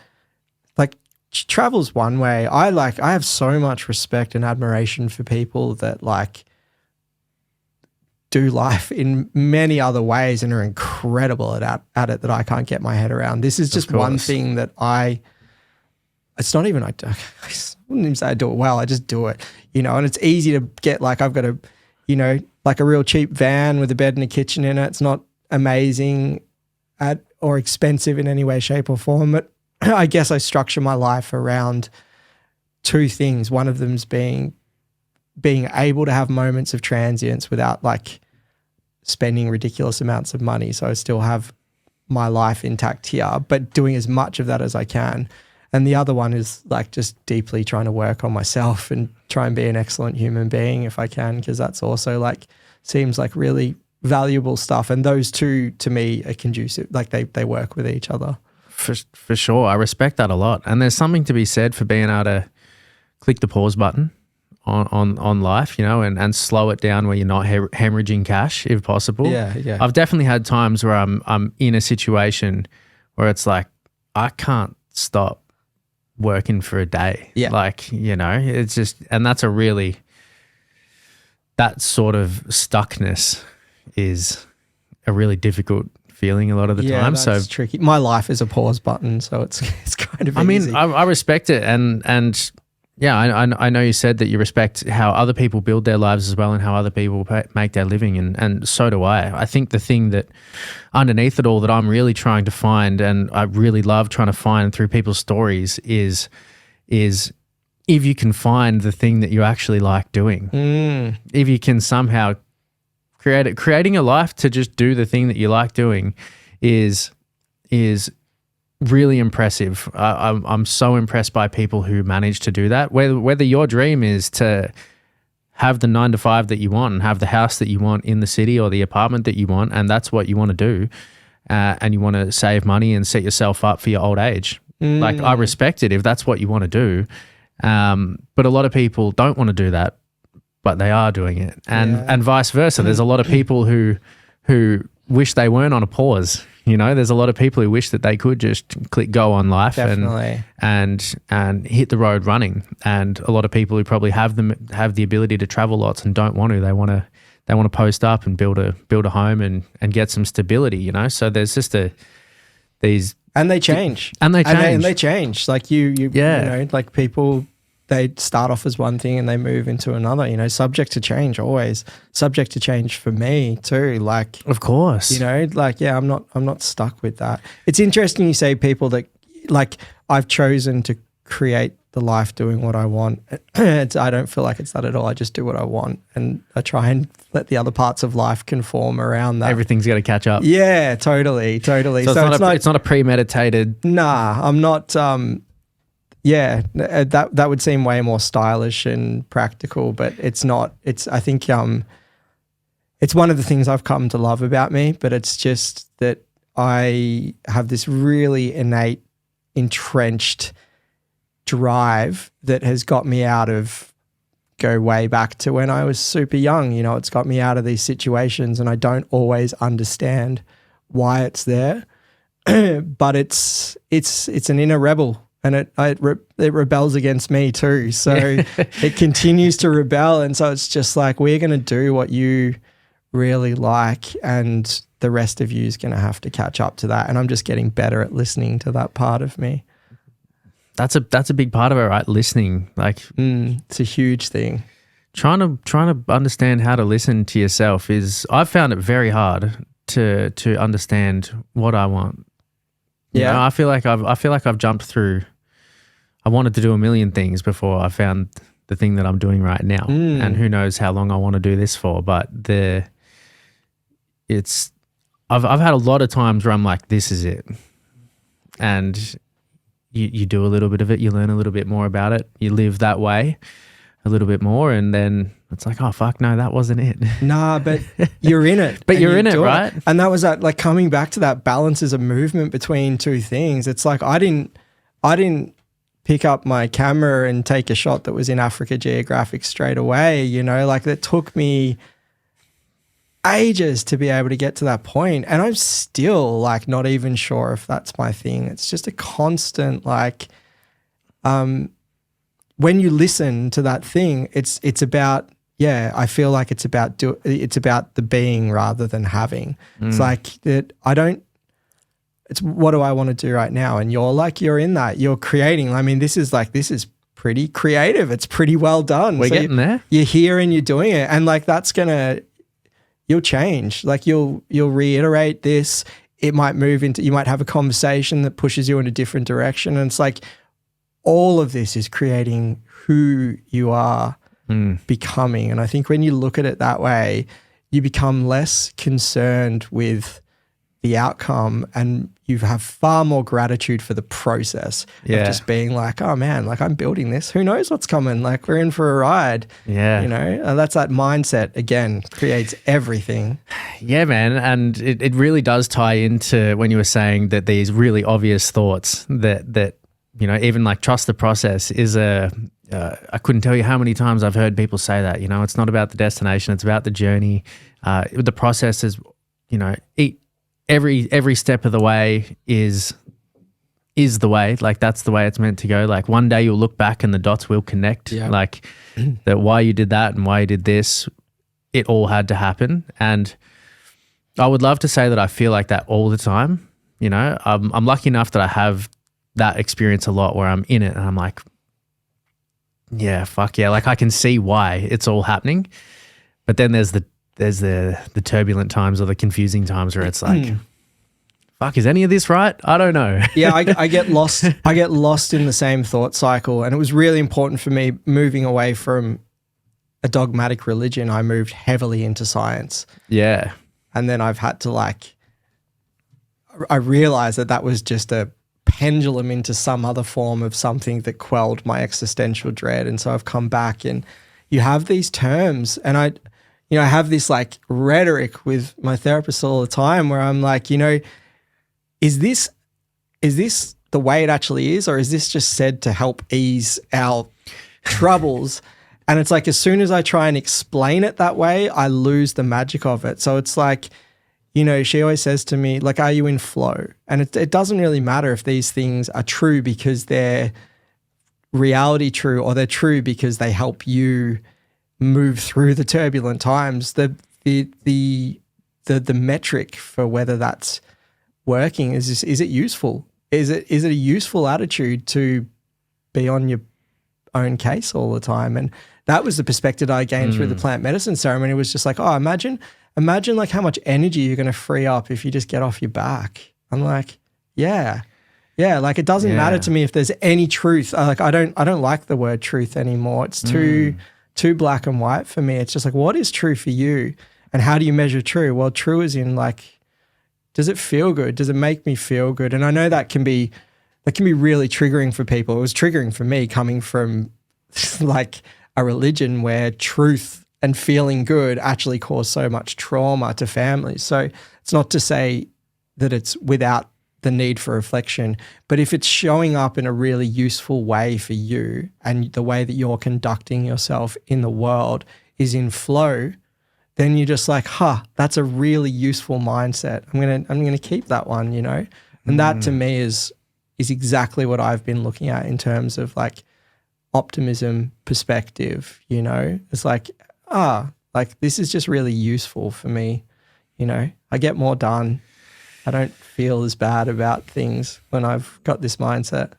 like travel's one way. I have so much respect and admiration for people that like do life in many other ways and are incredible at it that I can't get my head around. This is just one thing that it's not even, I wouldn't even say I do it well. I just do it, and it's easy to get like, I've got a, like a real cheap van with a bed and a kitchen in it. It's not amazing or expensive in any way, shape or form, but I guess I structure my life around two things. One of them's being able to have moments of transience without like spending ridiculous amounts of money. So I still have my life intact here, but doing as much of that as I can. And the other one is like just deeply trying to work on myself and try and be an excellent human being if I can, because that's also like seems like really valuable stuff. And those two to me are conducive, like they work with each other. For sure. I respect that a lot. And there's something to be said for being able to click the pause button on life, and slow it down where you're not hemorrhaging cash if possible. Yeah. I've definitely had times where I'm in a situation where it's like, I can't stop working for a day. Yeah. Like, it's just, and that's that sort of stuckness is a really difficult feeling a lot of the time. So tricky. My life is a pause button, so it's kind of easy. I respect it. And yeah, I know you said that you respect how other people build their lives as well and how other people make their living, and so do I. I think the thing that underneath it all that I'm really trying to find, and I really love trying to find through people's stories, is if you can find the thing that you actually like doing. If you can somehow creating a life to just do the thing that you like doing is really impressive. I'm so impressed by people who manage to do that. Whether your dream is to have the 9 to 5 that you want and have the house that you want in the city or the apartment that you want, and that's what you want to do, and you want to save money and set yourself up for your old age. Like, I respect it if that's what you want to do. But a lot of people don't want to do that, but they are doing it, and vice versa. There's a lot of people who wish they weren't on a pause. There's a lot of people who wish that they could just click go on life and hit the road running. And a lot of people who probably have the ability to travel lots and don't want to. They want to post up and build a home and get some stability. So there's just these. And they change. And they change. Like like people, they start off as one thing and they move into another, subject to change, always subject to change for me too. Like, of course, I'm not stuck with that. It's interesting you say people that, like, I've chosen to create the life doing what I want. I don't feel like it's that at all. I just do what I want, and I try and let the other parts of life conform around that. Everything's got to catch up. Yeah, totally. So it's not a premeditated. Nah, I'm not. Yeah, that would seem way more stylish and practical, but it's not. I think it's one of the things I've come to love about me, but it's just that I have this really innate, entrenched drive that has got me out of, go way back to when I was super young. You know, it's got me out of these situations, and I don't always understand why it's there, but it's an inner rebel. And it rebels against me too. So it continues to rebel. And so it's just like, we're going to do what you really like, and the rest of you is going to have to catch up to that. And I'm just getting better at listening to that part of me. That's a big part of it, right? Listening, like it's a huge thing. Trying to understand how to listen to yourself I've found it very hard to understand what I want. You know, I feel like I've jumped through. I wanted to do a million things before I found the thing that I'm doing right now, and who knows how long I want to do this for. But I've had a lot of times where I'm like, this is it, and you do a little bit of it, you learn a little bit more about it, you live that way a little bit more, and then it's like, oh fuck, no, that wasn't it. Nah, but you're in it. But you're in it, right? And that was that, like, coming back to that balance is a movement between two things. It's like I didn't pick up my camera and take a shot that was in Africa Geographic straight away, you know, like that took me ages to be able to get to that point. And I'm still like not even sure if that's my thing. It's just a constant, like, when you listen to that thing, it's about, I feel like it's about the being rather than having. It's like that it's what do I want to do right now? And you're in that, you're creating. I mean, this is pretty creative. It's pretty well done. We're getting there. You're here and you're doing it. And like, you'll change. Like you'll reiterate this. It might you might have a conversation that pushes you in a different direction. And it's like, all of this is creating who you are becoming. And I think when you look at it that way, you become less concerned with the outcome, and you have far more gratitude for the process of just being like, oh man, like I'm building this. Who knows what's coming? Like we're in for a ride. Yeah. You know, and that's that mindset again, creates everything. Yeah, man. And it really does tie into when you were saying that these really obvious thoughts that you know, even like trust the process is I couldn't tell you how many times I've heard people say that, you know, it's not about the destination, it's about the journey. The process is, you know, every step of the way is the way. Like that's the way it's meant to go. Like one day you'll look back and the dots will connect. Yeah. Like that why you did that and why you did this, it all had to happen. And I would love to say that I feel like that all the time. You know, I'm lucky enough that I have that experience a lot where I'm in it and I'm like, yeah, fuck yeah. Like I can see why it's all happening. But then there's the turbulent times or the confusing times where it's like, fuck, is any of this right? I don't know. Yeah, I get lost. I get lost in the same thought cycle. And it was really important for me moving away from a dogmatic religion. I moved heavily into science. Yeah. And then I've had to I realized that was just a pendulum into some other form of something that quelled my existential dread. And so I've come back, and you have these terms, and I have this like rhetoric with my therapist all the time where I'm like, you know, is this the way it actually is, or is this just said to help ease our troubles? And it's like, as soon as I try and explain it that way, I lose the magic of it. So it's like, you know, she always says to me, like, are you in flow? And it doesn't really matter if these things are true because they're reality true, or they're true because they help you move through the turbulent times. The metric for whether that's working is it useful? Is it a useful attitude to be on your own case all the time? And that was the perspective I gained through the plant medicine ceremony. It was just like, oh, imagine like how much energy you're going to free up if you just get off your back. I'm like, yeah. Yeah, like it doesn't matter to me if there's any truth. I don't like the word truth anymore. It's too black and white for me. It's just like, what is true for you, and how do you measure true? Well, true is in like, does it feel good? Does it make me feel good? And I know that can be really triggering for people. It was triggering for me coming from like a religion where truth and feeling good actually cause so much trauma to families. So it's not to say that it's without the need for reflection, but if it's showing up in a really useful way for you and the way that you're conducting yourself in the world is in flow, then you're just like, that's a really useful mindset. I'm gonna keep that one, you know? And that to me is exactly what I've been looking at in terms of like optimism perspective, you know? It's like, like this is just really useful for me, you know? I get more done. I don't feel as bad about things when I've got this mindset.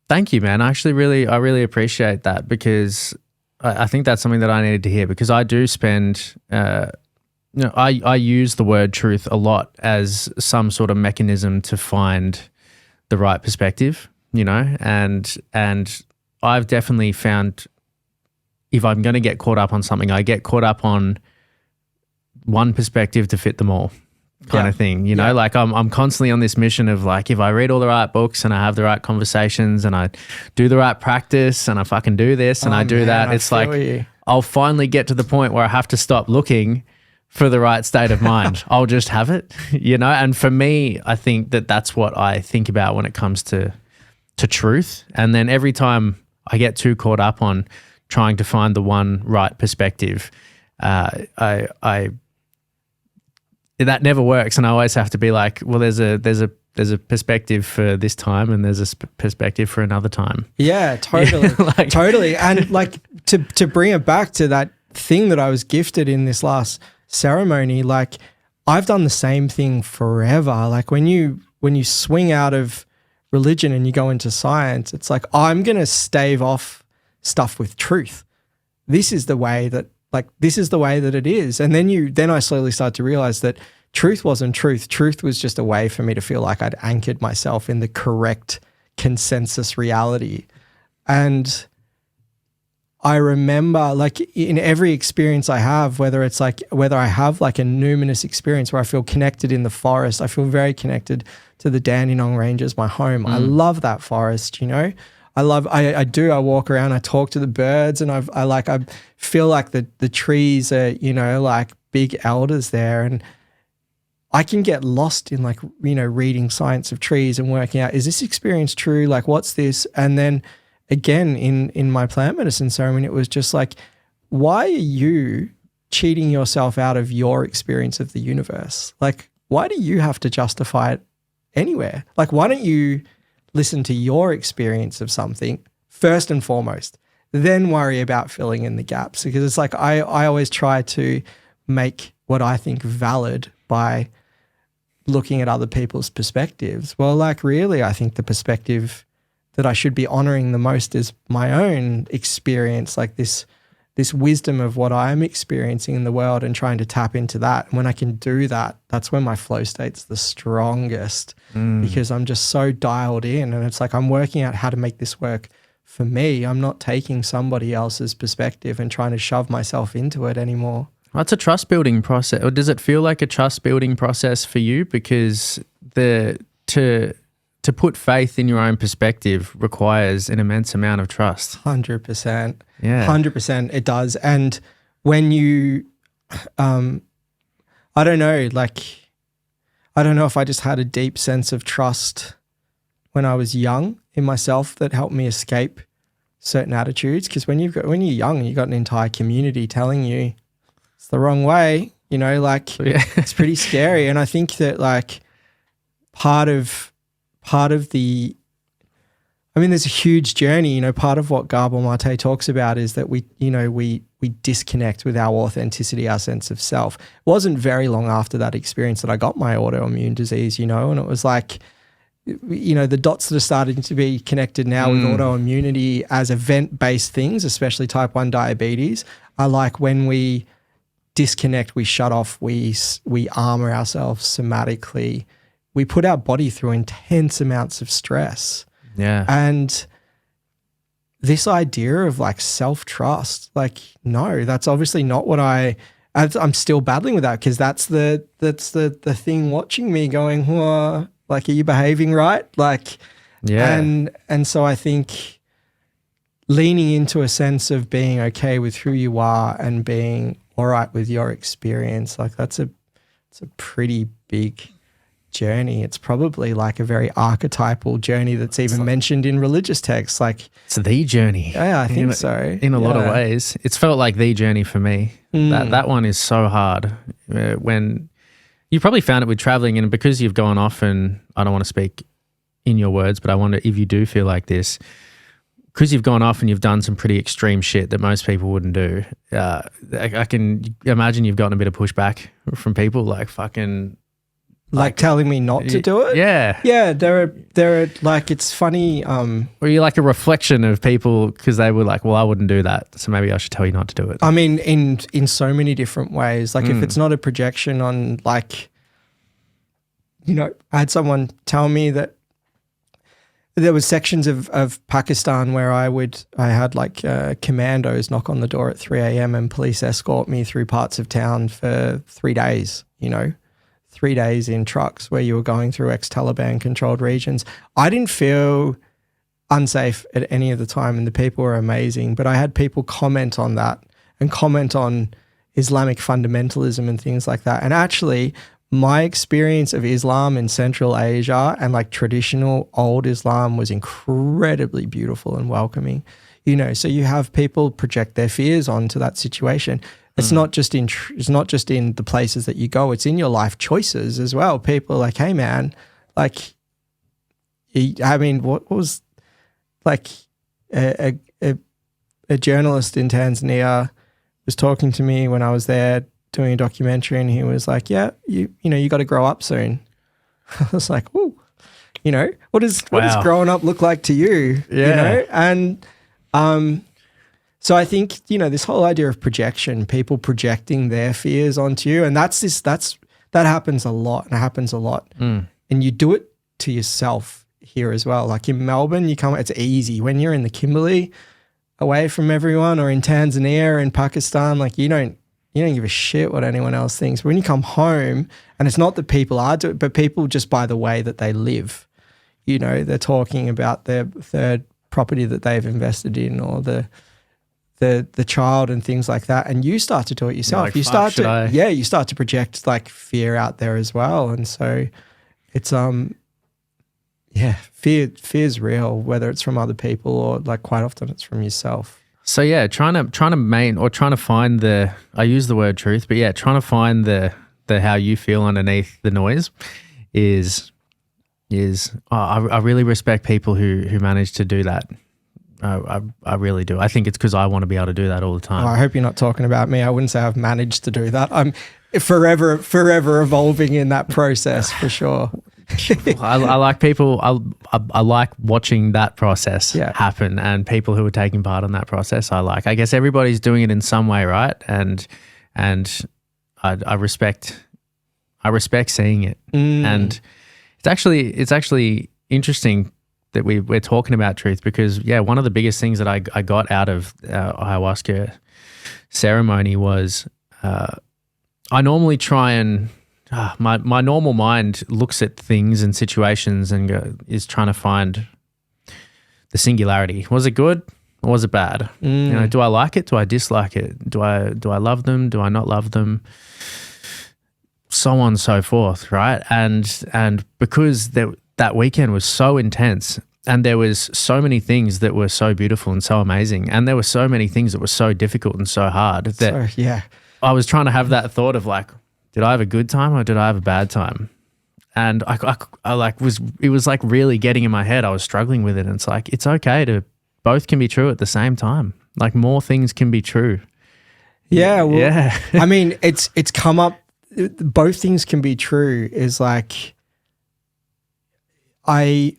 Thank you, man. I really appreciate that, because I think that's something that I needed to hear, because I do spend, I use the word truth a lot as some sort of mechanism to find the right perspective, you know, and I've definitely found if I'm going to get caught up on something, I get caught up on one perspective to fit them all. Kind of thing, you know, like I'm constantly on this mission of like, if I read all the right books and I have the right conversations and I do the right practice and I fucking do this and I do that, it's like I'll finally get to the point where I have to stop looking for the right state of mind. I'll just have it, you know. And for me, I think that that's what I think about when it comes to truth. And then every time I get too caught up on trying to find the one right perspective, that never works, and I always have to be like, well, there's a perspective for this time, and there's a perspective for another time. Yeah, totally, totally. And like to bring it back to that thing that I was gifted in this last ceremony, like I've done the same thing forever. Like when you swing out of religion and you go into science, it's like I'm gonna stave off stuff with truth. This is the way that. Like, this is the way that it is. And then I slowly started to realize that truth wasn't truth. Truth was just a way for me to feel like I'd anchored myself in the correct consensus reality. And I remember like in every experience I have, whether I have like a numinous experience where I feel connected in the forest, I feel very connected to the Dandenong Ranges, my home. I love that forest, you know? I walk around, I talk to the birds, and I feel like the trees are, you know, like big elders there. And I can get lost in like, you know, reading science of trees and working out, is this experience true? Like, what's this? And then again, in my plant medicine ceremony, it was just like, why are you cheating yourself out of your experience of the universe? Like, why do you have to justify it anywhere? Like, why don't you listen to your experience of something first and foremost, then worry about filling in the gaps? Because it's like I always try to make what I think valid by looking at other people's perspectives. Well, like really, I think the perspective that I should be honoring the most is my own experience, like this wisdom of what I'm experiencing in the world and trying to tap into that. And when I can do that, that's when my flow state's the strongest because I'm just so dialed in. And it's like I'm working out how to make this work for me. I'm not taking somebody else's perspective and trying to shove myself into it anymore. Well, it's a trust building process. Or does it feel like a trust building process for you? Because to put faith in your own perspective requires an immense amount of trust. 100%. Yeah. 100% it does. And when you, I don't know, like, I don't know if I just had a deep sense of trust when I was young in myself that helped me escape certain attitudes. Because when you're young, you've got an entire community telling you it's the wrong way, you know, like it's pretty scary. And I think that like part of the, I mean, there's a huge journey, you know, part of what Gabor Mate talks about is that we disconnect with our authenticity, our sense of self. It wasn't very long after that experience that I got my autoimmune disease, you know, and it was like, you know, the dots that are starting to be connected now with autoimmunity as event-based things, especially type 1 diabetes, are like when we disconnect, we shut off, we armor ourselves somatically we put our body through intense amounts of stress. Yeah. And this idea of like self-trust, like, no, that's obviously not what I'm still battling with that, because that's the thing watching me going, whoa, like, are you behaving right? Like, yeah. And so I think leaning into a sense of being okay with who you are and being all right with your experience, like it's a pretty big journey. It's probably like a very archetypal journey that's even mentioned in religious texts. Like, it's the journey. Yeah, I think so. In a lot of ways. It's felt like the journey for me. That one is so hard. When you probably found it with traveling, and because you've gone off, and I don't want to speak in your words, but I wonder if you do feel like this, because you've gone off and you've done some pretty extreme shit that most people wouldn't do. I can imagine you've gotten a bit of pushback from people, like fucking, like telling me not to do it. Yeah. Yeah. There are like, it's funny. Were you like a reflection of people because they were like, well, I wouldn't do that, so maybe I should tell you not to do it? I mean, in so many different ways. Like, if it's not a projection on, like, you know, I had someone tell me that there was sections of Pakistan where I had like commandos knock on the door at 3 a.m. and police escort me through parts of town for 3 days, you know, 3 days in trucks where you were going through ex-Taliban controlled regions. I didn't feel unsafe at any of the time, and the people were amazing, but I had people comment on that and comment on Islamic fundamentalism and things like that. And actually, my experience of Islam in Central Asia and like traditional old Islam was incredibly beautiful and welcoming, you know. So you have people project their fears onto that situation. It's not just in the places that you go, it's in your life choices as well. People are like, hey man, like, I mean, what was like a journalist in Tanzania was talking to me when I was there doing a documentary, and he was like, yeah, you know, you got to grow up soon. I was like, ooh, you know, what does growing up look like to you? Yeah. You know? And so I think, you know, this whole idea of projection, people projecting their fears onto you, and that happens a lot, and it happens a lot. And you do it to yourself here as well. Like in Melbourne, it's easy. When you're in the Kimberley, away from everyone, or in Tanzania or in Pakistan, like you don't give a shit what anyone else thinks. But when you come home, and it's not that people are doing it, but people just by the way that they live, you know, they're talking about their third property that they've invested in, or the child and things like that. And you start to do it yourself. Like, you start to project like fear out there as well. And so it's, fear's real, whether it's from other people or like quite often it's from yourself. So yeah, trying to find the, I use the word truth, but yeah, trying to find the how you feel underneath the noise is I really respect people who manage to do that. I really do. I think it's because I want to be able to do that all the time. I hope you're not talking about me. I wouldn't say I've managed to do that. I'm forever evolving in that process for sure. I like people. I like watching that process happen, and people who are taking part in that process. I guess everybody's doing it in some way, right? And I respect seeing it. And it's actually interesting that we're talking about truth, because one of the biggest things that I got out of ayahuasca ceremony was I normally try and my normal mind looks at things and situations and is trying to find the singularity. Was it good or was it bad? You know, do I like it? Do I dislike it? Do I love them? Do I not love them? So on and so forth, right? And because that weekend was so intense, and there was so many things that were so beautiful and so amazing, and there were so many things that were so difficult and so hard that I was trying to have that thought of like, did I have a good time or did I have a bad time? And it was like really getting in my head. I was struggling with it, and it's like, it's okay to, both can be true at the same time. Like more things can be true. Yeah. Well, I mean, it's come up, both things can be true is like, I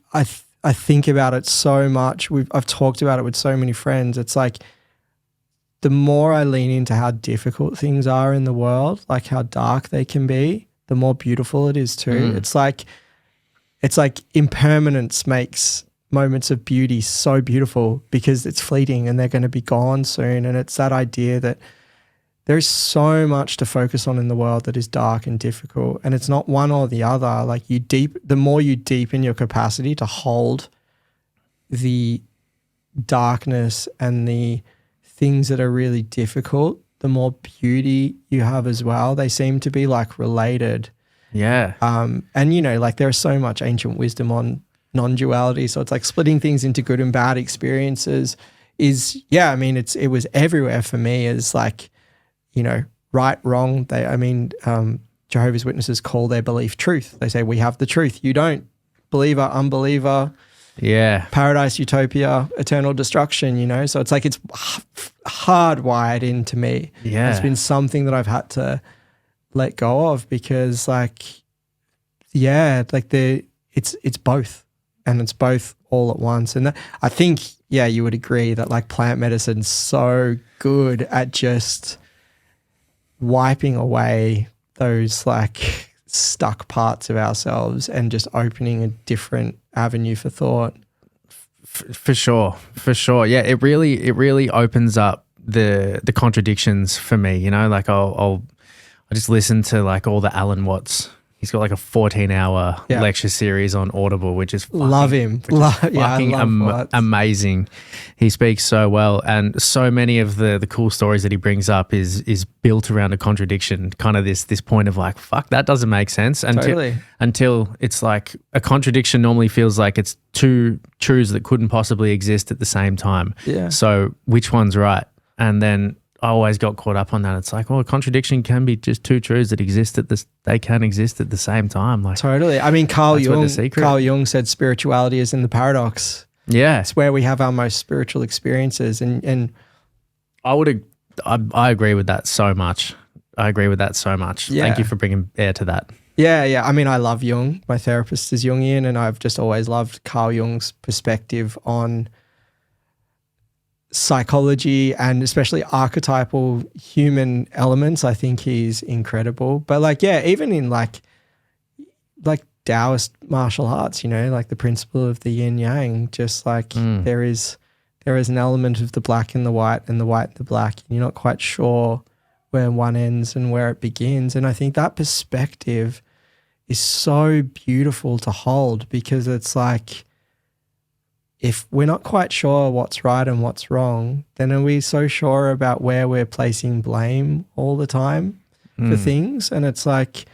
think about it so much. I've talked about it with so many friends. It's like, the more I lean into how difficult things are in the world, like how dark they can be, the more beautiful it is too. It's like it's like impermanence makes moments of beauty so beautiful because it's fleeting and they're going to be gone soon. And it's that idea that there's so much to focus on in the world that is dark and difficult, and it's not one or the other. Like the more you deepen your capacity to hold the darkness and the things that are really difficult, the more beauty you have as well. They seem to be like related. Yeah. And you know, like there's so much ancient wisdom on non-duality. So it's like splitting things into good and bad experiences is, I mean, it was everywhere for me as like, you know, right, wrong. Jehovah's Witnesses call their belief truth. They say, we have the truth. You don't. Believer, unbeliever. Yeah. Paradise, utopia, eternal destruction, you know? So it's like, it's hardwired into me. Yeah. It's been something that I've had to let go of because like, it's both, and it's both all at once. And I think, you would agree that like plant medicine's so good at just wiping away those like stuck parts of ourselves and just opening a different avenue for thought. For sure. Yeah, it really opens up the contradictions for me. You know, like I just listen to like all the Alan Watts. He's got like a 14-hour lecture series on Audible, which is fucking amazing. He speaks so well, and so many of the cool stories that he brings up is built around a contradiction. Kind of this point of like, fuck, that doesn't make sense until it's like a contradiction normally feels like it's two truths that couldn't possibly exist at the same time. Yeah. So which one's right? And then I always got caught up on that. It's like, well, a contradiction can be just two truths that exist they can exist at the same time. Like totally. I mean, Carl Jung said spirituality is in the paradox. Yeah. It's where we have our most spiritual experiences. And I agree with that so much. Yeah. Thank you for bringing air to that. Yeah. I mean, I love Jung. My therapist is Jungian, and I've just always loved Carl Jung's perspective on psychology and especially archetypal human elements. I think he's incredible. But like, even in like Taoist martial arts, you know, like the principle of the yin yang, just like there is an element of the black and the white and the white and the black, and you're not quite sure where one ends and where it begins. And I think that perspective is so beautiful to hold, because it's like, if we're not quite sure what's right and what's wrong, then are we so sure about where we're placing blame all the time for things? And it's like,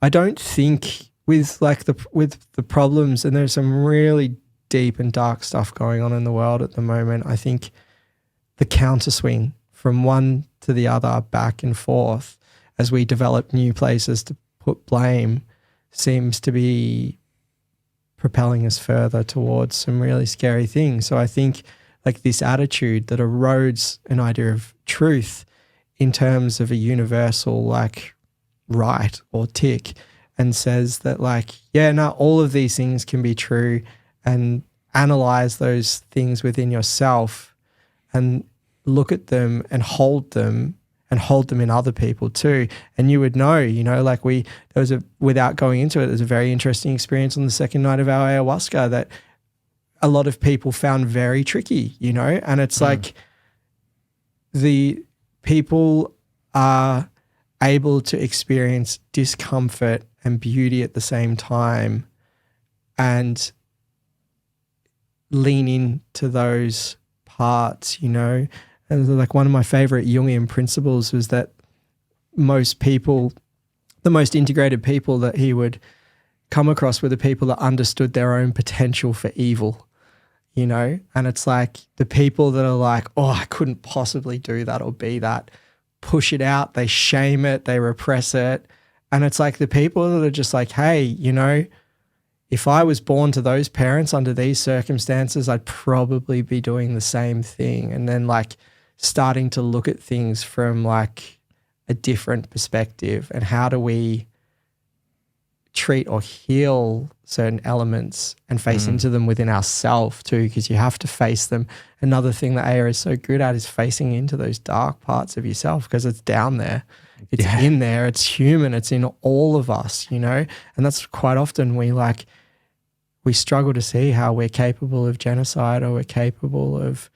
I don't think with the problems, and there's some really deep and dark stuff going on in the world at the moment, I think the counterswing from one to the other, back and forth, as we develop new places to put blame, seems to be propelling us further towards some really scary things. So I think like this attitude that erodes an idea of truth in terms of a universal like right or tick, and says that like, all of these things can be true, and analyze those things within yourself and look at them and hold them in other people too. And you would know, you know, like without going into it, there's a very interesting experience on the second night of our ayahuasca that a lot of people found very tricky, you know, and it's like the people are able to experience discomfort and beauty at the same time and lean into those parts, you know. And like one of my favorite Jungian principles was that most people, the most integrated people that he would come across were the people that understood their own potential for evil, you know. And it's like the people that are like, oh, I couldn't possibly do that or be that, push it out, they shame it, they repress it. And it's like the people that are just like, hey, you know, if I was born to those parents under these circumstances, I'd probably be doing the same thing. And then like starting to look at things from like a different perspective, and how do we treat or heal certain elements and face into them within ourselves too, because you have to face them. Another thing that Aya is so good at is facing into those dark parts of yourself, because it's down there. It's in there. It's human. It's in all of us, you know? And that's quite often we like we struggle to see how we're capable of genocide or we're capable of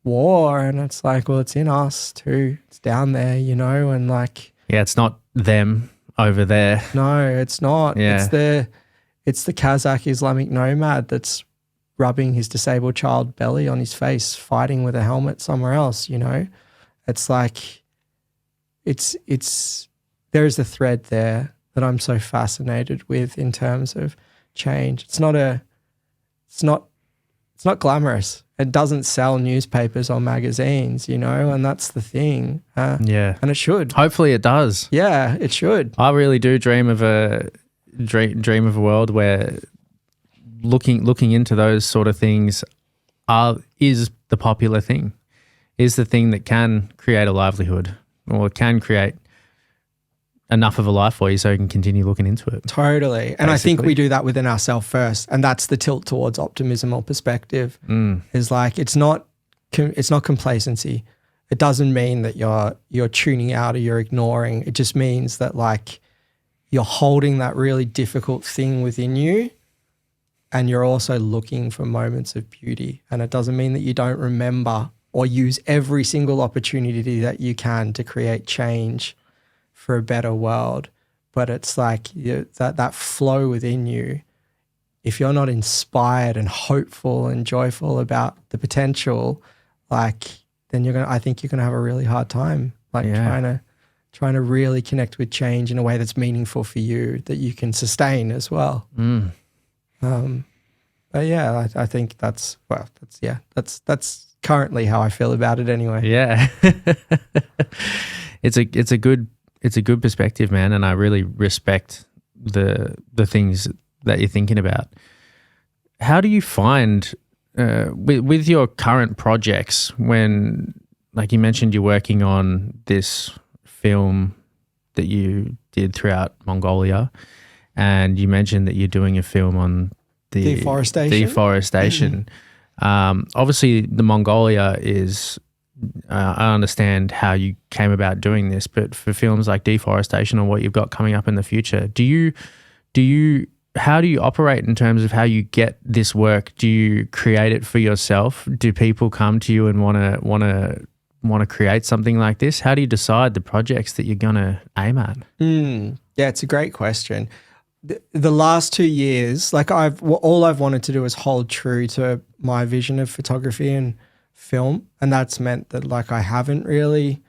war. And it's like, well, it's in us too. It's down there, you know, and like, Yeah, it's not them over there. no, it's not. Yeah. It's the Kazakh Islamic nomad that's rubbing his disabled child belly on his face, fighting with a helmet somewhere else, you know? It's like, there is a thread there that I'm so fascinated with in terms of change. It's not glamorous. It doesn't sell newspapers or magazines, you know, and that's the thing. Yeah. And it should. Hopefully it does. Yeah, it should. I really do dream of a world where looking into those sort of things is the popular thing, is the thing that can create a livelihood or can create enough of a life for you so you can continue looking into it. Totally. And I think we do that within ourselves first. And that's the tilt towards optimism or perspective. Is like, it's not complacency. It doesn't mean that you're tuning out or you're ignoring. It just means that like you're holding that really difficult thing within you and you're also looking for moments of beauty. And it doesn't mean that you don't remember or use every single opportunity that you can to create change for a better world. But it's like that flow within you. If you're not inspired and hopeful and joyful about the potential, like then I think you're gonna have a really hard time, like trying to really connect with change in a way that's meaningful for you, that you can sustain as well. But yeah, I think that's currently how I feel about it anyway. Yeah. It's a good perspective, man, and I really respect the things that you're thinking about. How do you find with your current projects, when, like you mentioned, you're working on this film that you did throughout Mongolia, and you mentioned that you're doing a film on the deforestation. Obviously, the Mongolia is. I understand how you came about doing this, but for films like deforestation or what you've got coming up in the future, how do you operate in terms of how you get this work? Do you create it for yourself? Do people come to you and want to create something like this? How do you decide the projects that you're gonna aim at? Yeah, it's a great question. The last 2 years, like all I've wanted to do is hold true to my vision of photography and film, and that's meant that like I haven't really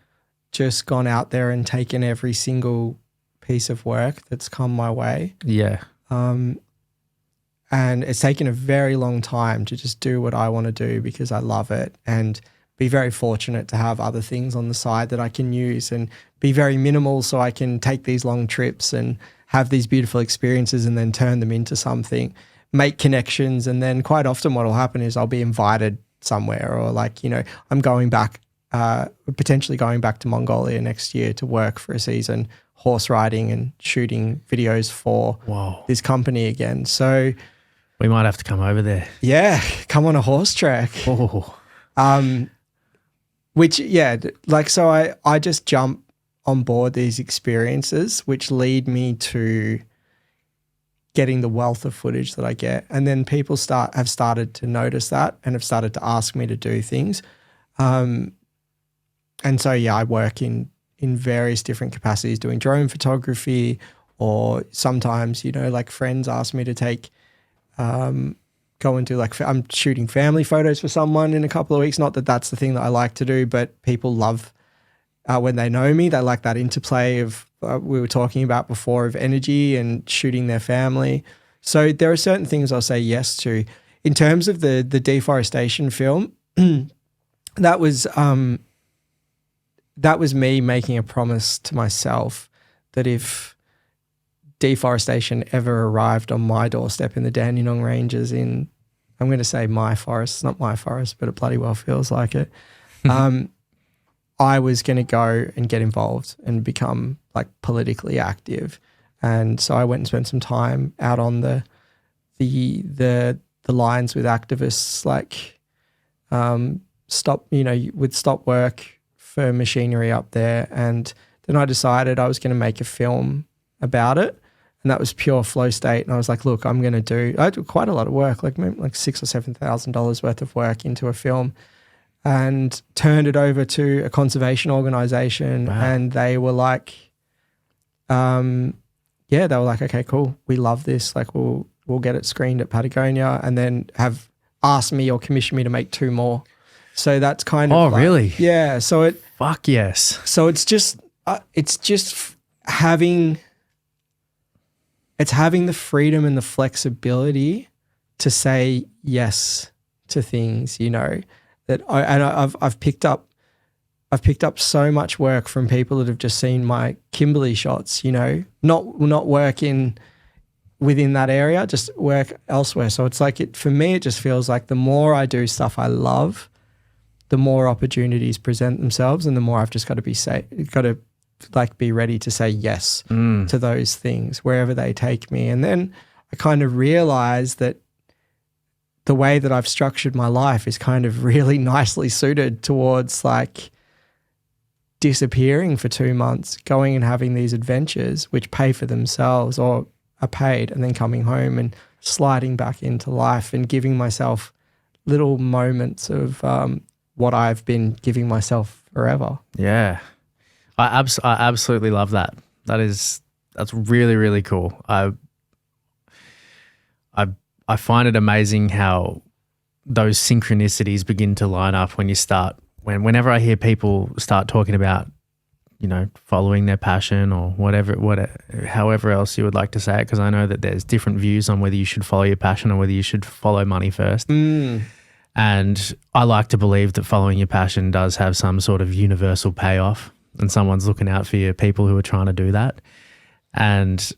just gone out there and taken every single piece of work that's come my way. Yeah. And it's taken a very long time to just do what I want to do because I love it, and be very fortunate to have other things on the side that I can use, and be very minimal so I can take these long trips and have these beautiful experiences and then turn them into something, make connections. And then quite often what will happen is I'll be invited somewhere, or like, you know, I'm going back, potentially going back to Mongolia next year to work for a season, horse riding and shooting videos for this company again. So we might have to come over there. Yeah, come on a horse track. Which, yeah, like, so I just jump on board these experiences, which lead me to getting the wealth of footage that I get. And then people have started to notice that and have started to ask me to do things. And so, yeah, I work in various different capacities, doing drone photography, or sometimes, you know, like friends ask me to take, go and do like, I'm shooting family photos for someone in a couple of weeks. Not that that's the thing that I like to do, but people love when they know me, they like that interplay of we were talking about before, of energy and shooting their family. So there are certain things I'll say yes to. In terms of the deforestation film, that was me making a promise to myself that if deforestation ever arrived on my doorstep in the Dandenong Ranges in, I'm going to say my forest, it's not my forest, but it bloody well feels like it. I was going to go and get involved and become like politically active. And so I went and spent some time out on the lines with activists, like would stop work for machinery up there. And then I decided I was going to make a film about it. and that was pure flow state. And I was like, look, I do quite a lot of work, like maybe like $6,000 or $7,000 worth of work into a film, and turned it over to a conservation organization. Wow. And they were like, they were like, okay, cool, we love this. Like we'll get it screened at Patagonia, and then have asked me or commissioned me to make 2 more. So that's kind of really? Yeah. So Fuck yes. So it's just having the freedom and the flexibility to say yes to things, you know, I've picked up so much work from people that have just seen my Kimberley shots, you know, not work within that area, just work elsewhere. So it's like, for me, it just feels like the more I do stuff I love, the more opportunities present themselves, and the more I've just got to be ready to say yes to those things wherever they take me. And then I kind of realized that the way that I've structured my life is kind of really nicely suited towards like disappearing for 2 months, going and having these adventures which pay for themselves or are paid, and then coming home and sliding back into life and giving myself little moments of what I've been giving myself forever. Yeah. I absolutely love that. That's really, really cool. I find it amazing how those synchronicities begin to line up whenever I hear people start talking about, you know, following their passion or however else you would like to say it, because I know that there's different views on whether you should follow your passion or whether you should follow money first. And I like to believe that following your passion does have some sort of universal payoff, and someone's looking out for you, people who are trying to do that. And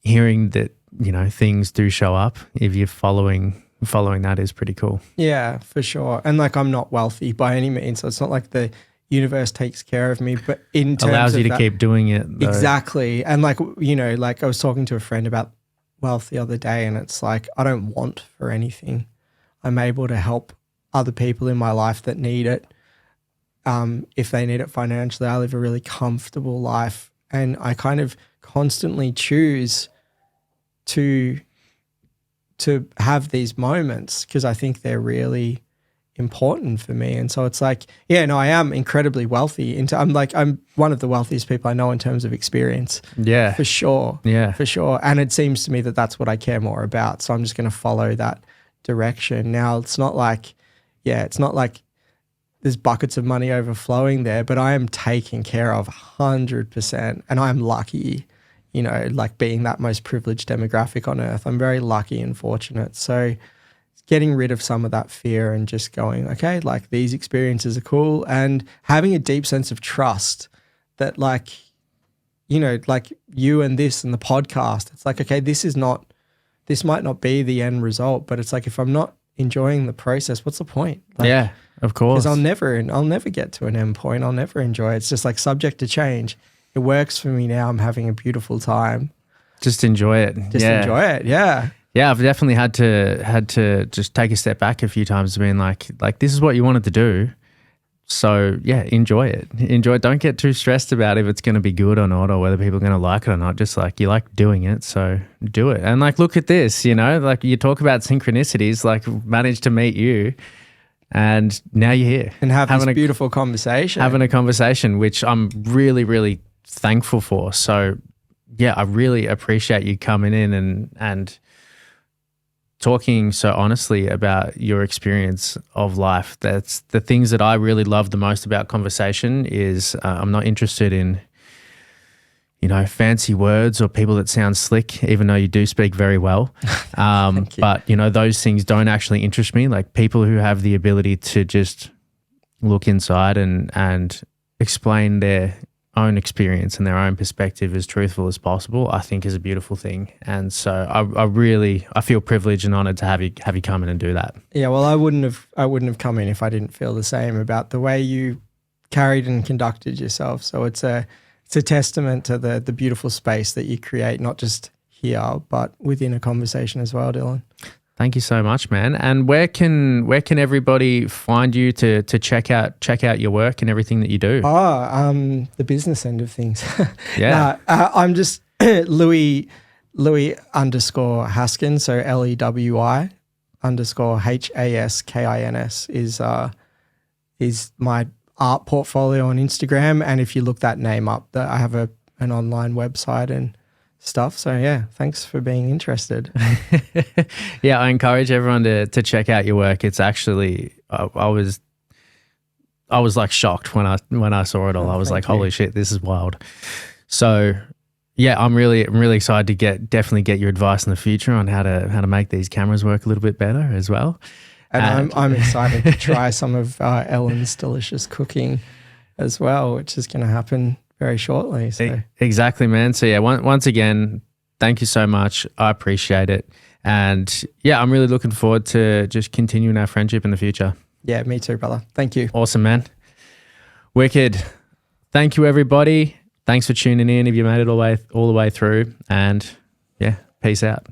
hearing that, you know, things do show up if you're following that is pretty cool. Yeah, for sure. And like, I'm not wealthy by any means, so it's not like the universe takes care of me, but in terms allows you to that, keep doing it though. Exactly. And like, you know, like I was talking to a friend about wealth the other day, and it's like, I don't want for anything. I'm able to help other people in my life that need it. If they need it financially, I live a really comfortable life, and I kind of constantly choose to have these moments because I think they're really important for me. And so it's like, yeah, no, I am incredibly wealthy. I'm one of the wealthiest people I know in terms of experience. Yeah. For sure. Yeah. For sure. And it seems to me that that's what I care more about. So I'm just going to follow that direction. Now, it's not like there's buckets of money overflowing there, but I am taken care of 100%. And I'm lucky, you know, like being that most privileged demographic on earth. I'm very lucky and fortunate. So getting rid of some of that fear and just going, okay, like these experiences are cool, and having a deep sense of trust that, like, you know, like you and this and the podcast, it's like, okay, this might not be the end result, but it's like, if I'm not enjoying the process, what's the point? Like, yeah, of course. Because I'll never get to an end point. I'll never enjoy it. It's just like subject to change. It works for me now. I'm having a beautiful time. Just enjoy it. Enjoy it. Yeah. Yeah, I've definitely had to just take a step back a few times, being like this is what you wanted to do. So yeah, enjoy it. Enjoy it. Don't get too stressed about if it's going to be good or not, or whether people are going to like it or not. Just like, you like doing it, so do it. And like, look at this, you know, like you talk about synchronicities, like managed to meet you, and now you're here and having this beautiful conversation. Having a conversation, which I'm really, really thankful for. So yeah, I really appreciate you coming in and talking so honestly about your experience of life. That's the things that I really love the most about conversation is I'm not interested in, you know, fancy words or people that sound slick, even though you do speak very well. But, you know, those things don't actually interest me. Like people who have the ability to just look inside and explain their own experience and their own perspective as truthful as possible, I think is a beautiful thing. And so I feel privileged and honored to have you come in and do that. Yeah, well, I wouldn't have come in if I didn't feel the same about the way you carried and conducted yourself. So it's a testament to the beautiful space that you create, not just here, but within a conversation as well, Dylan. Thank you so much, man. And where can everybody find you to check out your work and everything that you do? The business end of things. Yeah. I'm just Lewi _ Haskins, so LEWI _ HASKINS is my art portfolio on Instagram. And if you look that name up, I have an online website and stuff. So yeah, thanks for being interested. Yeah, I encourage everyone to check out your work. It's actually I was like shocked when I saw it all. I was like, holy shit, this is wild. So yeah, I'm really excited to definitely get your advice in the future on how to make these cameras work a little bit better as well. And I'm excited to try some of Ellen's delicious cooking as well, which is going to happen very shortly. So. Exactly, man. So yeah, once again, thank you so much. I appreciate it. And yeah, I'm really looking forward to just continuing our friendship in the future. Yeah, me too, brother. Thank you. Awesome, man. Wicked. Thank you, everybody. Thanks for tuning in if you made it all the way through. And yeah, peace out.